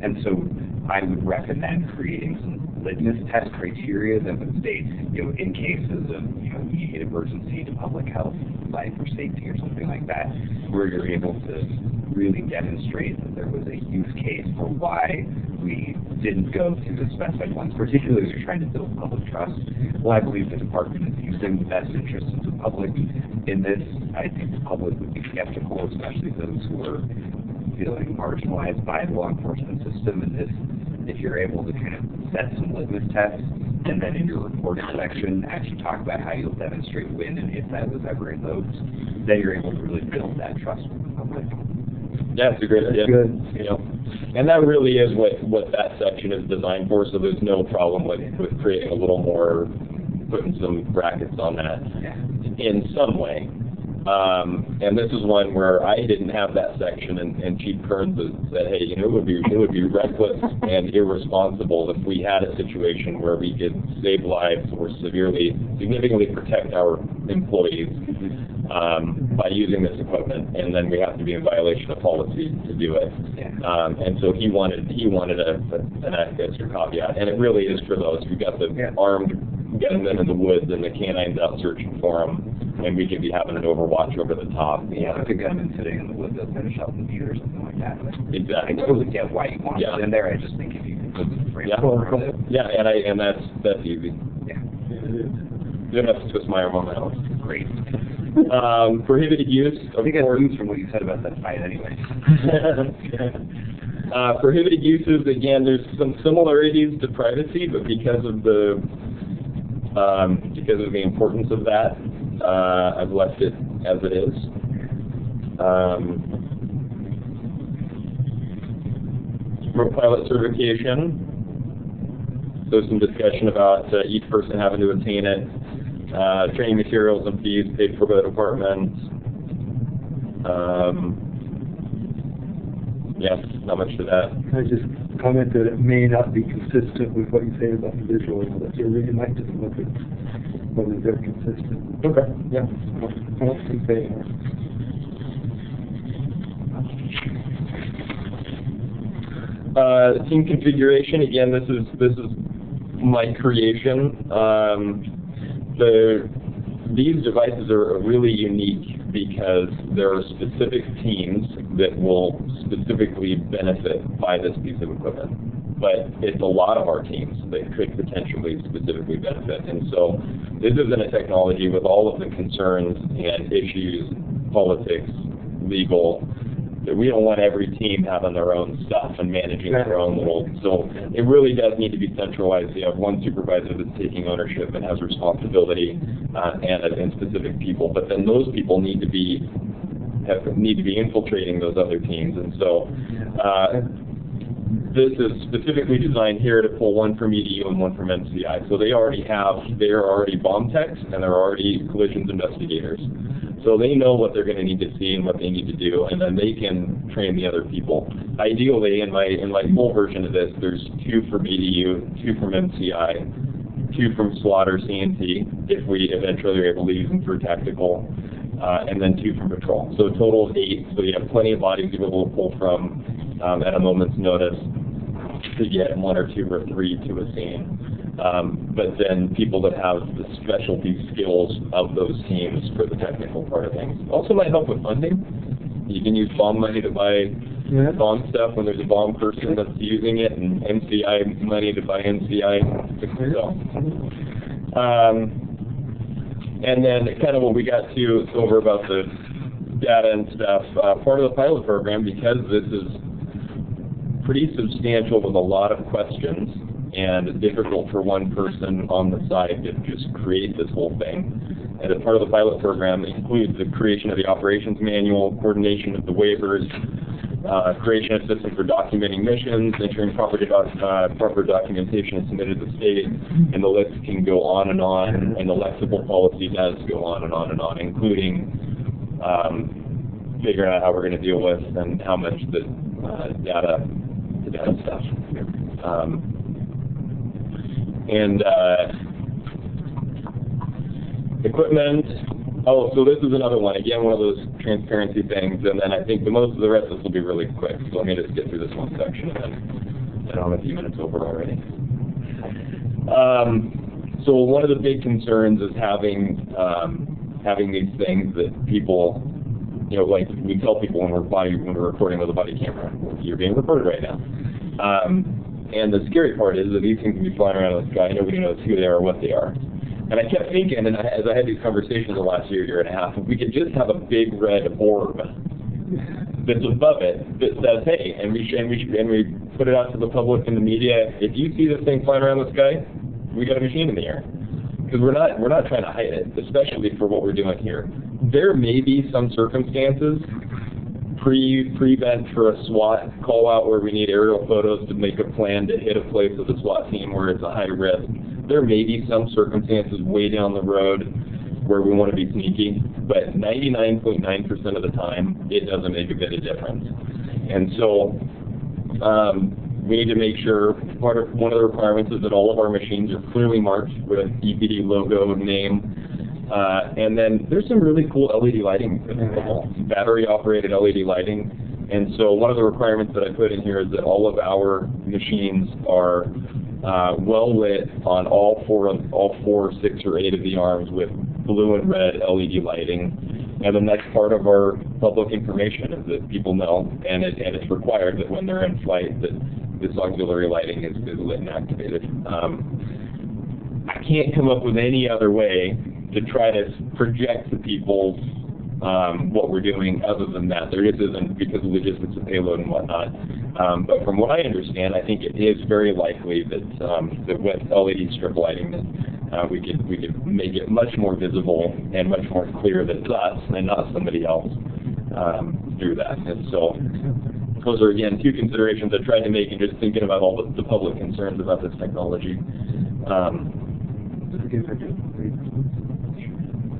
And so I would recommend creating some litmus test criteria that would state, in cases of, immediate emergency to public health, life or safety or something like that, where you're able to really demonstrate that there was a use case for why we didn't go to the specified ones, particularly if you're trying to build public trust. Well, I believe the department is using the best interests of the public in this. I think the public would be skeptical, especially those who are feeling marginalized by the law enforcement system, and if you're able to kind of set some litmus tests, and then in your reporting section actually talk about how you'll demonstrate when and if that was ever invoked, then you're able to really build that trust with the public. Yeah, it's a great idea. Good. And that really is what that section is designed for, so there's no problem with creating a little more, putting some brackets on that in some way. And this is one where I didn't have that section, and Chief Kearns said, hey, it would be reckless and irresponsible if we had a situation where we could save lives or significantly protect our employees by using this equipment, and then we have to be in violation of policy to do it. And so he wanted an extra caveat, and it really is for those. We've got the armed, getting them in the woods, and the canines out searching for them. And we could be having an overwatch over the top. If a gunman sitting in the woods, they'll finish out the beat or something like that. Exactly. I totally get why you want it in there. I just think if you can put the framework around it. Yeah, and that's easy. Yeah. You don't have to twist my arm on that one. Great. Prohibited use. I think I lose from what you said about that fight anyway. Prohibited uses, again, there's some similarities to privacy, but because of the importance of that, I've left it as it is. Pilot certification. So some discussion about each person having to obtain it. Training materials and fees paid for by the department. Not much to that. I just comment that it may not be consistent with what you say about the visual, but you really might just look at whether they're consistent. Okay. Yeah. I don't think they are. Team configuration. Again, this is my creation. These devices are really unique because there are specific teams that will specifically benefit by this piece of equipment. But it's a lot of our teams that could potentially specifically benefit. And so this isn't a technology with all of the concerns and issues politics, legal. We don't want every team having their own stuff and managing their own little. So it really does need to be centralized. You have one supervisor that's taking ownership and has responsibility, and specific people. But then those people need to be infiltrating those other teams. And so this is specifically designed here to pull one from EDU and one from NCI. So they're already bomb techs and they're already collisions investigators. So they know what they're going to need to see and what they need to do, and then they can train the other people. Ideally, in my full version of this, there's 2 from EDU, 2 from MCI, 2 from slaughter CNT, if we eventually are able to use them for tactical, and then 2 from patrol. So a total of 8. So you have plenty of bodies to be able to pull from at a moment's notice to get 1 or 2 or 3 to a scene. But then people that have the specialty skills of those teams for the technical part of things. Also might help with funding. You can use bomb money to buy bomb stuff when there's a bomb person that's using it, and NCI money to buy NCI stuff. And then kind of what we got to over about the data and stuff, part of the pilot program, because this is pretty substantial with a lot of questions, and difficult for one person on the side to just create this whole thing. And as part of the pilot program, it includes the creation of the operations manual, coordination of the waivers, creation of systems for documenting missions, ensuring proper documentation is submitted to the state, and the list can go on, and the lexible policy does go on and on and on, including figuring out how we're going to deal with and how much the data stuff. And equipment. Oh, so this is another one. Again, one of those transparency things. And then I think most of the rest of this will be really quick. So let me just get through this one section, and I'm a few minutes over already. So one of the big concerns is having these things that people, like we tell people when we're recording with a body camera, you're being recorded right now. And the scary part is that these things can be flying around in the sky. Nobody knows who they are or what they are. And I kept thinking, and as I had these conversations the last year and a half, if we could just have a big red orb that's above it that says, "Hey," and we put it out to the public and the media. If you see this thing flying around the sky, we got a machine in the air. Because we're not trying to hide it, especially for what we're doing here. There may be some circumstances prevent for a SWAT call out where we need aerial photos to make a plan to hit a place with a SWAT team where it's a high risk. There may be some circumstances way down the road where we want to be sneaky, but 99.9% of the time, it doesn't make a bit of difference. And so we need to make sure one of the requirements is that all of our machines are clearly marked with EPD logo, name, and then there's some really cool LED lighting available, battery-operated LED lighting. And so one of the requirements that I put in here is that all of our machines are well lit on all four, 6, or 8 of the arms with blue and red LED lighting. And the next part of our public information is that people know, and it's required that when they're in flight that this auxiliary lighting is lit and activated. I can't come up with any other way to try to project to people what we're doing other than that. There just isn't, because of logistics of payload and whatnot. But from what I understand, I think it is very likely that with LED strip lighting, we could make it much more visible and much more clear that it's us and not somebody else through that. And so those are, again, 2 considerations I tried to make, and just thinking about all the public concerns about this technology.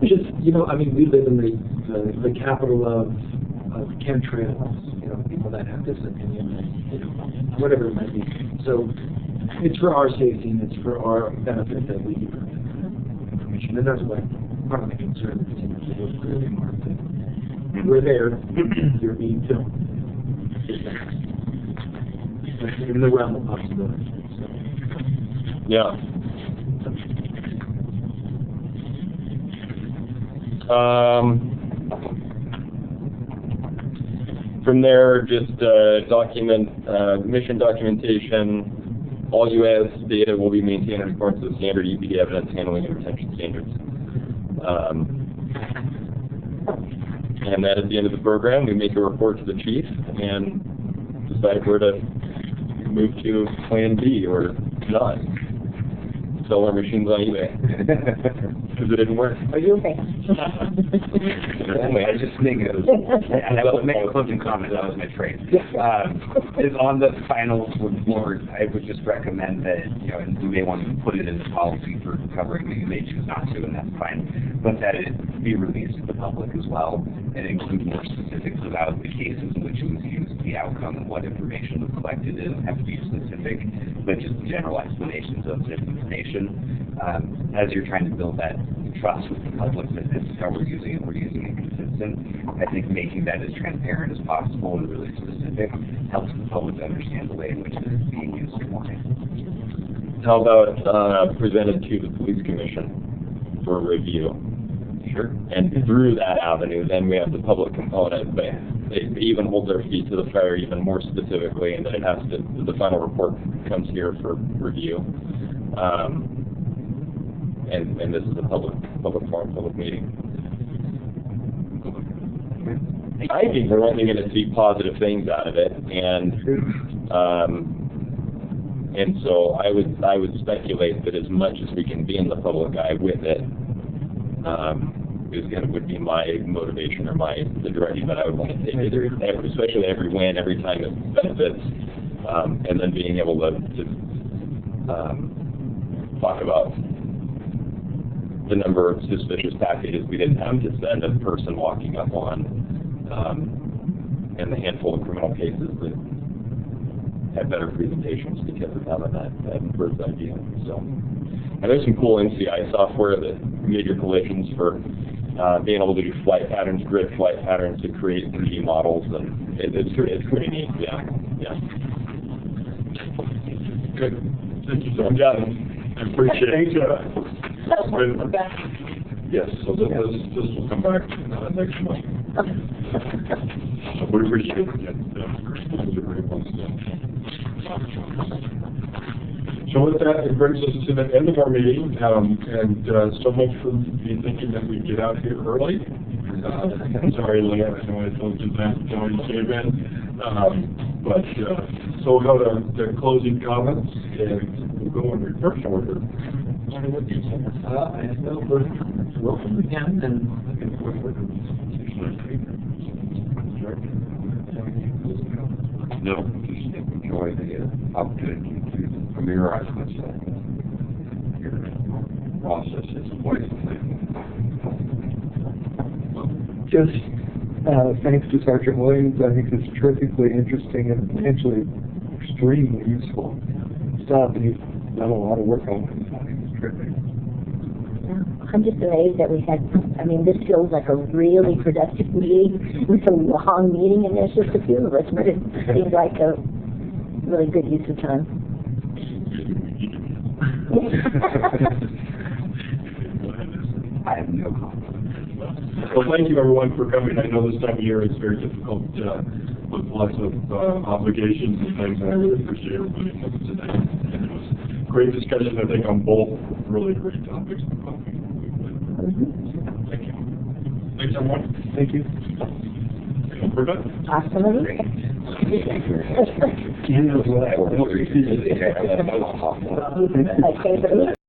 Just, I mean, we live in the capital of chemtrails, people that have this opinion, whatever it might be. So it's for our safety and it's for our benefit that we give information. And that's why part of the concern is clearly marked that we're there, you're being filmed. In the realm of possibility. Yeah. From there, just mission documentation. All U.S. data will be maintained in accordance with standard EPD evidence handling and retention standards. And then at the end of the program, we make a report to the chief and decide where to move to plan B or not. Sell our machines on eBay. Because it didn't work. Are you okay? Anyway, I just think it was, and I will make a closing comment, that was my trade. Is on the final report, I would just recommend that, you know, and we may want to put it in the policy for covering, you may choose not to, and that's fine, but that it be released to the public as well, and include more specifics about the cases in which it was used, the outcome, and what information was collected. It doesn't have to be specific, but just general explanations of this information. As you're trying to build that trust with the public that this is how we're using it consistent, I think making that as transparent as possible and really specific helps the public understand the way in which this is being used and why. How about presented to the police commission for review? Sure. And through that avenue, then we have the public component, but they even hold their feet to the fire even more specifically, and then it has to, the final report comes here for review. And this is a public forum, public meeting. I think we're only going to see positive things out of it, and so I would speculate that as much as we can be in the public eye with it, would be my motivation or the direction that I would want to take it, especially every win, every time it benefits, and then being able to talk about the number of suspicious packages we didn't have to send a person walking up on, and the handful of criminal cases that had better presentations because of having that bird's eye view. So, and there's some cool NCI software that made your collisions for being able to do flight patterns, grid flight patterns to create 3D models, and it's pretty neat. Yeah. Good. Thank you so much. I appreciate it. Yes, so this will come back next month. We appreciate it. So with that, it brings us to the end of our meeting, and so much for me thinking that we'd get out here early. Sorry, Leah, I know I told you that when you came in. So we'll go to the closing comments, and we'll go in reverse order. Welcome again, and looking forward to No, just enjoy the opportunity to familiarize myself with your processes and ways of thinking. Just thanks to Sergeant Williams, I think it's terrifically interesting and potentially extremely useful stuff, and he's done a lot of work on it. It's terrific. I'm just amazed that we had, I mean, this feels like a really productive meeting with a long meeting, and there's just a few of us, but it seems like a really good use of time. I have no comment. Well, thank you everyone for coming. I know this time of year is very difficult with lots of obligations and things, and I really appreciate everybody coming today. And it was a great discussion, I think, on both really great topics. Thank you. Thanks, everyone. Thank you. We're done. Awesome. You know what? My favorite.